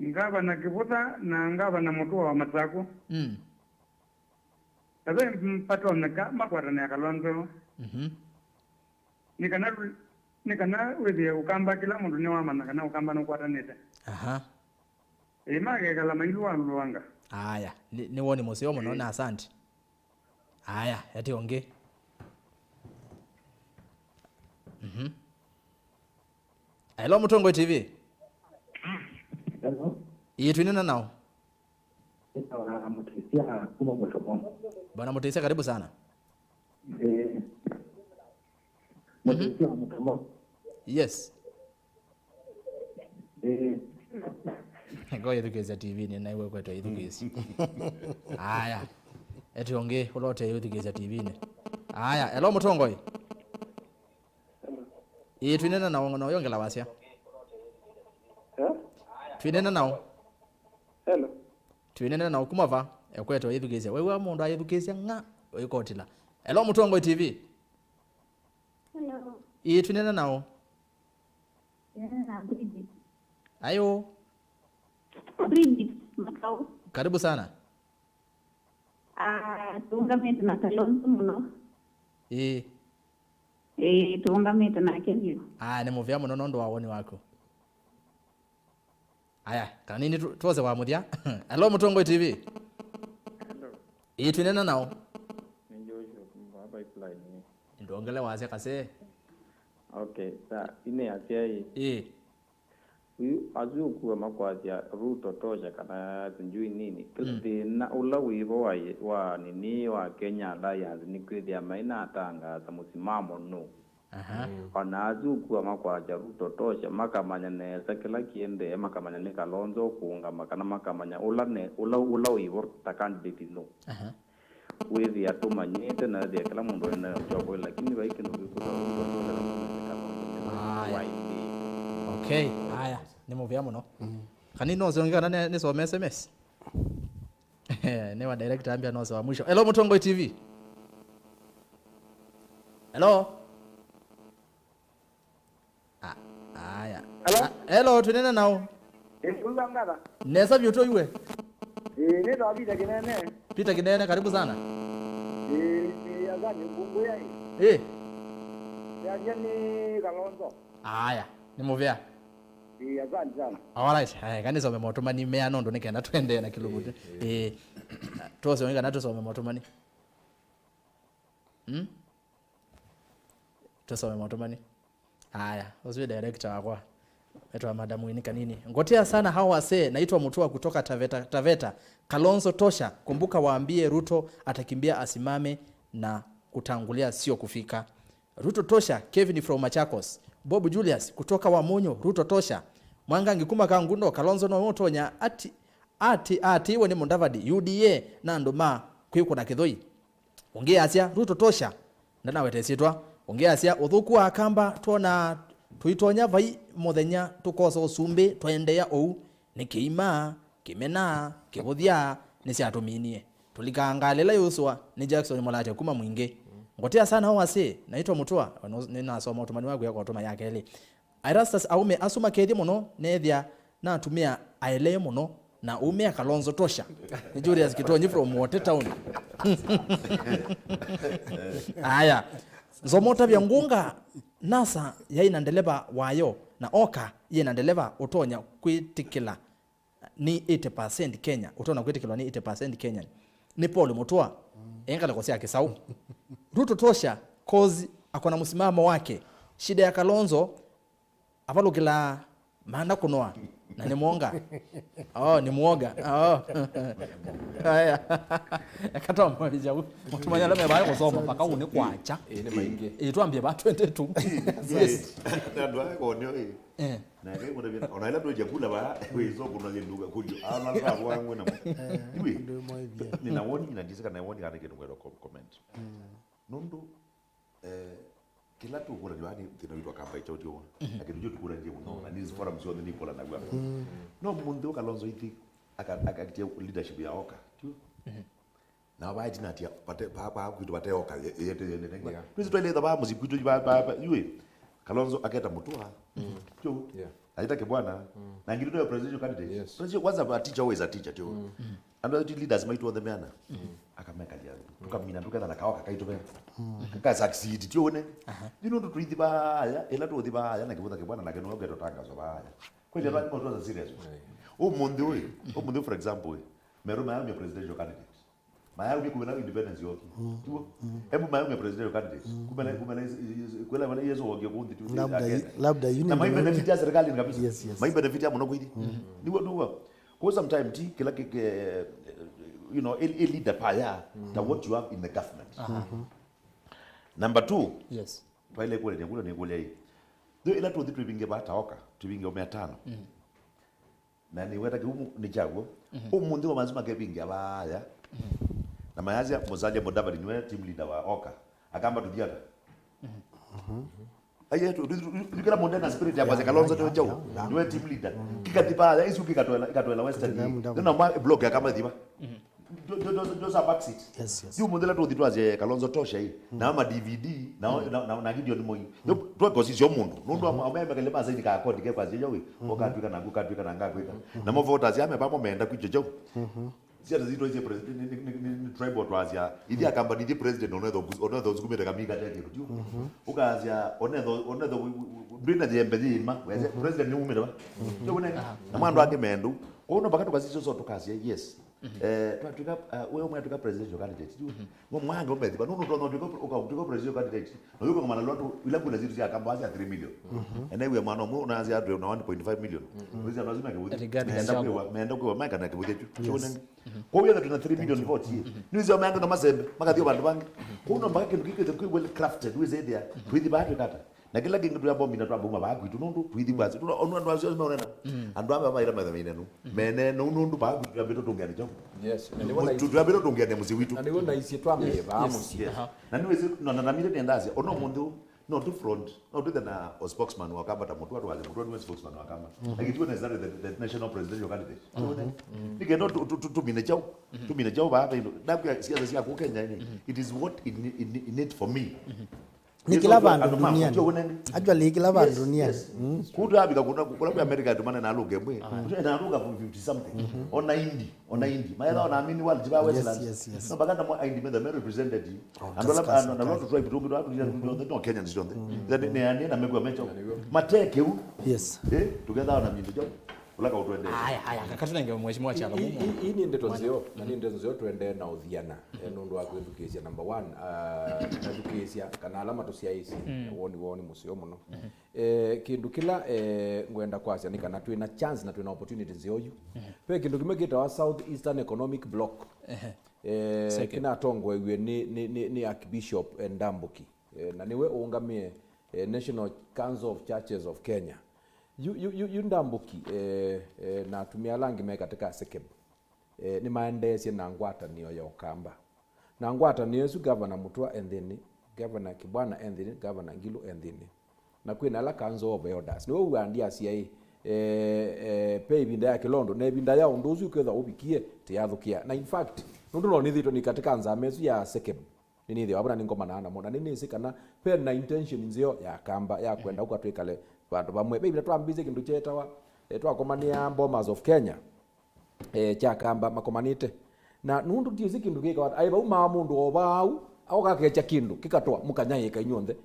S8: ngaba na kivuta na ngaba na Mutua wa Matsaku sasa mpato mnaka makwara na Kalonzo nikana wewe ukamba kila mundu ni wa mana kana ukamba no kwata nete mage kala mailu wa luanga
S1: haya ni woni museo muno na asante haya yati onge hello Mutongo TV
S6: Hello
S1: twinena nao
S6: ita Mutisia kuma Mutomo
S1: bana Mutisia karibu sana
S6: Mutisia Mutomo
S1: yes ngoja tukeza TV ni naiwe kwetu idhukezi haya eti onge ulote yudhukeza TV ni haya hello Mutongoi twinena nao no yongela wasia twinena nao
S6: Hello
S1: twinena nao kumava ekwetu idhukeza wewe mundu ayidhukeza nga oyikotila hello Mutongoi TV
S6: Hello
S1: twinena nao
S6: Bridi
S1: ayo
S6: Bridi makao
S1: karibu sana
S6: tuungamete na Kalonzo muno tuungamete na Kenya
S1: ni muvya muno nondo wawoni wako aya kanini tuoze wa muthya hello Mutongoi TV twinena nao ndongele waze kase
S9: okay sa ine atia huyu azuku makwazia Ruto tosha kana zinjui nini na ula wivo wa nini wa Kenya Alliance ni kwithia maina atangaza musimamo no ona azuku makwazia Ruto tosha makamanya nesa kila kiende makamanya ni Kalonzo kuunga makana makamanya ula wivo ta candidate no withi atumanyite na thia kila mundu ena jobo lakini baiki no bikuta
S1: okay haya ni muvya muno kanini nozongana ni so SMS ne wa director ambia nozo wa mwisho hello Mutongoi TV Hello. Aya. Hello, tunena nao.
S5: Ngada.
S1: Nesa byoto iwe.
S5: Ne to Peter Kinene.
S1: Peter Kinene, karibu sana.
S5: Azani Ngungu ya. Ya jani Kalonzo.
S1: Aya, ni movea.
S5: Azani sana.
S1: Alright, haya kanisa umemotomani mea nondo nikenda twende na kilobuti. Tuose wenga nato some motomani. Tuose motomani. Haya, usiwe director wako. Naitwa Madam Winika nini? Ngotea sana hao wase, naitwa Mutua kutoka Taveta. Kalonzo tosha, kumbuka waambie Ruto atakimbia asimame na kutangulia sio kufika. Ruto tosha, Kevin from Machakos. Bob Julius kutoka Wamunyo, Ruto tosha. Mwanga ngikuma kangundo Kalonzo no motonya ati iwe ni Mundavadi UDA na nduma kwiko na kithoi. Ongea asia Ruto tosha. Ndana wetesitwa. Ongea asia uthuku akamba tuona tuitonya vai muthenya tukosa USUMBI twendeya ou nikiima kimena kibuthia ni ciatuminie tulikangalela yuswa ni Jackson Molate kuma mwingi ngotea sana ho wase naitwa Mutua nina soma utumani wangu yako utuma yake ile Erastus aume asuma kethi muno nethia na atumia aele muno na ume Kalonzo tosha ni Julius Kitonyi from Water Town. Aya Zomota vya ngunga nasa yaina ndeleva wayo na oka yena ndeleva utonya kwitikila ni 80% Kenya utona kwitikila ni 80% Kenya ni Paul Mutua engala kosia kisau Ruto tosha cause akona msimamo wake shida ya Kalonzo avalukila maana kunoa na ni muonga ni muoga haya akatoa mmoja mtumanya leme baye kusoma paka une kwacha
S7: ni maingi
S1: itwambie ba 22 yes
S2: ndwa ko nyo na ke mo devia ona ila to jakula ba wezo kuna linduga kulio ana na wangu na iwe nina woni inandisika na woni kana kitu ngero comment nundu kila tu kula jwani tinaitwa kamba icho tio lakini jo tukula nje muno na nizi forum sio ni kola na gwa no mundu Kalonzo iti akakitia leadership ya oka tio na ba jina tia pate pa kwitu pate oka yete ne twisi twele ba muzikwitu ba yue Kalonzo aketa Mutua tio aitake bwana na ngiro ya presidential candidate president kwanza ba teacher always a teacher tio and the leaders might want them yana akameka jana tukamina tukatha na kaoka kaito be kaka succeed tio ne dino ndo tuithi ba ya ela tu thiba ya na kibutha kibwana na keno geto tangazo ba ya kweli ba mo tuza serious mundo for example mero mayo presidential candidate mayo kubela independence yote tio hebu mayo presidential candidate kubela kwela wala yezo woge kundi tu
S4: labda you
S2: na mai benefit ya serikali kabisa mai benefit ya mno kwidi niwo duwa kwa some time kila you know a leader paya than what you have in the government. Number 2
S1: yes
S2: pale kule ni kule hii ndio ila tu tupinge bata oka tupinge 500 na ni weta kiumu ni chago umuntu wa mazima kepinge abaya na mayazi Musalia Mudavadi niwe team leader wa oka akamba tudiaga aye tu dikira modern spirit ya baze Kalonzo ndio chao niwe team leader kikatipa ya isu kikatoela western ndio na block ya kama diba those are back seat
S4: yes
S2: yu mundela tu ditwaze Kalonzo tosha hii na ama DVD na Gideon Moi ndio tu position mundu nundu ambaye kelema zaidi ka akodi ke kwaje yawe okatwika na ngukatwika na ngakwika na mo voters yame bamo meenda kwijejo sia zito ize president ni tribal twazia idi akamba ndi president onetho uzikumete kamika tete tu ukazia onetho ndina jembe ma weze president ni umire ba ndio na mwandu ake mendu ono bakatu kazizo zoto kazi yes twatuka wewe mwatuka presidential candidate tu mwanga umediba nuno ndo uka presidential candidate no yuko ngama lwatu ila kuna zitu ya kamba ya 3 million and we mano mu unaanza adu na 1.5 million wizi lazima meenda kwa manga na kibude tu kwa hiyo tuna 3 million votes nizo manga na mazembe makadio bantu bangi kuno mpaka kintu kike well crafted wizi there with bahati kata na kila kintu tuyabo mina twabuma bagwitu nundu twithi basi tuno onu andu azio zimeonena andu aba maira mathina nu mene nundu bagwitu twabito tungani jo
S7: yes
S2: twabito tungani muzi witu
S7: na niwona isi twamye ba muzi
S2: na niwezi na mire tendazi ono mundu no to front no to the spokesman wa kamba ta mutu watu wale mutu ni spokesman wa kamba akitwa na zare the national presidential candidate nikendo tumine chao ba hapa ndo dabu siasa sia kwa Kenya ni it is what it need for me
S4: ni kila bandu duniani actually kila bandu duniani
S2: kudu abika kuna America tumana na luge mwe na luga 50 something ona indi maela ona amini wali jiba Westland no baganda mo indi me represented you and all na lot to try to no Kenyans don't they then ne na megwa mecho mateke u
S4: yes
S2: together na mindu jo ulaka utwende
S1: haya kakatuna mheshimiwa chala
S7: hii ni ndeto nzio na ni ndeto nzio twende na udhiana nundu wa education number 1 education kana alama to ciaisi woni musio muno kindu kila ngwenda kwacia ni kana twina chance na twina opportunity nzio yu pe kindu kimekita wa South Eastern Economic Block kina tongwe we ni Archbishop Ndambuki na niwe ungamie National Council of Churches of Kenya yu Ndambuki na tumia langi me katika sekeb ni maendesi na ngwata niyo ya Ukamba na ngwata niyo su governor Mutua endini governor Kibwana endini governor Ngilu endini na kwina la Council of Elders niwe uandia CIA pe ibinda ya Kilondo na ibinda ya undozu kwetha ubikie tiyathukia na in fact nundu ni thito ni katika nzamezu ya sekeb nini thio abana ningoma na mona nini sikana pe na intention nzio ya Kamba ya kwenda uko twikale bandu bamwe baby twambize kindu chetawa twakomania Bombers of Kenya cha Kamba makomanite na nundu tizi kindu gika aiba uma mundu obau au gakecha kindu kikatwa mukanyayika inyonde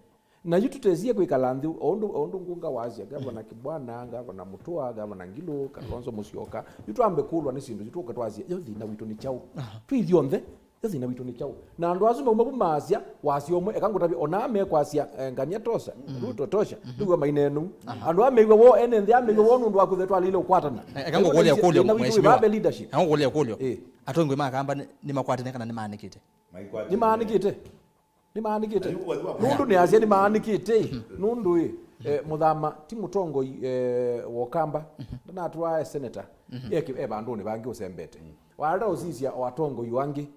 S7: na yututezie kwikala nthi ondu ngunga wazia gavana Kibwana gavana Mutua gavana Ngilu Kalonzo Musyoka yutwambe kulwa ni sindu yutuka twazia yothi na witu ni chau twithionthe yothi na witu ni chau na andu azuma umabumazia wasiomwe ekangutabi oname kwasia ngania tosa ruto tosha nduga mainenu andu ameiwe wo ene nthi ameiwe wo nundu wakuthetwa lile ukwatana
S1: ekangokolia kulio mheshimiwa ekangokolia kulio atongwe makamba ni makwatene kana ni maanikite nundu ni asia ni maanikite nundu muthama ti mutongo wokamba na atwa senator bandu ni bangi usembete wala usisia watongo yuangi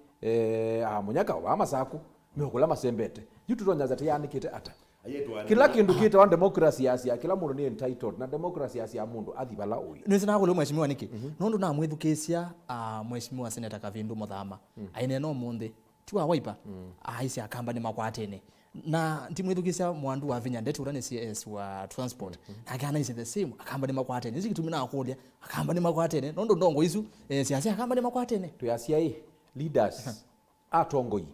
S1: munyaka wa masaku mekula masembete yututonyaza tiyanikite ata kila kindu kita wa democracy asia kila mundu ni entitled na democracy asia mundu athibala uyu nizina ko mheshimiwa niki nundu na mwithukesia mheshimiwa senator Kavindu muthama aine no munde tiwa waipa aisi akamba ni makwatene na ntimwithukesia mwandu wa vinya ndetu urane CS wa transport akana is the same akamba ni makwatene izi kitumina akulia akamba ni makwatene nondo ndongo isu siasa akamba ni makwatene
S7: tuyasia leaders atongoi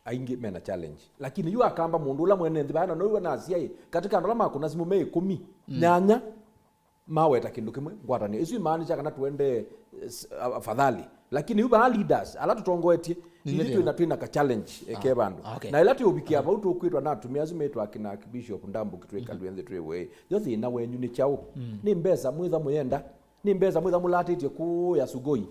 S7: aingi mena challenge lakini yu akamba mundu ula mwene nthi bana no na asia katika ndola makuna simu me 10 nyanya maweta kindu kimwe ngwatani isu imani cha kana tuende afadhali lakini uba leaders ala tutongoetie ili twina ka challenge ke bandu na ila tubikia about okwitwa na tumia zimetu akina Bishop Ndambuki tweka lwenze twewe yothi na wenyu ni chao ni mbeza mwitha muyenda ni mbeza mwitha mulatite ku ya sugoi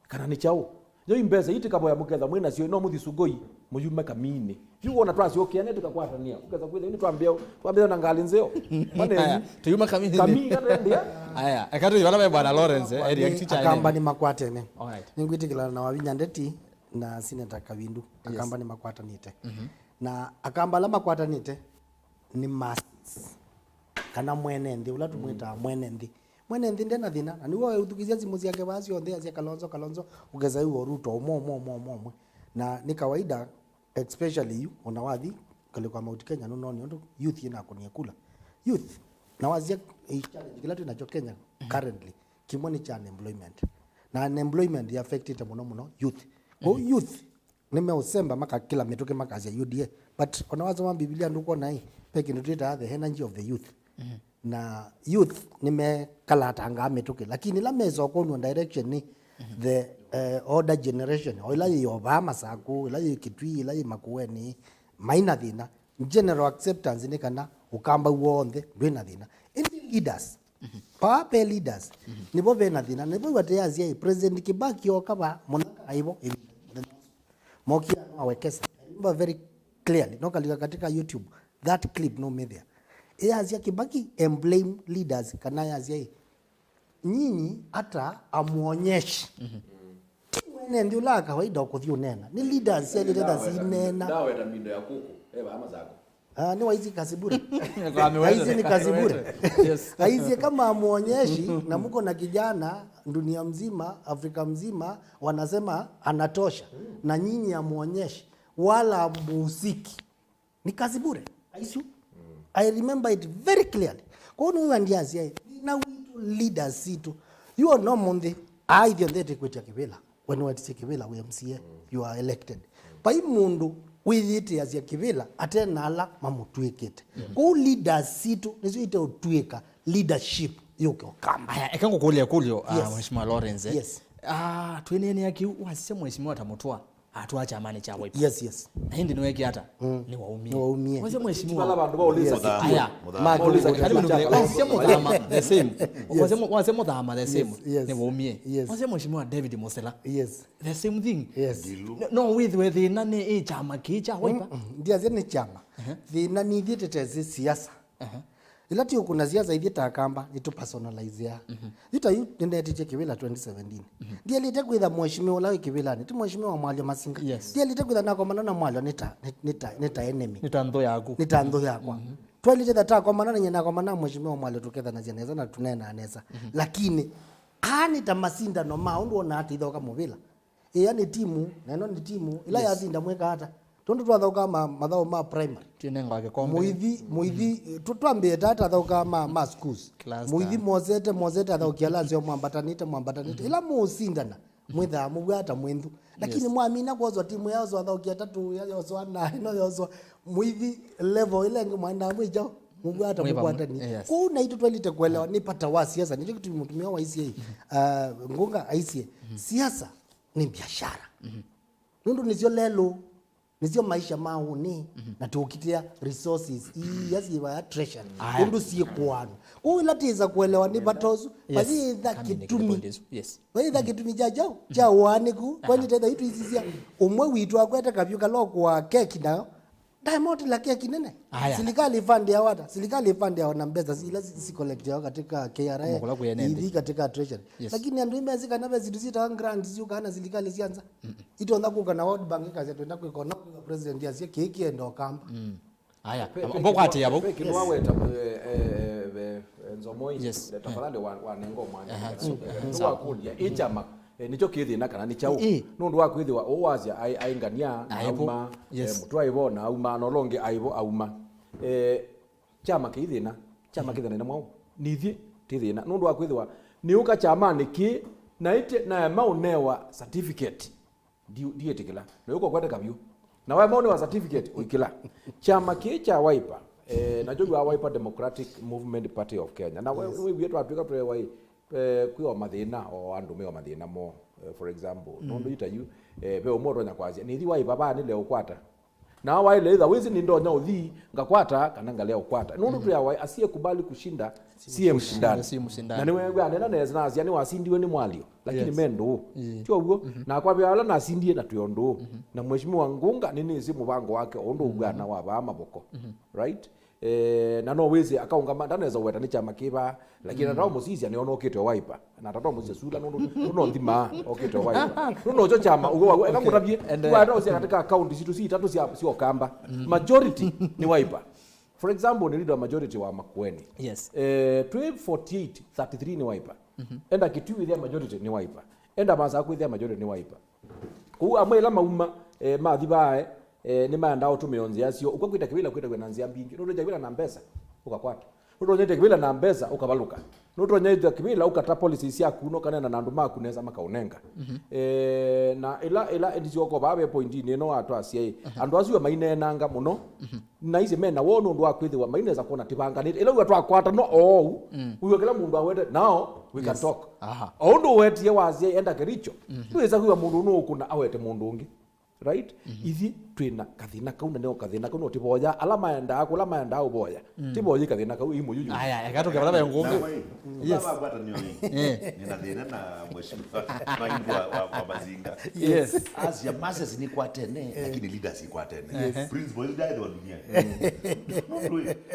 S7: kana ni chao yo imbeza itikabo ya muketha mwina sio no muthi sugoi muyume kamini yuona twasi okiane tukakwatania ukeza kwitha ni twambia na ngali nzeo
S1: mane tuyuma kamini
S7: ndio
S1: aya akato yona bwana Lawrence
S4: akamba ni makwatene ningwitikila na wavinya ndeti na Senator Kavindu akamba ni makwatanite na akamba la makwatanite ni must kana mwene ndi ula tumwita mwene ndi ndena thina na niwe uthukizia simu ciake basi onthe acia Kalonzo ugeza iwo Ruto mo na ni kawaida especially you unawathi kale kwa Mount Kenya no ndo youth ina kunia kula youth na wazia challenge kila tunacho Kenya currently kimoni cha unemployment na unemployment ya affected muno youth youth nimeusemba maka kila metoke makazi ya UDA but unawaza wa Biblia nduko na hii peke ndio the energy of the youth na youth nimekala tanga metoke lakini la mezo kwa direction ni the older generation oila yobama saku ila kitwi ila makueni maina thina general acceptance ni kana ukamba uonthe ndwina thina leaders pape leaders nibo bena thina nibo bateazia president Kibaki okaba munaka aibo mokia awekesa very clearly no kalika katika YouTube that clip no media yazia Kibaki blame leaders kana yazia nyinyi hata amuonyeshi mwene ndio la kawaida ukuthiu nena ni leaders ile leaders nena
S7: dawa ya mindo ya kuku ama zako
S4: ni waizi kazi bure hizi ni kazi bure hizi kama amuonyeshi na mko na kijana dunia mzima Afrika mzima wanasema anatosha na nyinyi amuonyeshi wala muhusiki ni kazi bure I remember it very clearly. Kwa hiyo wandiazi na leaders situ you are no monde I the ndete kwetia kibela when we take kibela we MCA you are elected pai mundu with it as ya kibela atenala mamutwekete ko leaders situ nizo ite utweka leadership yoko kamba
S1: aya ekango kulio mheshimiwa Lawrence
S4: yes
S1: twenene yaki wasise mheshimiwa tamutwa atuacha amani cha wipe
S4: yes
S1: hindi niweki hata ni waumie wase mheshimiwa
S7: wala bandu bauliza
S1: aya
S7: mauliza
S1: wasise mudama the same wase mudama the same ni waumie wase mheshimiwa David Musela the same thing no with nani chama kicha wipe
S4: ndia zene chama the nani thiete siasa ilati kuna siasa ithieta kamba itu personalize ya ita yu nende tije kibela 2017 ndia lite kwitha mheshimiwa la kibela ni mheshimiwa Mwalio Masinga ndia lite kwitha nako manana Mwalio nita enemy
S1: nitando yako
S4: twalite data kwa manana nyena kwa manana mheshimiwa Mwalio tuketha na jeneza na tunena aneza lakini ani tamasinda no maundu ona ati ithoka mubila yani timu neno ni timu ila yazinda mweka hata tondu twathoka mathao ma primary
S1: tinenga gekombe
S4: muithi twambie tata thauka ma schools muithi mozete athaukia lazio mwambatanite ila muusindana mwitha mugata mwinthu lakini mwamina kwozwa timu yao zo athaukia tatu yao na ino yao muithi level ile ngimwenda mwijao mugata mugwatani kuna itu twalite kuelewa nipata wa siasa nicho kitu mtumia wa ICA ngunga ICA siasa ni biashara nundu nizio lelo nizio maisha mauni na tukitia resources yazi wa treasure nundu si kwanu kwa latiza kuelewa ni batozu basi dha kitumi basi dha kitumi jajao cha waniku kwani tenda itu izizia umwe witu akweta kavyuka lokwa keki nayo diamond la keki nene serikali fund ya wana mbeza si collect yao katika KRA hivi katika treasury lakini andu imezika na vitu zita grants zio kana serikali sianza ito ndako kana World Bank kazi twenda ku economic president ya sie keki endo kamba
S1: aya mboko ati yabo
S7: kinwa weta nzomoi tafadhali wanengo mwana ndio kulia ichama nicho kithina kana ni chau nundu wa kwithiwa owazia aingania auma mutwa ibona auma no longe aibo auma chama kithina na mwao nithi tithina nundu wa kwithiwa ni uka chama niki na ite na maunewa certificate dietikila na uko kwenda kabyu na wa maunewa certificate ukila chama kicha Wiper na jogu wa Wiper Democratic Movement Party of Kenya na we wetu atuka pre kwiwa mathina o andu mewa mathina mo for example nundu itayu be omoro nya kwazia ni thi Wiper ba ni leo kwata na wa ile either wizi ni ndo nya uthi ngakwata kana ngalea ukwata nundu tu ya asiye kubali kushinda si mshindani na ni wewe anena neza na asiani wasindiwe ni Mwalio lakini mendo tio ugo na kwa byala na asindie na tuyondo na mheshimiwa Ngunga nini si mubango wake ondo ugana wa ba maboko right na no wezi akaungama ndaneza weta ni chama kiba lakini ndio musisi ani onokete Wiper na tata musisi sula no ndima okete Wiper no cho chama ugo ekamutabie wa ndio sia katika account situ si tatu sio kamba majority ni Wiper for example ni leader majority wa Makueni 1248 33 ni Wiper enda kitu with majority ni Wiper enda basa ku with majority ni Wiper ku amwela mauma mathibae ni maanda utumionzi yasio ukakwita kibila kwita kwenanzia mbingi ndio kibila na mbesa ukakwata ndio nyete kibila na mbesa ukabaluka ndio nyete kibila ukata policy sia kuno kana na ndu makuneza makaunenga na ila ndizio ko babe point ni no atu asia andu acio mainenanga muno na izi mena wono ndu akwithiwa maineza kuona tibanganite ila watu akwata no uyo kila mundu awete now we can talk ondo wetie wazie enda kericho tuweza kuwa mundu no kuna awete mundu ungi right ithi twina kathina kauna neo kathina kuno tiboya alama enda uboya tiboya kathina kau imu yuyu
S1: aya gato ke baba ngungi
S2: baba bata nioni nina thina na mheshimiwa maindu wa Mazinga as ya masses ni kwa tene lakini leaders ni kwa tene principal is died wa dunia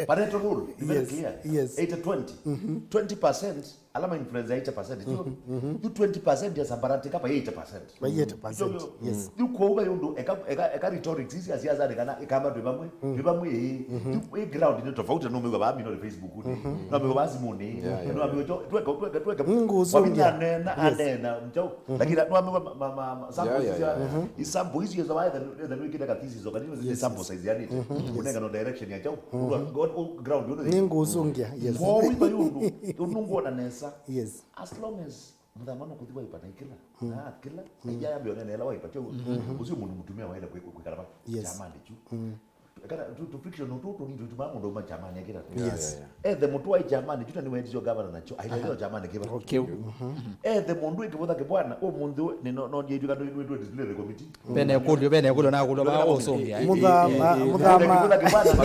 S2: pareto rule very clear 80-20 20% alama influenza 8% you 20% ya sabaratika pa 8%
S4: yes
S2: you ko uba yondo eka return rhetoric sisi siasa ni kana kama twibamwe hii ground ni tofauti na umega ba mino Facebook ni na umega basi muni na umega tweka
S4: Nguzungia
S2: na andena mchao lakini na umega sample sample hizi za baadhi na wiki daga tizi zo kanini sample size yani unenga no direction ya chao ground
S4: ni nguzungia yes
S2: kwa wipa yundu unungu na nesa
S4: yes
S2: as long as mdhamano kutiwa ipata ikila na kila ijaya bionene la waipa cho usio mundu mutumia waenda kuikaraba jamani chu kana to friction to ni tumamu ndo ma jamani yakira
S4: yes
S2: the mutu wa jamani chuta ni wendi yo governor nacho aile jamani kiba
S1: okay
S2: the mundu ikibotha kibwana o mundu ni no ndi eduka ndo disciplinary committee
S1: bene kulo na kulo ba osongia
S4: mudhama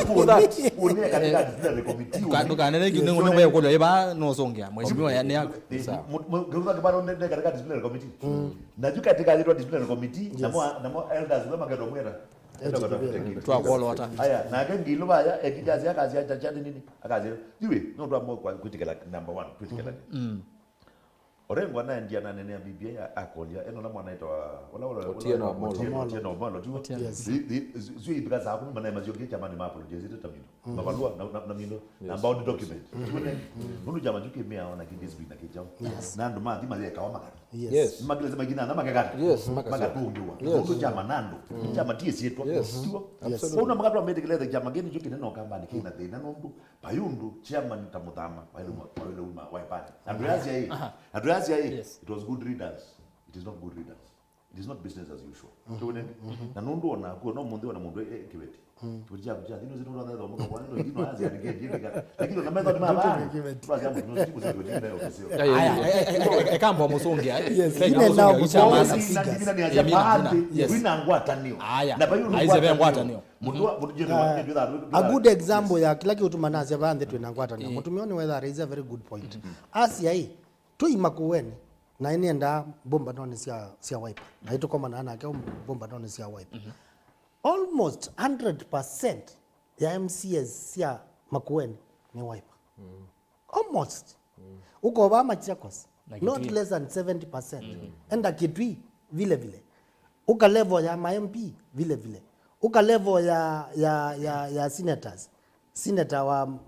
S2: kibwana unie katika disciplinary committee
S1: kana ne ngine ngone kulo eba no osongia mheshimiwa yani yako
S2: kibwana kibwana ndo katika disciplinary committee na juka katika disciplinary committee na mo elders wema ngado mwera
S1: twakolo hata
S2: aya na ke ngilo baya ekijazi akazi achachani nini akazi jiwe no ndo ambo kwa critical number 1 critical Orengo na ndia na nene bibia akolia eno na mwana aitwa wala
S7: Otieno
S2: Omolo tu zui because hapo mana mazioge jamani mapo jezi tamino mabalua na mino na bound document nunu jama juke mea ona kidis bina kijao na ndo ma dhima kawa maka
S7: yes
S2: magile zama gina na makagati
S7: yes
S2: makatu ndio ndio jama nando jama tiesi yetu absolutely una makatu amedekele jama geni juke neno kamba ni kina tena ndo payundu chairman tamudama pale uma waipata Adriasia it was good readers. It is not good readers. It is not business as usual. Na nundu ona ko no mundu ona mundu kibeti. Tujia kuja dino zino ndo ndo mko kwani ndo dino hazi aligejika. Lakini na method mabana. Tuaje mtu siku za kujina leo kesio.
S1: Aya kamba musongia.
S4: Yes. Ine nao musongia
S2: sigina ni aje baadhi. Wina ngwata nio.
S1: Na bayu aize ngwata nio.
S4: A good example ya kila kitu manazi bande tu ngwata nio. Mutumioni whether is a very good point. Asia hii tu imakuweni na inienda bomba none sia wipe na ito koma na ana bomba none sia wipe almost 100% ya MCS sia makuweni ni wipe almost uko ba Machakos not less than 70% enda Kitui vile uka level ya MP vile uka level ya senators senator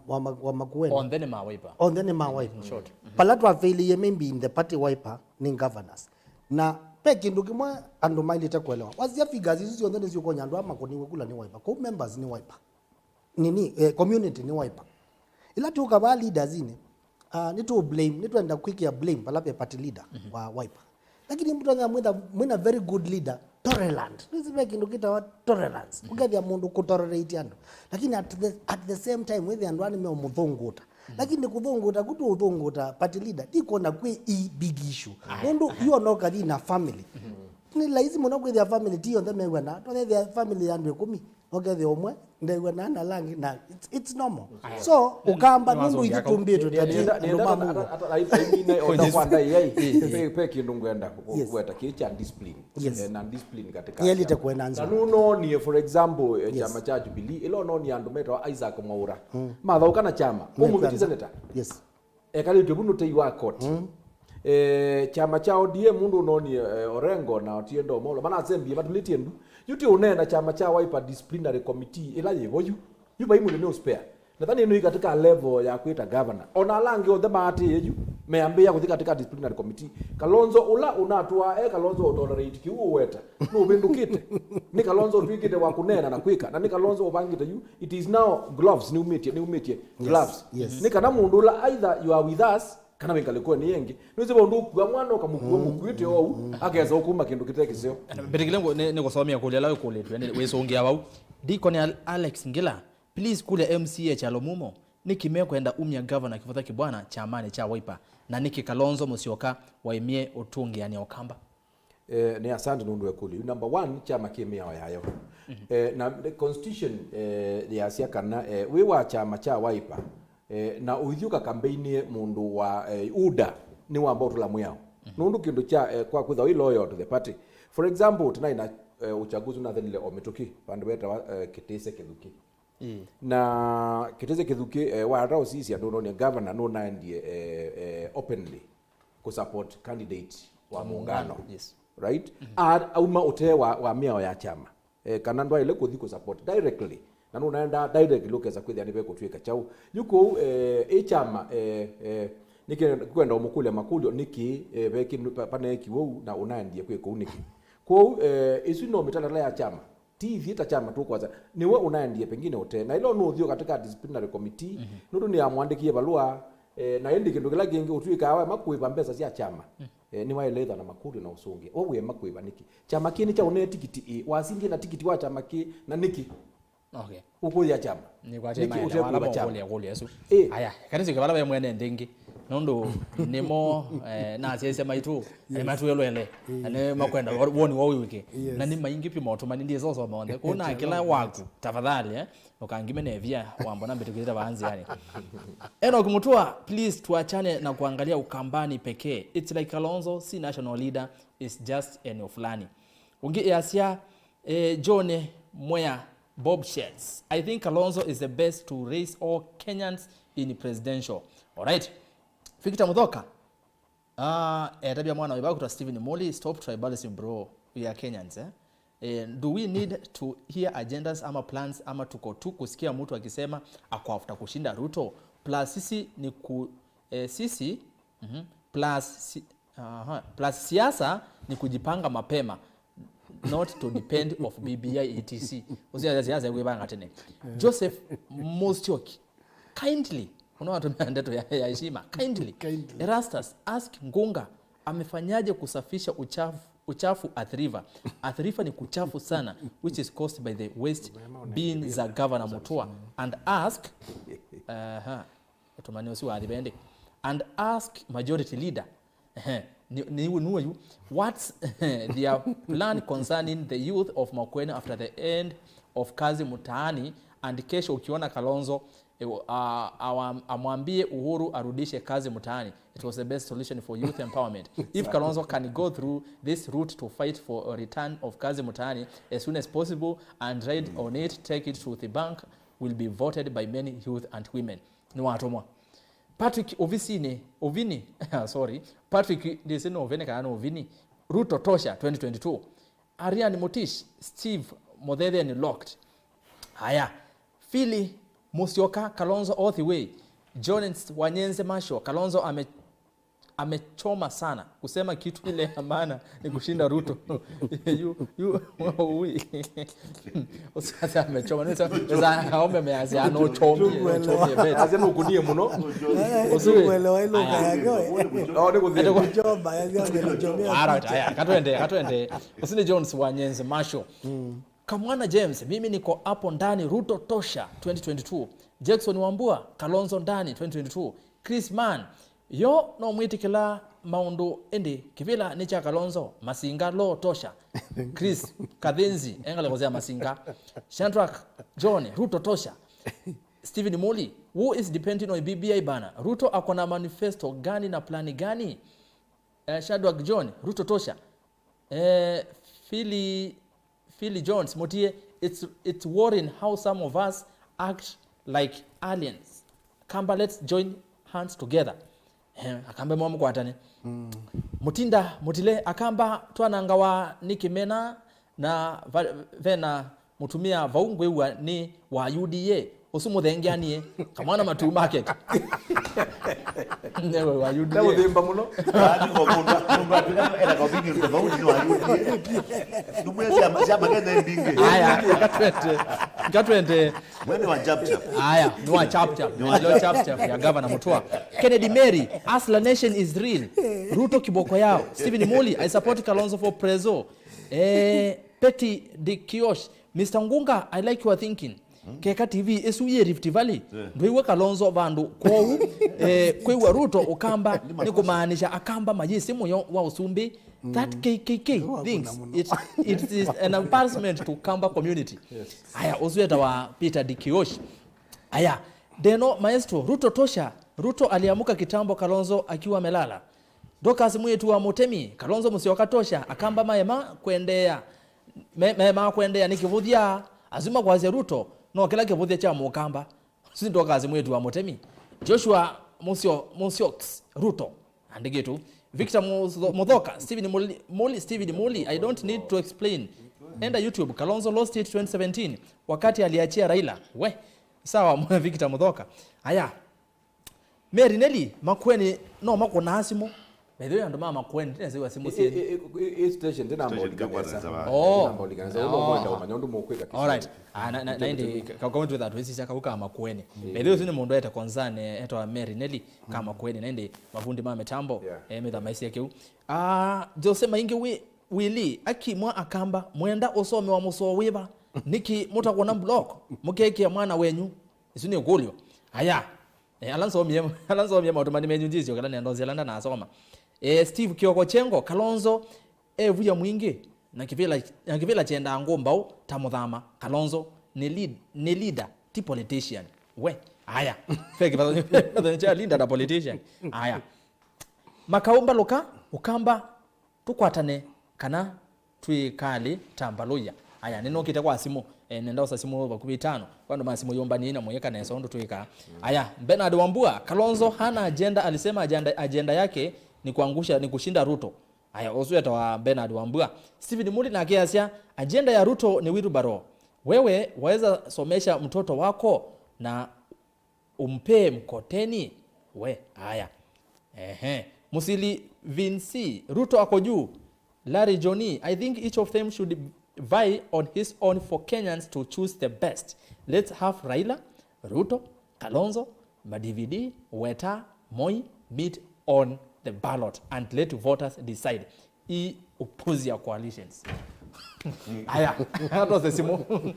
S4: wa Makueni
S1: on then ma wiper
S4: short palatwa faili ye maybe in the party wiper ni governors na peki nduki mwa ando maili takwelewa wazia figures hizo on then ziko nyandwa makoni wekula ni wiper co members ni wiper nini community ni wiper ila tu kaba leaders ine nitu blame nitu enda quick ya blame palape party leader wa wiper lakini mtu ana very good leader tolerant nisibeki ndukita wa tolerance ukathia mundu kutolerate andu lakini at the same time wewe andu ani meomuthunguta lakini kuthunguta kutu uthunguta party leader iko na kwe big issue mundu you no kathi na family ni lazima no kwithia family tio ndemewa na twethia family yandu 10 okethia umwe ndewa na langi na it's normal so ukamba mundu ikitumbito tati ndo mamu
S7: aimine onda kwanda yai peki ndungwenda kweta kicha discipline na discipline katika
S4: yeli tekwenanza
S7: nuno ni for example chama cha Jubilee ilo no ni andu metwa Isaac Mwaura mathauka na chama umuthiti senator
S4: yes
S7: ekali tebunu tei wa court chama cha ODM mundu no ni Orengo na Otiendo Omolo bana assembly batuliti ndu yuti unena chama cha Wiper disciplinary committee ila yevoyu yuba imu ni spare nadhani ino katika level ya kuita governor ona langi othe mati yeju meambia kuthika katika disciplinary committee Kalonzo ula unatua Kalonzo tolerate kiu weta no bindukite ni Kalonzo twikite wa kunena na kwika na ni Kalonzo ubangite you it is now gloves ni umetie gloves ni kana mundu la either you are with us kana wengalikuwa ni yengi nize bondu kwa mwana ukamukua mukwite au akeza ukuma kindu kiteke sio
S1: betekilengo ne gusomia kulela kuletu yani wesongia wau diko ni Alex Ngila please kule MCA cha Lomumo nikimea kwenda umya governor kifota kibwana chamani cha Wiper na niki Kalonzo Musyoka waimie otungi yani okamba
S7: ni asante nundu ekuli number 1 chama kimia yayo na the constitution ya siakana we wa chama cha Wiper na uithuka campaign mundu wa UDA ni wa ambao tula muyao nundu kindu cha kwa kwitha wi loyal to the party for example tonight uchaguzi na thenile ometoki pandu weta Kitese Kithuki na Kitese Kithuki wa rao sisi andu ni governor no na ndie openly ku support candidate wa muungano right auma utewa wa miao ya chama kana ndwa ile kuthi ku support directly na no naenda directly lokeza kwithia ni beko twika chau yuko chama nike kwenda umukule makulio niki beki pane kiwo na unaendie kwiko uniki kwa isu no mitala ya chama TV ita chama tu kwanza niwe unaendie pengine hote na ilo no thio katika disciplinary committee nuru ni amwandikie balua na endi kindu kila kingi utwika awe makuiba mbesa cia chama ni waeletha na makuru na usungi wewe makuiba niki chama kini cha une tikiti wasindie na tikiti wa chama ki na niki
S1: okay
S7: uko ya chama
S1: ni kwa chama wala gole yesu aya kanisi ke bala be mwene ndingi nondo nimo na sese maitu ni matu yelwele ane makwenda woni wo wiki na ni maingi pi moto mani ndiye zozo monde kuna kila waku tafadhali ukangime nevia wambo na mbitu kizita baanzi yani kumutwa please tuachane na kuangalia ukambani pekee. It's like Kalonzo si national leader, is just eneo fulani ungi Asia John Moya Bob Sheds. I think Kalonzo is the best to raise all Kenyans in presidential. All right. Fikita Mudhoka. Tabia mwana wa Ibaku to Stephen Moli, stop tribalism bro. We are Kenyans do we need to hear agendas ama plans ama tuko tu kusikia mtu akisema ako after kushinda Ruto plus sisi ni plus siasa ni kujipanga mapema not to depend of BBI etc. Usia siasa kuibanga tena. Joseph Mostioki kindly unawatumia ndeto ya heshima kindly Erastus ask Ngunga amefanyaje kusafisha uchafu at river. At river ni kuchafu sana which is caused by the waste being za governor Mutua and ask and ask majority leader what's their plan concerning the youth of Makueni after the end of kazi mtaani and kesho ukiona Kalonzo amwambie Uhuru arudishe kazi mtaani. It was the best solution for youth empowerment. If Kalonzo can go through this route to fight for a return of kazi mtaani as soon as possible and ride on it, take it to the bank, will be voted by many youth and women. Ni watomwa Patrick Ovini sorry Patrick Deseno Ovene kana Ovini Ruto tosha 2022 Arian Motish Steve Modede ni locked. Haya Philly Musyoka Kalonzo all the way. John Wanyenze Masho Kalonzo amechoma sana kusema kitu ile amana ni kushinda Ruto. Usasa amechoma nesa aombe meazi ano chomi
S7: azenu ukunie muno
S4: usimuelewa hilo yako kuchoma
S1: haya katwende usini Jones Wanyenze Masho Kamwana James, mimi niko hapo ndani Ruto tosha 2022. Jackson Wambua, Kalonzo ndani 2022. Chris Mann, yo no mwitikila maundo endi kivila nicha Kalonzo, Masinga lo tosha. Chris Kadhenzi, engale kozea Masinga. Shandrak John, Ruto tosha. Stephen Moli, who is depending on BBI bana? Ruto akona manifesto gani na plani gani? Shandrak John, Ruto tosha. Philly Jones Motie, it's worrying how some of us act like aliens. Kamba, let's join hands together. Akambe mwamu kwa atane. Mutinda Mutile akamba twanangawa nikimena na vena mutumia vaungwe ni wa UDA usumu dhengianie kamwana matu market newe wa UDA
S7: Tawo demba muno
S2: Hadi ngomunda era kobingi tofauti wa UDA. Numwezi ama ngene mbinge.
S1: Haya katwende
S2: Mwene wa chapchap.
S1: Haya ni wa chapchap. Ndio chapchap ya governor Mutua. Kennedy Mary, Asla Nation is real. Ruto kiboko yao. Stephen Moli, I support Kalonzo for preso. Petty de Kiosh, Mr. Ngunga, I like your thinking. Keka TV esuye Rift Valley ndwiwe Kalonzo vandu kwowu kwewa Ruto ukamba nikumaanisha akamba majisi moyo wa USUMBI that KKK thinks it is an embarrassment to Kamba community. Aya uzueta wa Peter Dikiosh. Aya Deno maestro Ruto tosha. Ruto aliamuka kitambo Kalonzo akiwa melala. Dokas mwetu wa Motemi Kalonzo Musyoka tosha akamba maema kuendea nikivudhia azima kwa Ruto no kila kivuthia cha Mukamba sisi ndo kazi mwetu wa Motemi. Joshua Musyoks Ruto andigetu Victor Mudhoka Stephen Moli I don't need to explain enda YouTube, Kalonzo lost it 2017 wakati aliachia Raila. We, sawa mwa Victor Muthoka. Aya. Mary Nelly Makweni no mako nasimo. Bedwe ando mama Makweni tena simu
S7: e station tena ambolikaneza.
S1: Oh,
S7: ambolikaneza umo moja umanyondo mokweka kisa.
S1: All right. Na indi comment with that we sisa kauka Makweni. Bedwe sine mundu eta konzane eto Mary Nelly kama Makweni na indi mavundi mama tambo metha maisi yake. Jose Maingi Willy akimwa akamba mwenda usome wa muso wiba niki mutakona block mukeke mwana wenyu isune golio. Aya. Alanzo myema otumani menyunjizio kala nendo zelanda na asoma. Steve Kioko Chengo Kalonzo vuya mwingi na kivila chenda ngombao tamuthama Kalonzo ni leader ti politician. We, aya. Fake badoncha leader da politician. Aya. Makaumba loka ukamba tukwatane kana twikali tambaluya. Aya nino kita kwa simu nenda usa simu bakubitano kwando masimu yomba nina moyeka na sondo twika. Aya Bernard Wambua Kalonzo hana agenda, alisema agenda yake ni kuangusha ni kushinda Ruto. Aya osueta wa Bernard Wambua. Steven Muli na kiasia agenda ya Ruto ni wheelbarrow. Wewe waweza somesha mtoto wako na umpe mkoteni. We aya. Musili Vinci Ruto ako juu. Larry Johnny, I think each of them should vie on his own for Kenyans to choose the best. Let's have Raila, Ruto, Kalonzo, Madividi, Weta, Moi meet on the ballot and let voters decide. Oppose coalitions. Aya, that was the simo.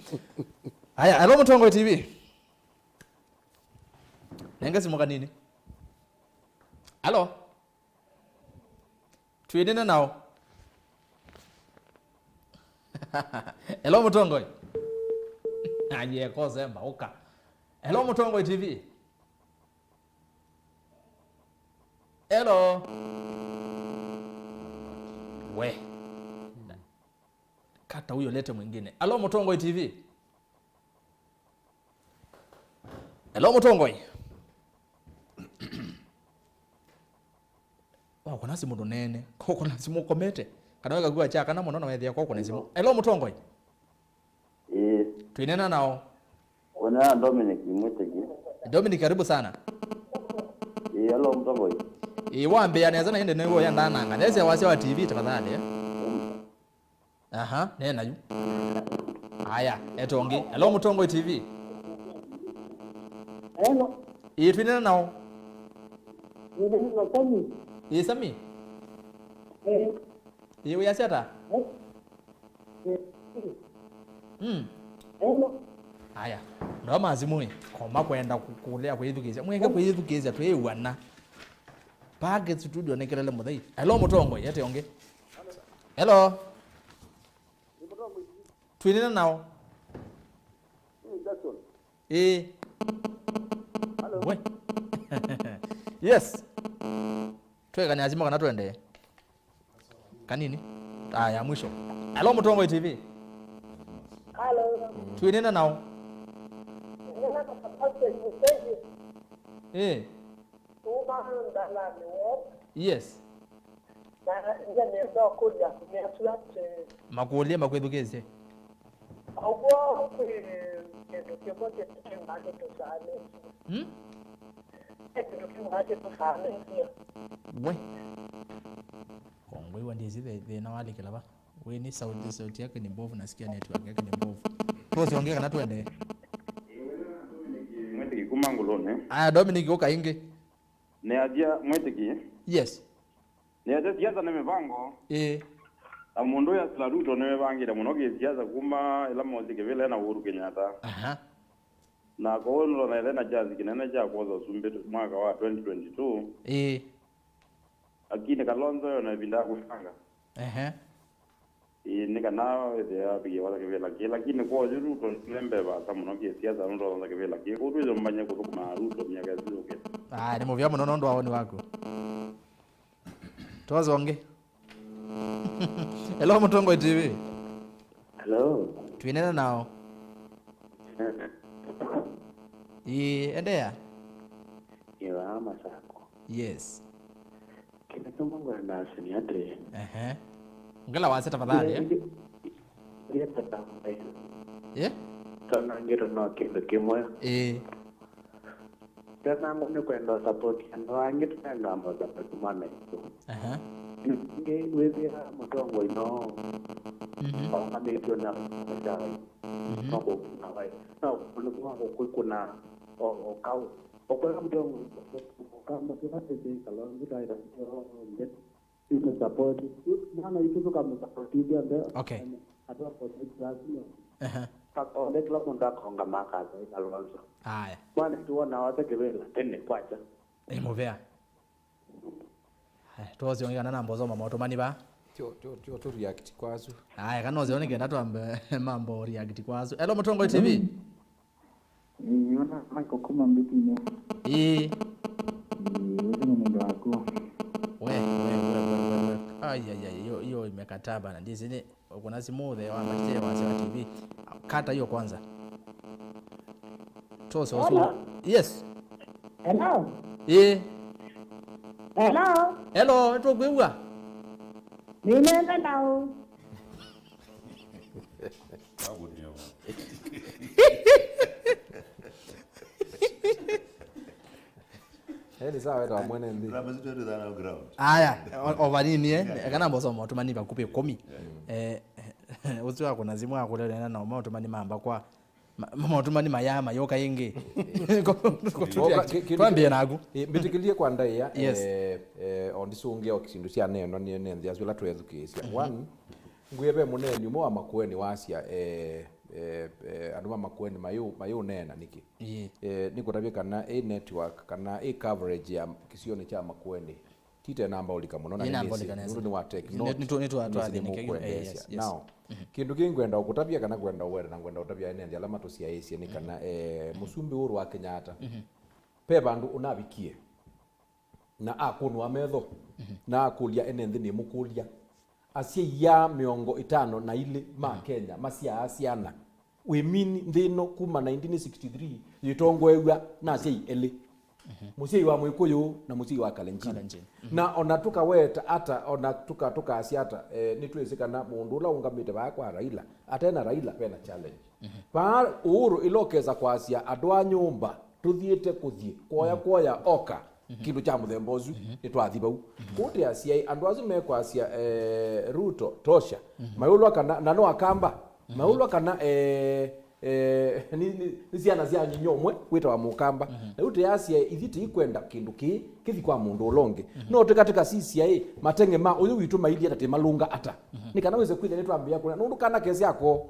S1: Aya, hello Mutongo TV. Nenga simo kanini? Hello. Tweedina now. Hello Mutongo. Aje koze mbauka. Hello Mutongo TV. Hello. We. Kata huyo lete mwingine. Hello Mutongo TV. Hello Mutongo. Wa kuna simu donene. Ko kuna simu komete. Kanaweka gua cha kana munono wethia kwa kuna simu. Hello Mutongo. Tuinena nao.
S10: Wana Dominic Mwetegi.
S1: Dominic karibu sana.
S10: Hello Mutongo.
S1: Wambe anaweza naende nayo ya ndana nga. Nese wase wa TV tafadhali Aha, nena yu. Aya, etongi. Hello Mutongo TV.
S6: Hello.
S1: Tuinena nao. Sami. Iwe ya seta? Aya. Ndo mazimu koma kwenda kulea kwithukizia. Mweke kwithukizia twewana. Page studio nekelele muthai. Hello Mutongo, yete onge. Hello. Twinina nao. Hello. We. Yes. Tweka ni azima kana twende. Kanini? Aya mwisho. Hello Mutongo TV.
S6: Hello.
S1: Twinina nao. Yes. Makulia makwethukeze. We. Kongwe wandizi the na wali kila ba. We ni sauti yake ni mbovu, nasikia network yake ni mbovu. Tuwezi ongea kana tuende.
S10: Mwetegi kumangulone.
S1: Aya Dominic uka ingi.
S10: Ne ajia Mwetegi.
S1: Yes.
S10: Ne ajia siasa na mipango. Amundu ya Ruto ne bangira muno ge siasa kuma ila mozike vile na Uhuru Kenyatta.
S1: Aha.
S10: Na kono na ile na jazi kinene cha kwanza USUMBI mwaka wa 2022. Akini Kalonzo na binda kufanga. Nika nao ya bigi wala kivela kila lakini kwa Ruto lembe ba tamuno ge siasa ndo ndo kivela kile ko tuzo mbanye ko kuma Ruto miaka zero ke.
S1: Ni movia muno ndo aoni wako. Tozo onge. Hello Mutongo TV.
S10: Hello.
S1: Twinena nao. Endea.
S10: Ewa masako.
S1: Yes.
S10: Kina tumungu na siniatre.
S1: Ngala wase tafadhali
S5: yeta tamai
S1: Yeah?
S5: tana ngiro no kindu kimwe tena mune kwenda support ando angit tanga mo support mana itu nge wewe mutongo ino ande kiona ndai no na vai no kuna o kau o kwa mutongo kama kuna tete kala ndai da ndet itu support mana itu kama support dia ndio
S1: okay
S5: atau proses pak ole kila munda konga makaza alonso
S1: haya
S5: bwana tuona wata kebela tenne kwacha
S1: movea tuoze ongana na mbozo mama otomani ba
S7: to react kwazo
S1: haya kanoze onegenda tuambe mambo react kwazo hello Mutongo TV
S11: Yona Michael kuma mbitino.
S1: Wewe
S11: mundu wako.
S1: We. Ai hiyo imekataa bana. Ndizi ni kuna simu the wa machete wa TV. Kata hiyo kwanza. So. Yes.
S6: Hello.
S1: Hello, tugwewa.
S6: Ninaenda nao.
S7: Heli sawa ndo amwene ndi.
S1: Aya, ovanini kana mbozo moto mani bakupe 10. Uzi wako nazimu wako leo na moto mani mamba kwa moto mani mayama yoka yenge. Twambie nagu.
S7: Mbitikilie kwa ndai ya ondisungia okisindu cia neno ni nthi azula twethukisia. One ngwebe muneni mo wa makueni wasia anduma makueni mayu nena niki niko tabia kana network kana coverage ya kisione cha makueni tite namba ulika muno na ni wa technology ni now kindu kingwenda ukutabia kana kwenda uwere na kwenda utabia ene alama to cia Asia ni kana musumbi uru wa Kenyatta pe bandu unabikie na akunu ametho na akulia ene nthi ni mukulia asia ya miongo 5 na ile ma Kenya masia asiana wemini ndino kuma 1963 yitongwewa na sei ele musei wa mwikuyu na musei wa Kalenjin na onatuka weta ata onatuka asiata nitwezekana mundu ula ungamite ba kwa Raila atena Raila pena challenge pa uru ilokeza kwa asia adwa nyumba tuthiete kuthie koya oka kindu cha muthembozu nitwathi bau kuti asia andu azu mekwa asia Ruto tosha mayulwa kana na no akamba mayulwa kana ni ciana cia nyinyomwe wita wa mukamba na uti asia ithiti ikwenda kindu kithi kwa mundu ulonge no tikatika CCA matenge ma uyu witu maili ata malunga ata ni kana weze kwitha nitwambia kuna nundu kana kesi yako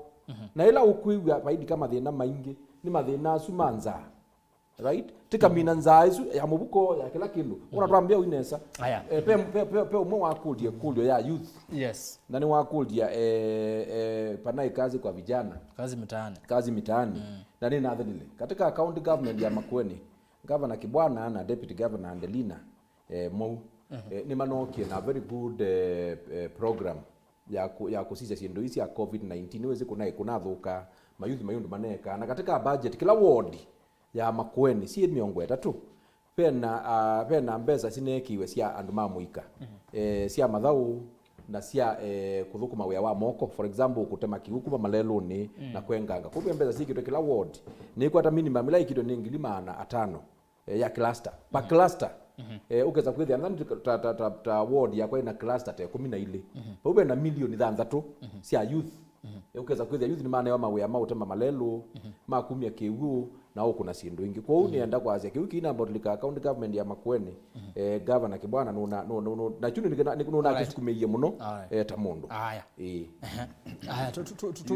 S7: na ila ukuigwa baidi kama thina maingi ni mathina sumanza right tikamina nzaizu ya mubuko ya kila kindu unatwambia uinesa pe umwe wakulia kulio ya youth
S1: yes
S7: na ni wakulia panai kazi kwa vijana kazi mitaani na ni nadhile katika county government ya Makueni governor Kibwana na deputy governor Andelina ni manokie na very good program ya kusisa sindu isi ya COVID-19 wezi kuna thuka mayuthi mayundu maneka na katika budget kila ward ya Makueni si miongo 3 pena mbeza sinekiwe cia andu mamuika cia mathau na cia kuthukuma wea wa moko for example kutema kihuku malelo ni na kwenganga kumbe mbeza sikitwe kila ward ni kwata minimum ila ikido ni 500 ya cluster pa cluster ukeza kwithia ndani ta ward ya kwa ina cluster te 12 ube na milioni 3 cia youth ukeza kwithia youth ni maana ya mawea mautema malelo makumia kiwu na huko na sindu ingi kwa uni enda kwa azia kiuki ina bodlika county government ya Makueni governor Kibwana na chuni nikuna akisukumeye muno ta mundu
S1: aya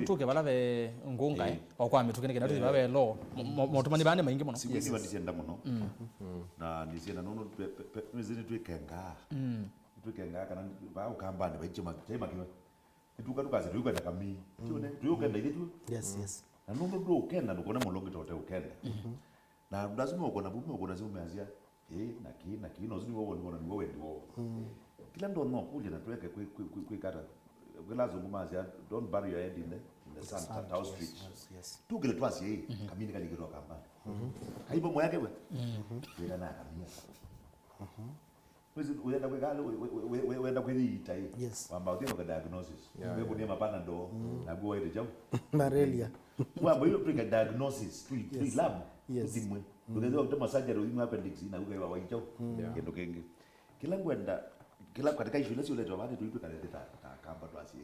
S1: tuke balave ngunga okwa mitukene kenatu babe lo motumani bane maingi muno
S2: yes badisenda muno na nisienda nono twezini twikenga kana ba ukambane baichema tema kiwe tukaze tukwenda kami tune tuyokenda ile tu
S4: yes
S2: na nundu ndo ukenda ndukona mulongi tote ukenda na lazima ukona bume ukona zimu meazia na kino zini wowo ni wowe ndio kila ndo no kuja na tuweke kata kwelazo ngumazia don't bury your head in the sun house street tu kile twasi kamini kali kiro kamba haibo moya kewe bila na kamia uenda kwekale uenda kweliita hii
S4: Yes.
S2: kwamba utino ka diagnosis wewe kunia mapana ndo na kuwa ile jamu
S4: malaria
S2: kwamba hiyo pre diagnosis tu lab
S4: Yes.
S2: timwe ndio kutema surgery umu appendix na uko wa hicho kendo kenge kila kwenda kila katika issue ile ile watu tuipe kale ta kamba tu asi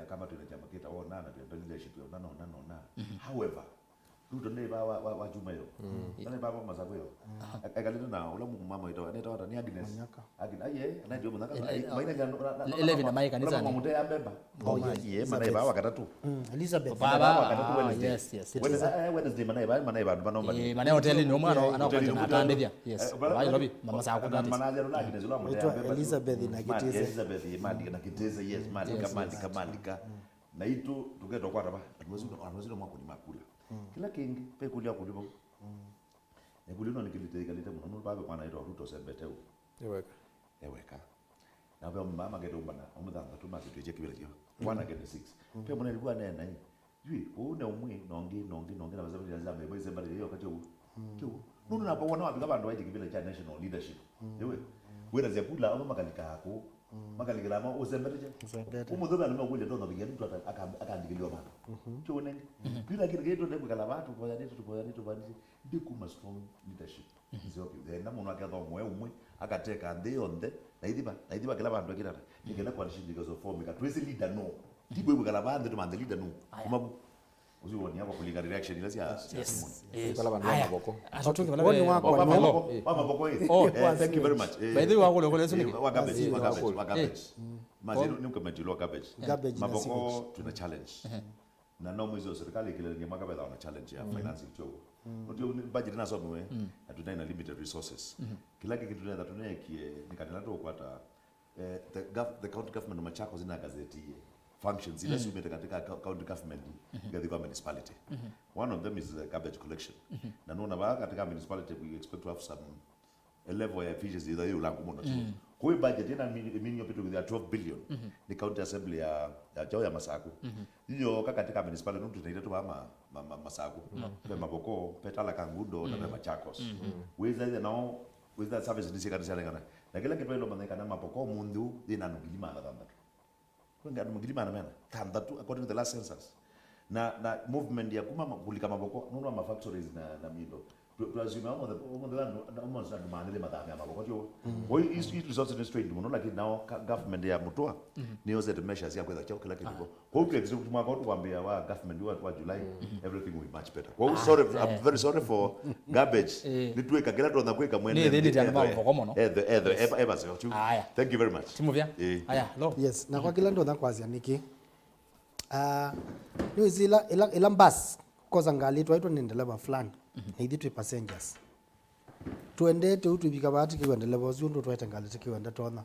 S2: kama tunajamba kita ona na leadership ona na however Ruto ne ba wa juma yo. Nane ba masago yo. Akaleta na ula mama ito ne tawa ni Agnes. Aye na ndio mnaka. Maina ngano.
S1: 11 na mai kanisa.
S2: Mama mute ambemba. Oh ye mana ba wakatatu.
S4: Elizabeth.
S1: Baba. Yes.
S2: Wednesday mana ba banomba.
S1: Mana hotel ni omwana anakwenda na atandithia. Yes. Ba robi mama sako dati.
S2: Manager ula Agnes ula mute ambemba.
S4: Elizabeth na Kiteze.
S2: Elizabeth ye na Kiteze yes malika. Na itu tugeto kwa raba. Tumwezi mwako ni makula. Kila kingi pe kulia kulipo kulino nikilite muno babe kwana ito Ruto sebeteu eweka na pe mama geto bana omudanga tuma kituje kibele kyo kwana gete 6 pe mona ilikuwa nena hii yui une umwe nongi na bazabu ya zambe boy sembale hiyo kacho kyo nunu na pona wapi kabantu waje kibele cha national leadership yewe wera zekula ama makalika magalikela ama usembete umudhoba noma kule ndo ngabigeni mtu akandikiliwa bana chone bila kiregeto ndo kala watu kwa nini ndikuma strong leadership nzio then na munhu akatha umwe akateka ndeyonde naidhiba kila vanhu vakirara nigenda kwanishindika zoform ikatwese leader no ndibwe kala vanhu to man the leader no kumabu uzioni hapo kulinga reaction ile
S7: kala vanhu maboko
S1: atoki wale
S2: wako maboko thank you very much
S1: by the way wako lokole suni
S2: wa cabbage mazero ni ukamajilo cabbage maboko tuna challenge na nomo hizo serikali kile ngemaka bela una challenge ya financing choko ndio budget na somo we hatuna ina limited resources kila kitu tunaweza kie nikatana tu kwata the county government machako zina gazeti functions ile sio katika county government katika municipality one of them is garbage collection na nuna ba katika municipality we expect to have some a level of efficiency that you langu mono kwa hiyo budget ina minyo pitu with 12 billion ni county assembly ya chao ya Masaku hiyo katika municipality ndio tunaita tu Masaku kwa maboko petala kangudo na Machakos with that now with that service ni sikati sana na kila kitu ile maneka na maboko mundu ina ngilima na danda kwanga ngilima na mena tanda tu according to the last census na movement ya kuma kulika maboko nunua ma factories na milo tuazima almost na manele madame ya maboko jo boy is resources in straight muno lakini now government ya mutoa niyo set measures ya kwenda chao kila kitu kwa hiyo kitu tumwaka watu kuambia wa government wa July everything will be much better kwa hiyo sorry I'm very sorry for garbage nitweka kila ndo nakweka mwende
S1: ni ndio maboko mono
S2: ever so thank you very much
S1: timuvia haya lo
S4: yes na kwa kila ndo nakwazia niki ni zila mbas koza ngali twaitwa nendeleva fulani neidi twi passengers tuendete utubika bati kiwendele bozu ndo twaita ngali tikiwenda tona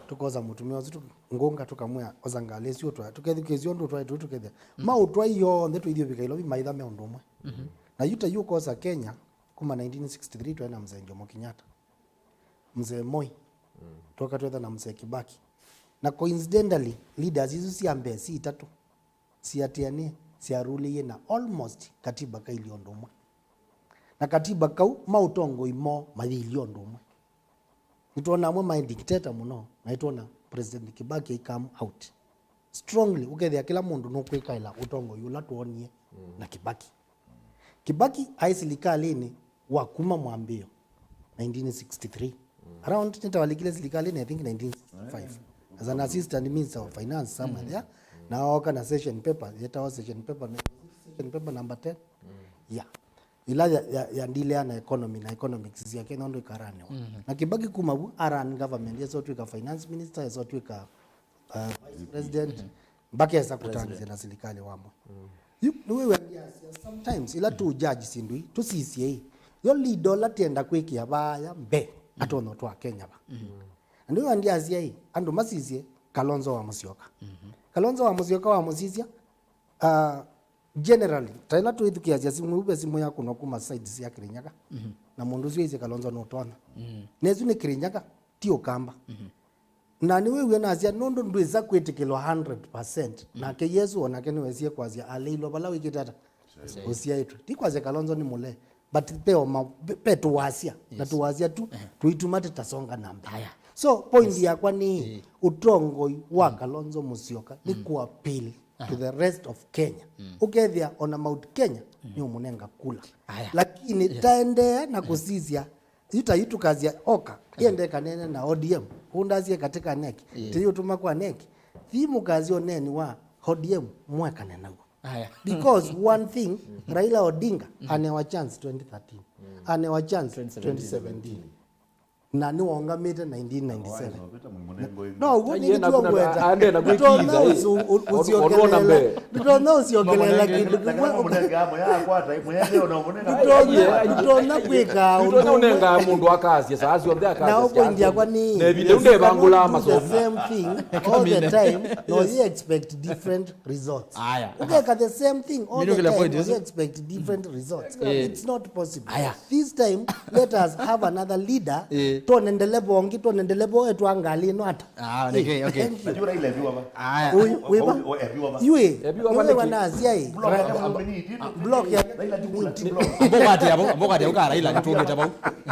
S4: tukoza mutumio zitu ngonga tukamwa oza ngali sio twa tukethikizio ndo twaita tukethia mautwa iyo ndetu ithio bika ilo maitha me undumwe na yuta yukoza Kenya kuma 1963 twaina mzee Jomo Kenyatta mzee Moi toka twetha na mzee Kibaki na coincidentally leaders hizo si ambe si tatu si atiani si aruli na almost katiba kaili ndumwe na katiba kau mautongo imo mathilio ndumwe nitona amwe my dictator muno na itona president Kibaki come out strongly ukethia kila mundu no kwikaila utongo yula tuonie na Kibaki aisilikali wa kuma mwambio 1963 around nitawalikile silikali I think 1965 as an assistant minister of finance somewhere there na waka session paper session paper number 10 yeah ila ya ndile na economy na economics ya Kenya ndo ikarane na Kibaki kumabu aran government yeso tuika finance minister yeso tuika vice president mbaki yasa kutangiza na serikali wamo wewe sometimes ila tu judge sindui tu CCA yo lido la tenda kwiki abaya mbe atono twa Kenya ba ndio andia azia ando masizie Kalonzo wa Musyoka Kalonzo wa Musyoka wa Musisia generally taila tu ithukia simu ube simu yako no kuma sides ya Kirinyaga na mundu zio ize Kalonzo no twana nezu ni Kirinyaga tio kamba na ni wewe na azia nondo ndweza kwetekelo 100% na ke Yesu onake ni wezie kwazia aleilo bala wikitata usia itu tikwaze Kalonzo ni mule but pe tuwasia na tuwasia tu tuitumate tasonga namba. So point yakwa ni utongo wa Kalonzo Musyoka ni kuappeal to the rest of Kenya. Ukethia on Mount Kenya ni umunenga kula. Lakini taendea na kusizia yitu kazi ya oka yende kanene na ODM hundazie katika neki tiyo tuma kwa neki thimu kazi oneni wa ODM mweka nena because one thing Raila Odinga anewa chance 2013 anewa chance 2017 na ni wongamite 1997 no uguni kitu ngweta ande na kuikiza usiokelele tutono usiokelele kitu munenga amo ya kwata mwenye ona munenga tutono kwika unenga mundu akazi sasa cionthe akazi na uko ndia kwa ni ne vile unde bangula maso the same thing all the time no you expect different results ukeka the same thing all the time you expect different results it's not possible this time let us have another leader tonendele bongi tonendele bo etu angali no ata okay najua ile viwa ba yue wanazia hii block ya mbogati ukara ila nitugeta ba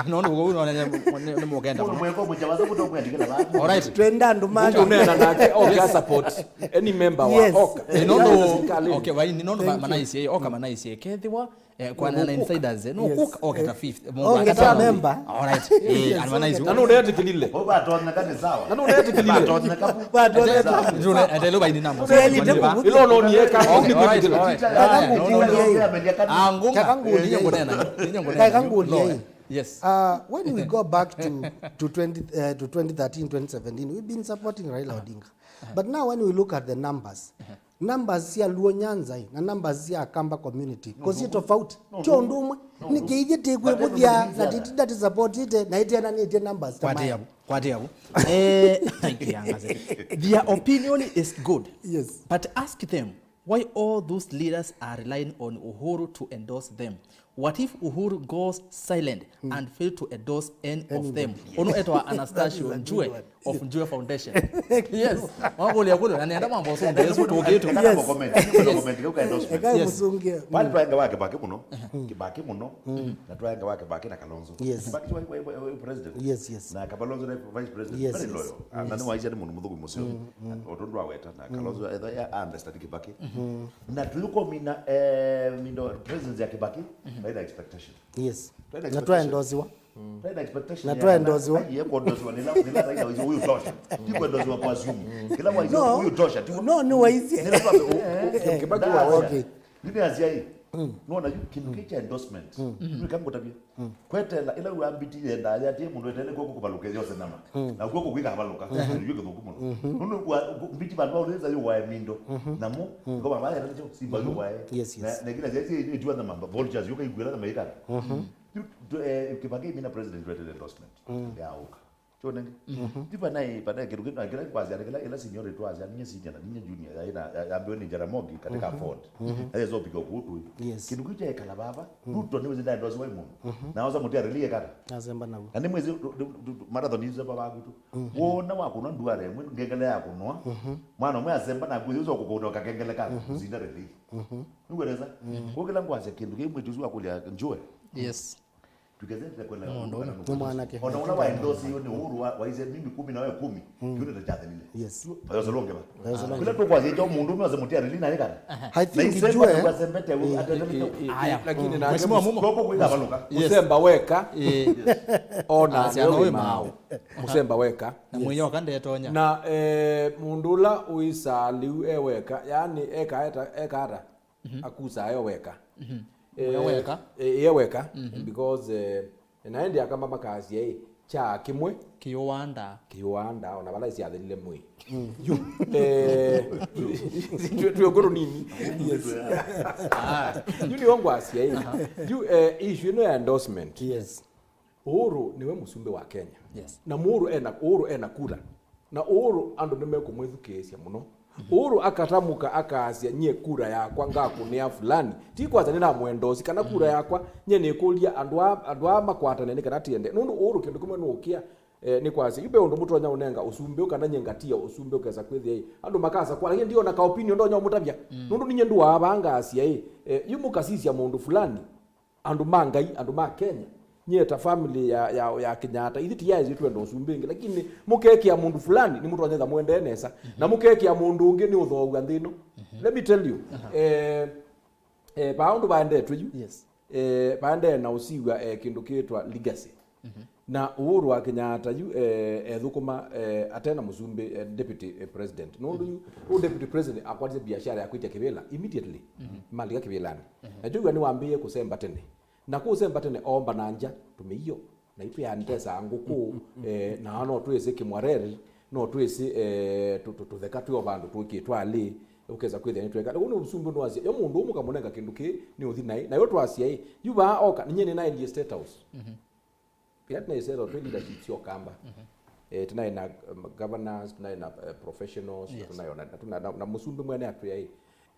S4: nono go no mugenda ba mweko mujawaza kutokwendikela ba alright twenda ndumani unena nake okay support any member wa oka no okay wai ni nono manaisi oka manaisi kethiwa kwa na insiders no cook okay ta fifth mungu ta member alright manaisi nano unete kilile oba tona kati sawa nano unete kilile tona kapu ba tona juna ndelo ba ni namba ilo no ni eka yes when we go back to 2013 2017 we've been supporting Raila Odinga but now when we look at the numbers ya Luo Nyanza na numbers ya Kamba community kosi tofauti cho ndumwe nikiije tekwe budia na that is supported na ite na ite numbers kwati yabo their opinion is good yes but ask them why all those leaders are relying on Uhuru to endorse them. What if Uhuru goes silent and fail to endorse any of them? Ono etwa Anastasio Njue of Njue Foundation. Yes. Mambo ya kule na nenda mambo so ndezo togeto. Kama comment uka endorsement. Yes. Bali twanga wake baki muno na twanga wake baki na Kalonzo. Baki wa president. Yes. Na Kalonzo na vice president. Very loyal. Na ni waija ni mundu muthugu musio. Otondo aweta na Kalonzo ya understand kibaki. Na tuliko mina mindo president ya kibaki. By the expectation. Yes. Na twaendoziwa. By the expectation. Na twaendoziwa. Yeye kuendoziwa nila Raila hizo huyu tosha. Tiko endoziwa kwa Zoom. Kila wa hizo huyu tosha. No ni waizi. Kibaki wa okay. Nini azia hii? Unaona kimukicha endorsement. Ni kama tabia. Kwetela ila uambiti enda ya tie mundu etele koko kubaluka yose nama. Na koko kwika habaluka. Yuke ngokumo. Uno mbiti bantu bauleza yo wa mindo. Namu ngoba bale ndio simba yo wa. Na kila zezi ijua na mamba vultures yuke igwela na America. Kibaki mina president rated endorsement. Ya oka. Chone ndiba naye kitu kitu kila kwazi ila senior tu azi ninyi senior ninyi junior ina ambiwe ni Jaramogi katika afford hizo pigo kutu kitu kitu ya kala baba ruto ni wezi ndio zwa imu na waza mutia relie kata nazemba nawe ani mwezi marathon hizo baba kutu wona wako ndo nduare ngengele yako no mwana mwe azemba na kuzo kukondo kakengele kata zinda relie ngwereza kokela kwazi kintu kimwe tuzu akulia Njue yes tukazenda kwenda ndo maana yake unaona wa endorse hiyo ni Uhuru wa hizo mimi 10 na wewe 10 kitu ndio chathani ile yes bayo salonge ba bila tu kwa hiyo mundu mwaze mutia relina ile kana I think Njue kwa sembete haya lakini na mheshimiwa mumo koko kuida baluka Musemba weka ona wewe mao Musemba weka na mwenyewe kande etonya na mundula uisa liu eweka yani eka akusa ayo weka yeweka because naendi akamba makazi yeye cha kimwe kiwanda ona bala isi adile mwe tuogoro nini yes yuni wangu asia yeye issue no endorsement yes Uhuru niwe musumbe wa Kenya yes na Uhuru ena kura na Uhuru ando nimeko mwethu kesi muno Uhuru akatamuka akaazia nye kura yakwa ngakunia fulani ti kwaza nina mwendozi kana kura yakwa nye nikulia andwa makwata nene kana tiende nundu Uhuru kindu kumwe nukia ni kwazi ibe undu mutonya unenga usumbe kana nyengatia usumbe ukeza kwethia andu makaza kwa lakini ndio na ka opinion ndo nyomutabia nundu ninye ndu abanga asia yumukasisi ya mundu fulani
S7: andu mangai andu ma Kenya nyeta family ya Kenyatta ithiti ya izi twendo usumbingi lakini mukekia mundu fulani ni mtu anyetha mwende nesa na mukekia mundu ungi ni uthogu nthino. Let me tell you baundu baende tuju baende na usiwa kindu kitwa legacy na Uhuru wa Kenyatta yu thukuma atena musumbi deputy president no yu deputy president akwatse biashara ya kuita kibela immediately mali ya kibelani na juga ni waambie kusemba tene na kusemba tene omba nanja tumeiyo na itu ya ndesa nguku na no twese kimwareri no twese tutheka twa bandu twikitwa ali ukeza kwithia nitweka uno usumbi no asia yo mundu umuka munenga kindu ki ni uthi nai na yo twasia yuba oka nyene na in state house Piatna is zero leadership sio kamba. Tunaye na governors, tunaye na professionals, tunaye na musumbi mwene atu ya hii.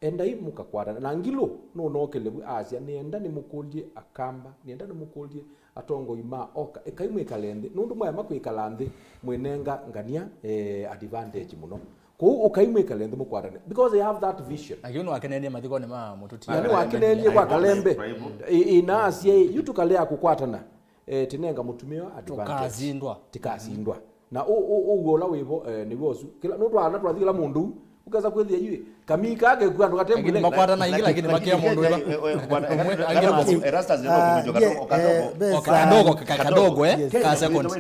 S7: Enda hii muka kwara na ngilo no kelebu Asia nienda ni mukuldie akamba, nienda ni mukuldie atongo ima oka ekaimwe kalende nundu mwa makwe kalande mwenenga ngania advantage muno. Ko ukaimwe kalende mukwarane because they have that vision.
S1: Agino akenene mathiko ne ma mututi.
S7: Yani wakenene kwa kalembe. Ina Asia yutukalea kukwatana. Tinenga mutumio advantage tikazindwa na ugola wibo ni bosu kila no twana twathikira mundu ukaza kwithia yue kamika age kwandu gatembule
S1: makwata na ingila lakini makia mundu
S2: Erastas ndio
S1: kadogo ka second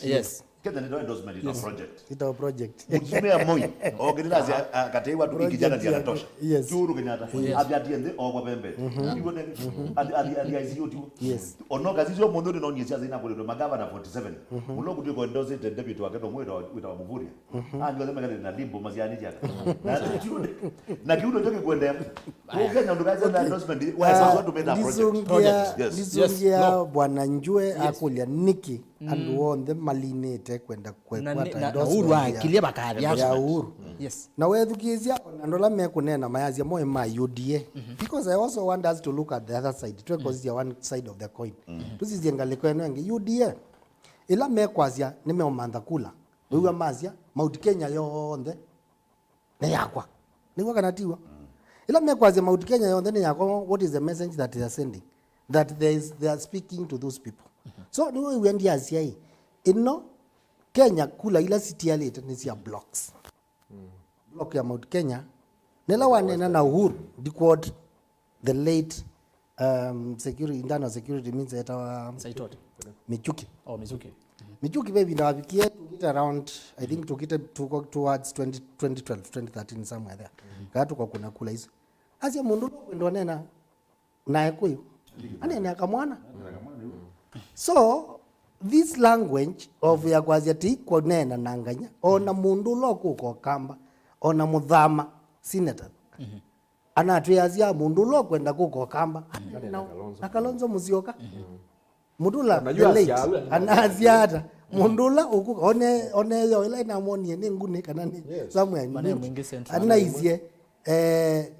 S2: yes kenda ndio endorsement ito project
S4: ito project
S2: mtumia moyo ogenizazi akateiwa tu kijana ndio anatosha churu Kenyatta abiatiende ogwa pembe ibone ali ICO tu onoka zizo mundu no nyesi azina bole magava na 47 uloku tu ko endorse the deputy wake no mwito wita muvuria anjo sema kale na limbo maziani jaka na kiuno toke kwenda Kenya ndo kaza na endorsement wasa to make that project
S4: yes bwana Njue akulia Niki anduonde malinete kwenda kwata
S1: Uhuru akilia bakari
S4: ya Uhuru
S1: yes
S4: na wethukizia ndola mekunena mayazia moyo ma UDA because I also want us to look at the other side to because one side of the coin tusiziangalie kwenu ngi UDA ila mekwazia nimeomanda kula wewe mazia Mount Kenya yonde ne yakwa niko kanatiwa ila mekwazia Mount Kenya yonde ne yakwa. What is the message that they are sending that they are speaking to those people? So niwe wendi Asia ino Kenya kula ila city ya leta ni sia blocks block ya Mount Kenya nela wanena na Uhuru dikwod the late security internal security means eta
S1: Saitote
S4: Michuki
S1: Michuki
S4: Michuki baby na wapikie to get around I think to get towards 2012 2013 somewhere there katu kwa kuna kula hizo Asia mundu kwendo nena na kuyo anene akamwana. So this language of ya kwazia kwa nena nanganya ona mundu loko kwa kamba ona muthama senator anatuyazia mundu loko kwenda kwa kamba na Kalonzo Musyoka mundula late anaziata mundula uku one yo ile na monie ni ngune kana ni somewhere anaizie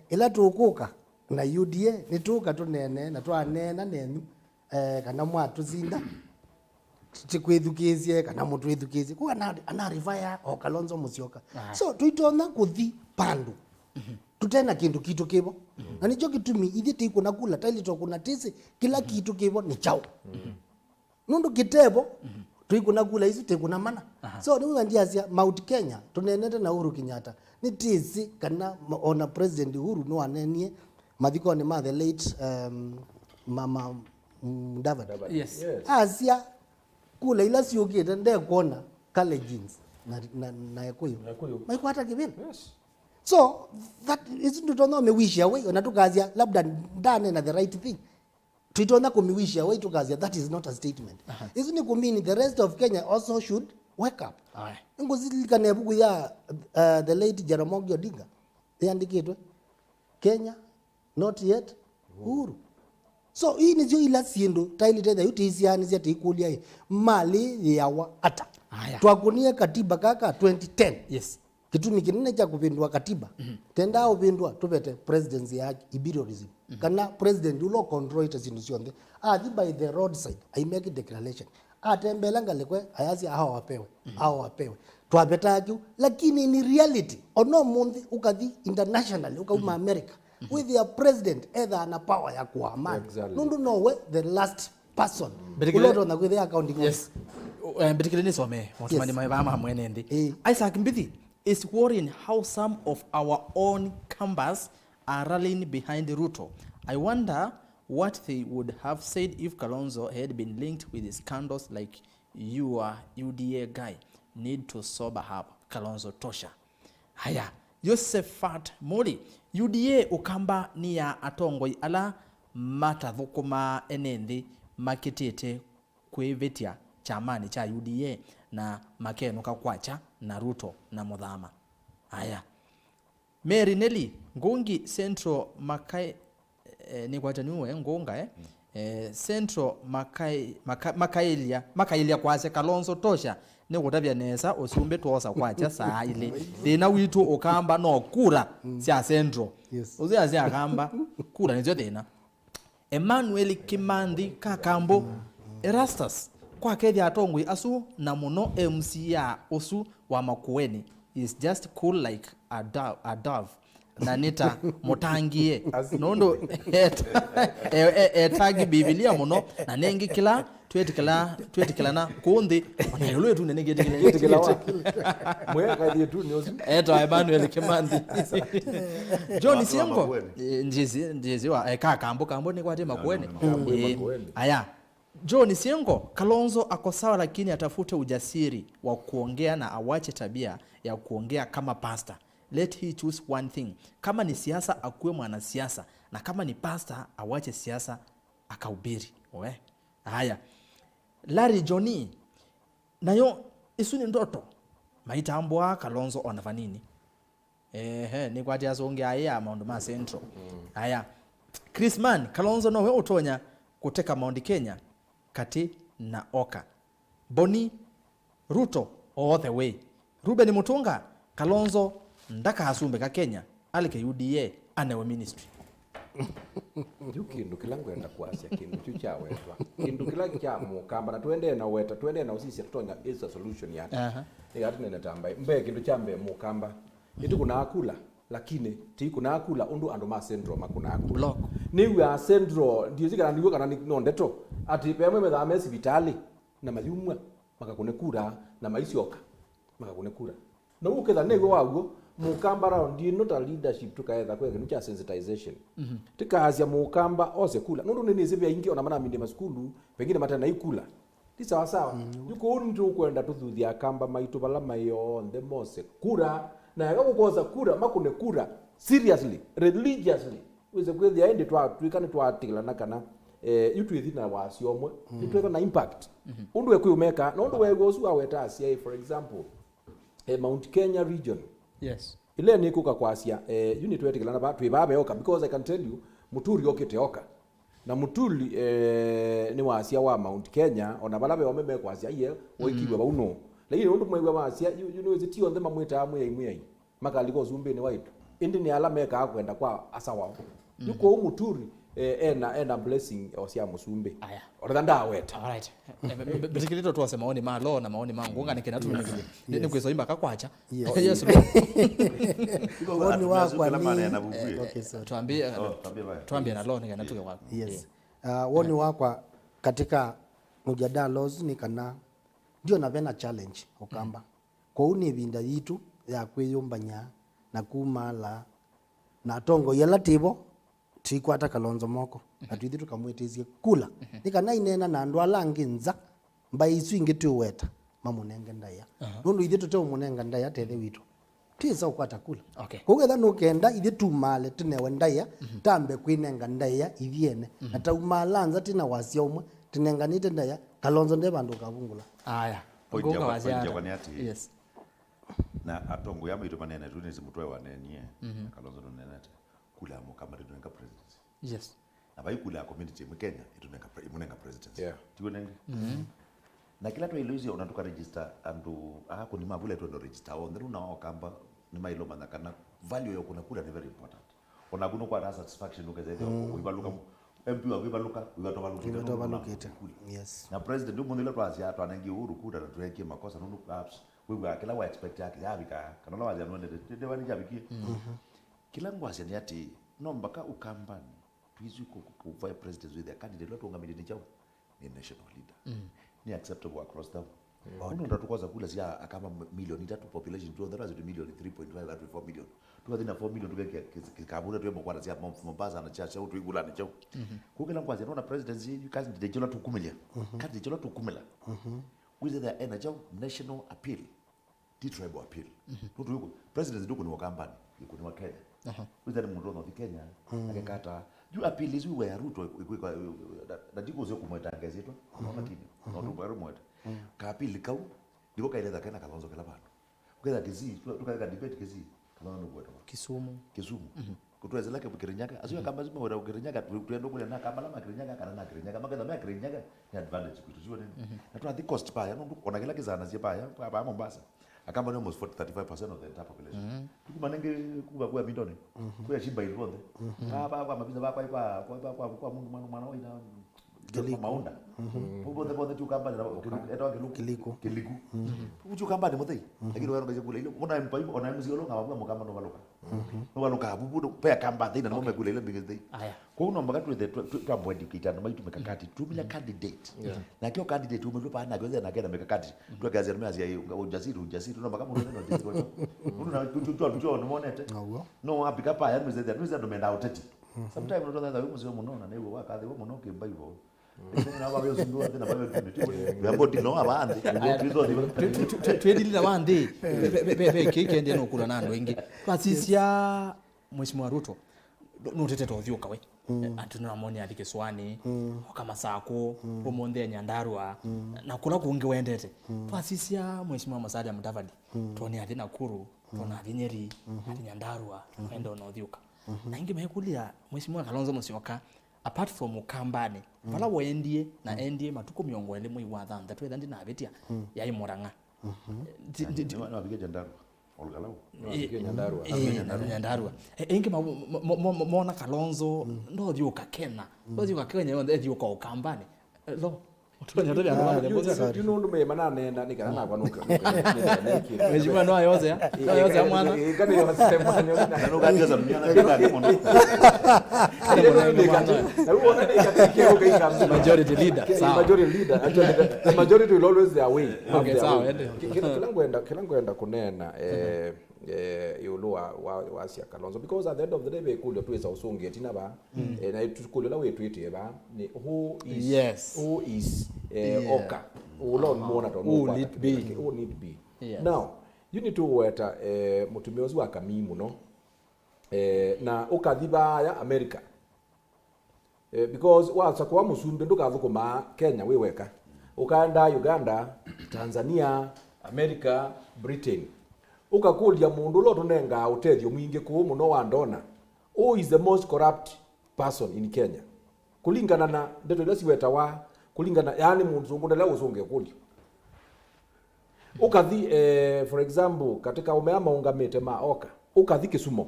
S4: ila tukuka na UDA nituka tunene na twanena nenyu kana mwatu zinda tikwithukizie kana mutu ithukizie kwa ana revire o Kalonzo Musyoka so tuitona kuthi pandu tutena kindu kitu kibo na nicho kitumi ithiti kuna kula taili to kuna tisi kila kitu kibo ni chao nundu kitebo tuikuna kula hizi tekuna mana so niwe ndiazia Mount Kenya tunenete na Uhuru Kenyatta ni tisi kana ona president Uhuru no anenie mathiko ni ma the late mama Mudavadi
S1: yes
S4: Asia kula ila siogete nde kuona kale jeans na yakuyo maikwata kibini so that is ndono mewisha way na tukazia labda ndane na the right thing tuitona kumiwisha way tukazia that is not a statement isn't it kumini the rest of Kenya also should wake up ngozilika nebuku ya the late Jaramogi Odinga yandikitwe Kenya not yet Uhuru. So hii ni jo ila siendo taili tena yutisiani zia tikulia mali yawa ata twakunie katiba kaka 2010
S1: yes
S4: kitumi kinene cha kupindua katiba tenda upindua tupete presidency ya ibirorism kana president ulo control it institution by the roadside I make a declaration atembela ngalekwe ayazi hao wapewe twapeta lakini ni reality ono mundi ukathi internationally ukauma America with their president either ana power ya kuamani nundu nowe the last person kuloto na kwithia account
S1: yes particularly some mwatumani mabama hamwene ndi Isaac Mbithi is worrying how some of our own Kambas are rallying behind Ruto. I wonder what they would have said if Kalonzo had been linked with scandals like your UDA guy. Need to sober up. Kalonzo tosha. Haya, Josephat Moli, UDA ukamba ni ya atongoi ala matathukuma enendi makitete kwevetia chamani cha UDA na makenuka kwacha na Ruto na Muthama. Haya, Mary Nelly Ngungi Central Makai ni kwataniwe Ngunga Central Makailia kwase Kalonzo tosha ni gutabya nesa usumbe twosa kwacha saa ile thina witu ukamba no kura cia Central uzia cia kamba kura nizo thina. Emmanuel Kimandi Kakambo Erastus kwa kethi atongwi asu na muno MCA usu wa Makueni is just cool like a dove na nita mutangie nondo tagi Biblia muno na nengi kila twetikila na kundi onelo tu nenge tikila
S7: mwe kaidi tu nyozi
S1: Emmanuel Kimandi John Siengo njizi wa kambo ni kwate Makueni aya John Siengo Kalonzo ako sawa lakini atafute ujasiri wa kuongea na awache tabia ya kuongea kama pastor. Let he choose one thing. Kama ni siasa akuwe mwanasiasa na kama ni pastor awache siasa akahubiri. Haya. Larry Johnny nayo isuni ndoto maitambwa Kalonzo onavanini. Ni kwati asonge aya Mount Ma Central. Haya. Chrisman Kalonzo no we utonya kuteka Mount Kenya kati na Oka. Boni Ruto all the way. Ruben Mutunga Kalonzo ndaka asumbe ka Kenya alike UDA anewe ministry.
S7: Kindu kila ngwenda kwasya kindu chuchawetwa kindu kila kya mukamba na twende na usisi tutonya is a solution yake ni hatu nene tambai mbe kindu chambe mukamba itu kuna akula lakini ti kuna akula undu andu ma Central makuna akula
S1: block
S7: ni wa Central ndio zikana ndigo kana nondeto ati pemwe methame sibitali na mayumwa makakune kura na maisioka makakune kura na uketha nego waguo mukamba round ino ta leadership tukaetha kwega nucha sensitization tikaazia mukamba ose kula nundu nini zibya ingi ona mana minde maskulu pengine matana ikula ti sawa sawa yuko untu kwenda tuthuthia kamba maitu bala mayo the mose kura na yakagukoza kura makune kura seriously religiously wize kwethia ende twikane twatigala na kana yutwithina wasiomwe itweka na impact undu wekuyumeka na undu wego usu aweta asia for example Mount Kenya region
S1: yes
S7: ile ni kuka kwasia unit wetikala na batu ibabe oka because I can tell you muturi okete oka na mutuli ni wasia wa Mount Kenya ona balabe omeme kwasia iye oikibwa bauno lakini undu mwegwa wasia university on them amwita amwe makali ko zumbe ni waitu indi ni alama eka kwenda kwa asawa yuko muturi ena blessing osia musumbe
S1: aya
S7: oranda weta
S1: alright bisikilito tuwase maoni ma law na maoni mangu ngani kina tu ni kwezoimba kakwacha yes
S4: woni wako ni
S1: okay so tuambie na law ni kana tuke wako
S4: yes woni wako katika mjadala laws ni kana ndio na vena challenge okamba kwa uni binda yitu ya kwiyumbanya na kumala na tongo yala tibo tikwata Kalonzo moko atwithi tukamwetizie kula nikana inena na andu alangi nza mbai swingi tuweta mamunenge ndaya nundu ithe tute umunenga ndaya tethe witu tisa ukwata kula kugetha nukenda ithe tumale tinewe ndaya tambe kwinenga ndaya ithiene na taumalanza tina wasia umwe tinenganite ndaya Kalonzo nde bandu kavungula
S1: aya
S2: ngonga wasia yes na atongo ya maitu manene tu ni mutwe wanenie Kalonzo nonenete kula mukamba tunenga presidency
S1: yes
S2: abai kula community mu Kenya itunenga presidency
S1: tiwonenge
S2: na kila tu illusion unatoka register andu ako ni mabula tu ndo register on ndio na kamba ni mailo manakana value yako kuna kula ni very important ona kuno kwa satisfaction ukazede uibaluka MP wabibaluka
S4: uibaluka yes
S2: na president ndio mwendele kwa asia atu anangi uhuru kula na tuweke makosa nunu apps wewe kila wa expect yake yabika kana la waja none ndio wani jabiki kila ngwase ni ati no mpaka ukambani tuizi kuvaya presidents with their candidate lot ungamili chao ni national leader ni acceptable across them uno ndatukoza kula sia akama milioni 3 population tu ndara zitu milioni 3.5 that 4 million tu adina 4 million tu kabula tu mokwana sia Mombasa na chacha tu igula ni chao kukela kwazi no na presidency you can't de jola tukumela kati jola tukumela with the energy national appeal the tribal appeal tu yuko president nduko ni wakambani yuko ni wa Kenya with the mundo no Kenya akekata you appeal is we Ruto ikwika na diko zio kumwetanga zetu naona kini no tu baro mweta ka appeal kau ndiko kaile kana Kalonzo kala bano ukenda kizi tukaka debate kizi Kalonzo ngweto
S1: Kisumu
S2: kutweza lake Kirinyaga azuya kamba zima wera Kirinyaga tuendo kule na kamba la Kirinyaga kana na Kirinyaga magana ya Kirinyaga ni advantage kwetu sio nini na tu the cost pa ya ndo ona kila kizana zie pa ya pa Mombasa akamba ni almost 35% of the entire population tukumanenge kuba kwa mitone kwa shimba ilonde kwa mabiza kwa Mungu mwana wa ina maunda bote tu kamba eta kiliku uchu kamba ni mutei lakini wao ngaje kule ile ona mpa hiyo ona mzio longa wa kamba ndo baloka bubu pe kamba tena na mwe kule ile bigeze kwa uno mbaka tu tu ambwendi kitana mai tumekakati tumila candidate na kio candidate umetupa na goza na kenda mekakati tu gazi ya ya ujasiri no mbaka mwana ndo ndio uno na tu monete no apika pa ya mzee ndo menda uteti sometimes ndo ndio ndio mzio mnona na hiyo wakadhi wa mnoke mbaibo
S1: twedilila wandi kikende no kula nando ingi pasisia Mheshimiwa Ruto nutete tothiuka we atuna moni alike swani kama sako bomonde nyandarua na kula kungi wendete pasisia Mheshimiwa Musalia Mudavadi toni ati Nakuru tona ati Nyeri ati Nyandarua endo no thiuka na ingi mekulia Mheshimiwa Kalonzo Musyoka apart from ukambani pala wendie na endie matuko miongo ele mwi wa thanda twetha ndi na betia yai Murang'a
S2: no abige Nyandarua olgalau
S1: Nyandarua ingi mona Kalonzo ndo thiuka Kenya ndo thiuka Kenya ndo thiuka ukambani lo tunya ndo ya
S7: boza you know ndo manane na nikana na kwanuka
S1: Mheshimiwa no ayoze ya mwana
S7: ngani yo sema nyo na
S2: ndo kajaza mnyana kila kimono
S1: majority leader
S7: majority leader actually the majority will always their way
S1: okay sawa
S7: kilangoenda kunena yolo wa sia Kalonzo because at the end of the day we could to is usonge tina ba na tukulela we tweet ba ni who is oka ulon mona to
S1: who need
S7: be now you need to weta mutumiozi wa kamimu no na ukathiba ya America because watsa kwa musumbe ndukathukuma Kenya we weka ukaenda Uganda Tanzania America Britain ukakulia mundu lo tunenga utethio mwingi ku muno wa ndona who is the most corrupt person in Kenya kulingana na ndeto ile siweta wa kulingana yani mundu ngundela uzunge kulio ukathi for example katika umeama ungamete maoka ukathi Kisumo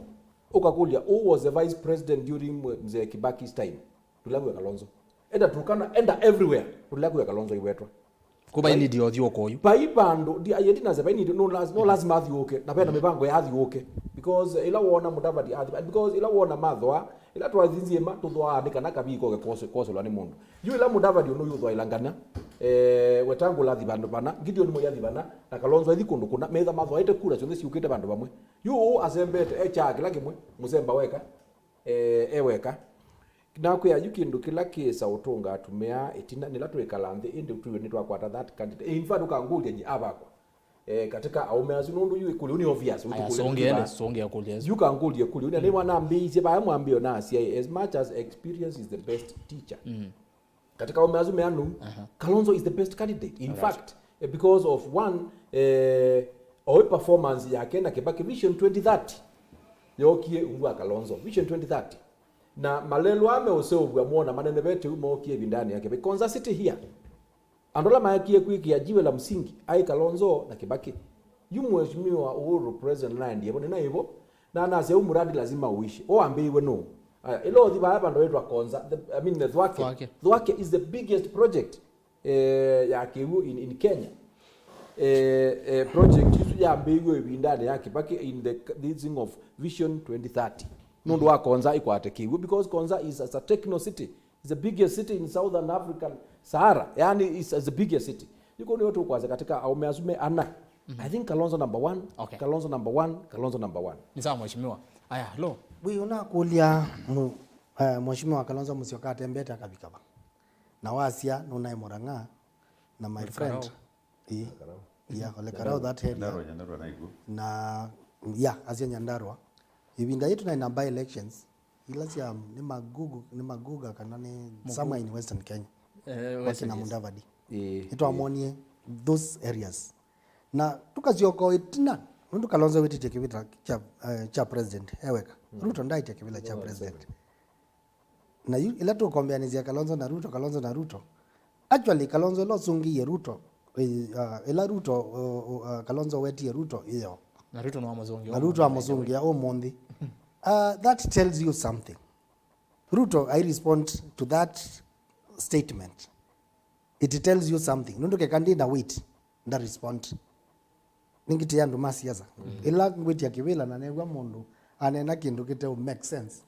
S7: ukakulia who was the vice president during Mzee Kibaki's time tulagwe Kalonzo enda tukana enda everywhere tulagwe Kalonzo iwetwa
S1: kuba ini dio thiuko yu
S7: paipando di ayetina ze paini no lazima thiuke na pena mibango ya thiuke because ila wona Mudavadi because ila wona mathwa ila twathinzie ma tuthwa andika na kabiko ke koso lani mundu yu ila Mudavadi no yu thwa ilangana wetangu la thibando bana Gideon mo ya thibana na Kalonzo athi kundu kuna metha mathwa ite kura cionthe ciukite bandu bamwe yu asembete echa kila kimwe musemba weka eweka na kwa yukindu kila kesa utunga atumia itina nila tuikala nthi indi tuwe ni twakwata that candidate in fact ukangulia ji abako katika aume azinundu yu ikuli uni obvious
S1: songe ya kulia
S7: you kangulia kuli uni mwana mbizi ba mwambio na sia as much as experience is the best teacher katika aume azume anu Kalonzo is the best candidate in fact because of one our performance yake na Kibaki Vision 2030 yokie ungwa Kalonzo Vision 2030 na malelo ame useubwa muona manene bete umokie bindani yake because city here andola mayakie kwiki jiwe la msingi ai Kalonzo na Kibaki Mheshimiwa Uhuru president land yebo na hivyo na anaze umuradi lazima uishi ambiwe no ilo thiba hapa ndo wetu akonza I mean the Thwake is the biggest project ya kiwu in Kenya project isu ya ambiwe bindani yake Kibaki in the thing of Vision 2030 nundu wa Konza ikwate kiwu, because Konza is a techno city. It's the biggest city in Southern African Sahara. Yani it's the biggest city. Yuko ni watu kwaze katika aumeazume ana. I think Kalonzo number 1, okay. Kalonzo number 1, Kalonzo number 1.
S1: Ni sawa mheshimiwa. Aya, lo.
S4: Wewe unakulia mheshimiwa Kalonzo Musyoka atembeta kabikaba. Na wasia nuna Murang'a na my friend. Yeah, ole karao that area.
S2: Nyandarua na igu.
S4: Na yeah, Asia Nyandarua. Ibinda yetu na by elections. Ila siya ni maguga kana ni somewhere in Western Kenya. Wakina Mundavadi. Ito amonie those areas. Na tukazioko itina nundu Kalonzo witi tekivita cha president eweka Ruto ndai tekivila cha president na ila tu kombeanizia Kalonzo na Ruto actually Kalonzo lo sungi Ruto ila Ruto Kalonzo weti Ruto iyo
S1: na Ruto no
S4: amazongi ya omondi that tells you something. Ruto, I respond to that statement. It tells you something. Nundu ke kandida wait nda respond ningiti yandu masiasa ila ngwiti akivila na negwa mundu anena kindu kite make sense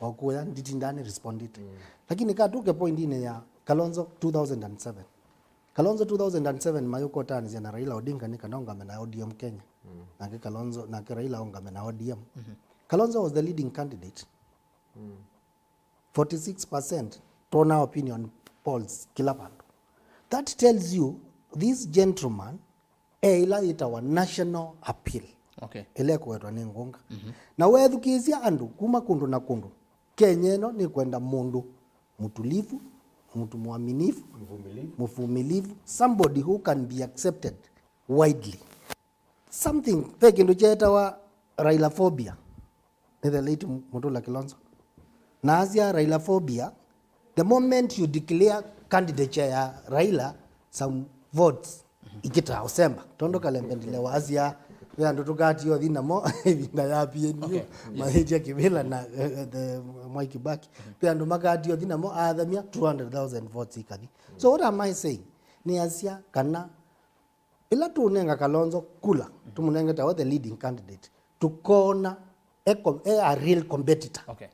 S4: okuya nditi ndani respond it lakini katuke point ine ya Kalonzo 2007 mayuko tani na Raila Odinga nikanonga mena ODM Kenya na Kalonzo na Raila onga mena ODM Kalonzo was the leading candidate 46% tona opinion polls kila pandu. That tells you this gentleman ila itawa national appeal.
S1: Okay.
S4: Ile kwetwa ni ngonga. Na wethukizia andu kuma kundu na kundu. Kenyeno ni kwenda mundu mutulivu, mtu muaminifu, mvumilivu, somebody who can be accepted widely. Something pekindu chetawa Raila phobia. Ni the late Mutula Kilonzo. Na azia Raila phobia, the moment you declare candidature ya Raila, some votes ikita usemba tondo kalembendile wazia ya ndo tukati yo thina mo vinda ya PNU mahiji kivila na the Mwai Baki pia ndo makati yo thina mo athamia 200,000 votes ikani. So what am I saying? Ni asia kana ila tunenga Kalonzo kula tumunenga tawa the leading candidate to corner a real competitor.
S1: Okay.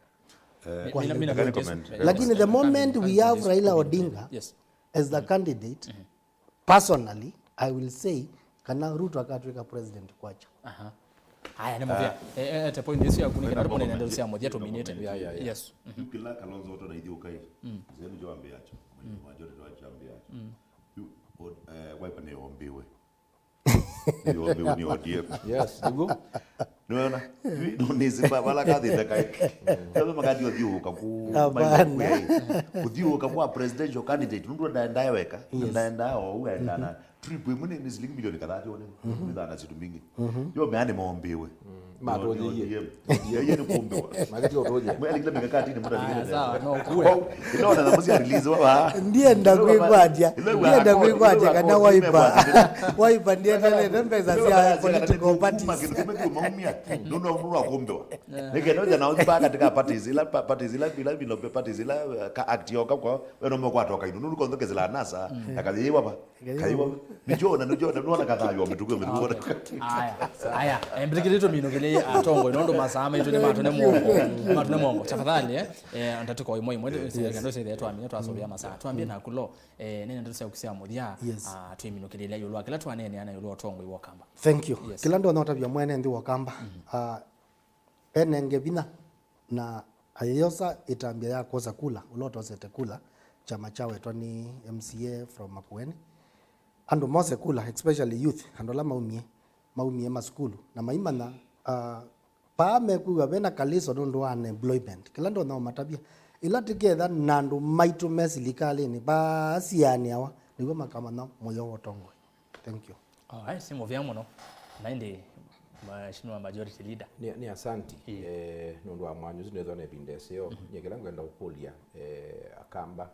S4: Lakini the moment we have Raila Odinga as the candidate, personally I will say kana Ruto akatweka president kwacha.
S1: Aya nemuvya at a point this year kunika ndipo nenda usia moja dominate. Yes.
S2: Kila Kalonzo wote na idio kai. Zenu jo ambia acho. Majority wa ambia acho. Wipe ne ombiwe. Ni ODM.
S7: Yes, go.
S2: Nuona? Nizimba bala kadhi dakai. Kama magadi odio kaku. Odio kamu presidential candidate nundu ndaenda weka. Ndaenda uenda na trip mune ni shilingi milioni kadhaa jone. Ndana zitu mingi. Yo meane maombiwe.
S7: Maroje yeye.
S2: Yeye ni kuombewa.
S7: Magadi odoje.
S2: Mwali kile mikakati ni muda mwingine.
S1: Sawa, no kule.
S2: Inaona na msi release wa.
S4: Ndiye ndakwikwatia kana waipa ndiye tele mpesa sia political parties
S2: maumia nuno mwa kuombewa nikenoja na uziba katika parties bila bila parties ila ka act yoka kwa weno mwa kwatoka inu nuko ndoke zila nasa akaziwa ba kaiwa nijona nuona kadhaa yo mituko
S1: aya mbirikirito minogele atongo inondo masama ito ne matune mongo tafadhali ndatuko wa imoyo mwende ndo sele yetu amenya twasobya masaa twambie na kulo nene ndo sele kusia mudia twiminokelele yolo akila twanene ana yolo tongo iwo kamba.
S4: Thank you. Kila ndo notabya mwene ndi wakamba enenge bina na ayosa itambia ya koza kula uloto sete kula chama chawe twani MCA from Makueni ando mose kula especially youth andola maumie maskulu na maimana pa mekuwa bena kaliso ndo unemployment kila ndo na matabia ila together nandu maitu mesilikali ni basiani hawa nigo makama na moyo wotongo. Thank you.
S1: Simu vya muno naende mheshimiwa majority leader
S3: ni asanti nundu wa mwanyu zinezo ne bindeseo nyekela ngenda ukulia akamba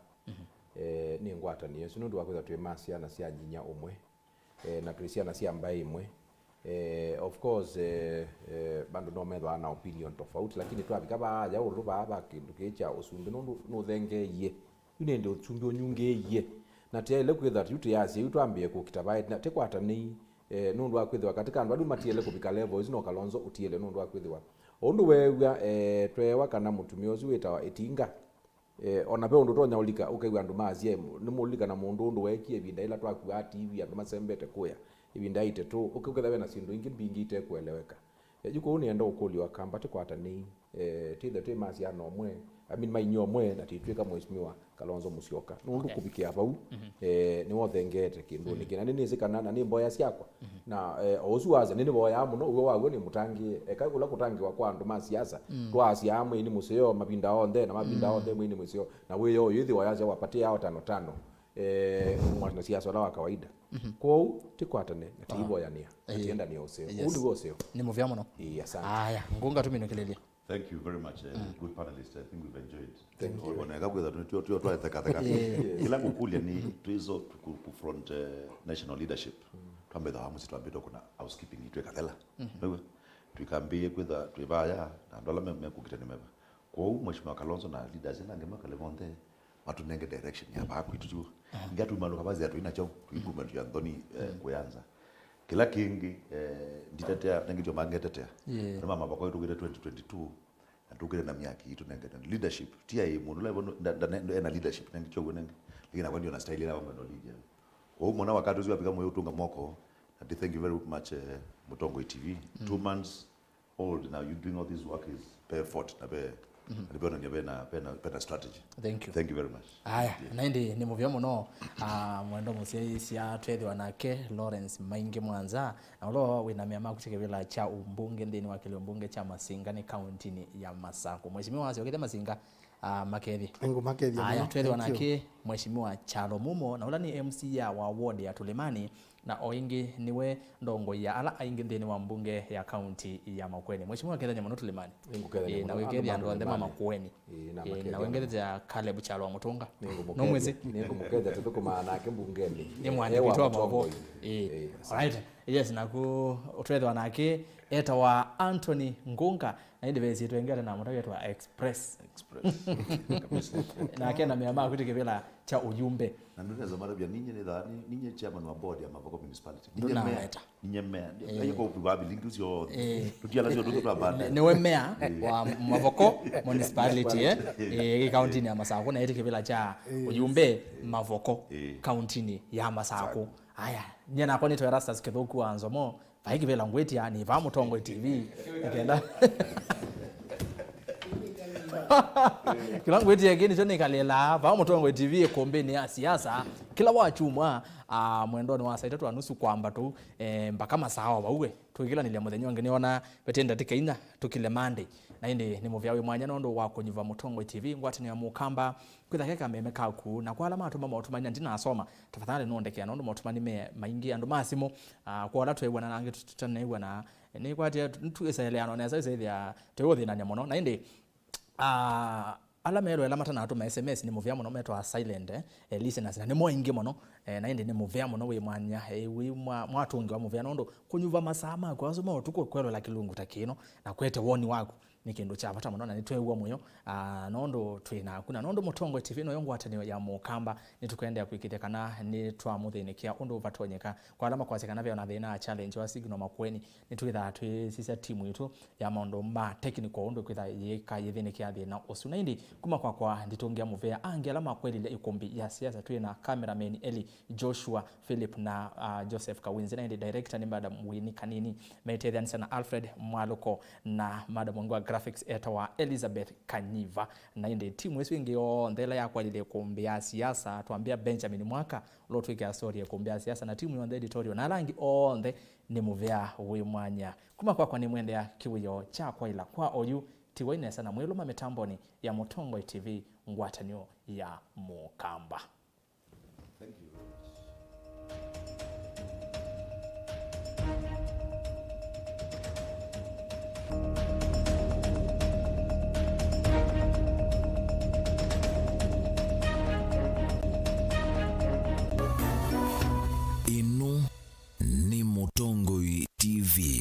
S3: ni ngwata ni yesu nundu wakweza twemasia na sia nyinya umwe na Christiana sia ambaye imwe of course bandu no medwa na opinion tofauti lakini twabikaba ya uruba aba kindu kecha usumbi nundu no thengeye yunende utsumbi onyungeye na tiele kwetha yuti yasi yutwambie ku kitabai na tekwata ni nundu akwithwa katika andu adu matiele kubika level no Kalonzo utiele nundu akwithwa
S7: ondu wewa twewa kana mutumio ucio witawa itinga ona pe undu tonya ulika ukaigwa andu mazie ni mulika na mundu undu wekie ibinda ila twakuwa TV andu masembete kuya ibinda ite tu ukuketha na sindu ingi bingi ite kueleweka juko uni enda ukuli wa kamba tikwata ni tithe twi macia no mwe mainyo mwe na titwika mweshimiwa Kalonzo Musyoka nundu kubikia bau ni wothengete kindu ni kina nini zikana na ni mboya ciakwa na ozuaza nini boya muno uwe wawe ni mutangi ekagula kutangi wa kwa andu ma siasa twacia amwe ni museo mabinda onthe na mabinda onthe mwe ni museo na we yo yithi wayaza wapatia hao 5 mwana siasa wa kawaida kwa tikwatane na tiboyania atienda ni oseo undu oseo
S1: ni muvya muno
S7: asante
S1: haya ngunga tuminokelele.
S2: Thank you very much, good panelists. I think we've enjoyed. Thank you. Ona kabweza tu atakataka. Kila kukulia ni tuizo ku front national leadership. Twambe da hamusi twambe kuna housekeeping itwe kathela. Wewe tukambie kwetha twibaya na ndola mekukitani meba. Kwa hiyo mheshimiwa Kalonzo na leaders ina ngema kale monde watu nenge direction ya baku itu. Ngatu maluka bazi atu ina chao implement ya ndoni kuanza. Kila kingi nditetea nengityo mangetetea noma mabako yetu gire 2022 atugire na myaki itu nengeta leadership tia mundu level na leadership nengityo gonenge ligina kwa ndio na style yao ngano lija mwana wakati uzwa pika moyo utunga moko and thank you very much Mutongo TV 2 months old now you doing all this work is pay effort na be alibona nyabena pena strategy. Thank you very much.
S1: Aya naindi ni muvya muno mwendo musia twethwa nake Lawrence Maingi Mwanza na ulo wina miama kuchekebela cha umbunge ndeni wa kile umbunge cha Masinga ni county ya Masako. Mheshimiwa wasi okete Masinga Makethi.
S4: Ngo Makethi.
S1: Aya twethwa nake Mheshimiwa Chalo Mumo na ula ni MC ya wa ward ya Tulemani na oingi niwe ndongo ya ala aingi ndeni wa mbunge ya county ya Makueni. Mheshimiwa Kethanya muno Tulemani.
S7: Na
S1: wekethi andu ndema Makueni. Na wengeze ya Caleb Chalo wa Mutunga. No mwezi
S7: ningo muketha tuko maana yake mbungeni.
S1: Ni mwani kitwa mabo. Alright. Yes naku utwethwa nake eta wa Anthony Ngunga na indi bezi tuengera na mutaka etwa Express na kena miama kutikebela cha ujumbe
S2: na ndio zamara bya ninye chairman wa board ya Mavoko municipality ninye mayor ayiko kubabi lingi usio tutiala sio tutu abanda
S1: niwe mayor wa Mavoko municipality county ya Masako na itikebela cha ujumbe Mavoko county ya Masako. Haya nyena kwa nito Erastus Kithoku anzomo baikibela ngweti yani va Mutongo TV ikenda kila ngweti yake chone kalela va Mutongo TV Ikumbi Ya Siasa kila wachumwa mwendoni wa saa 3:30 kwamba tu mpaka masawa bauwe tukila nile muthenyonge niona betenda tikainya tukile Monday na indi ni muvyawe mwanya nondo wako nyiva Mutongo TV ngwati ni ya mukamba kwithakeka meme kaku na kwa alama atuma mautumanya ndina asoma tafadhali nondekea nondo mautumani me maingi andu masimo kwa wala twewa na nange tutanaewa na ni kwati tueseleano na sasa hivi ya teothi na nyamono na indi ala mero ala matana atuma SMS ni muvya muno metwa silent listeners na ni moingi muno na indi ni muvya muno we mwanya we mwatungi wa muvya nondo kunyuva masama kwa sababu tuko kwelo la kilungu takino na kwete woni wako nikindu cha pata muno na nitwewa muyo nondo twina kuna nondo Mutongo TV no yongo atani ya mukamba nitukwenda kuikitekana ni twamuthinikia undu vatonyeka kwa alama kwasekana vya na thina challenge wa signal Makueni nitwitha sisi timu yetu ya maondo ma technical undu kwitha yeka yithinikia thina usuna indi kuma kwa nditungia muvea angi alama kweli ile Ikumbi Ya Siasa twina cameraman Eli Joshua Philip na Joseph Kawinzi na indi director ni madam Winnie Kanini Methethan sana Alfred Mwaloko na madam Ngwa graphics etawa Elizabeth Kanyiva na inde timu yesu ingi ndela yakwa ile Ikumbi Ya Siasa tuambia Benjamin Mwaka lotwika story ya Ikumbi Ya Siasa na timu yonde editorial na rangi onde ni muvea we mwanya kuma kwa ni mwende ya kiwiyo cha kwa ila kwa oyu tiwaine sana mwelo mametamboni ya Mutongo TV ngwatanyo ya mukamba.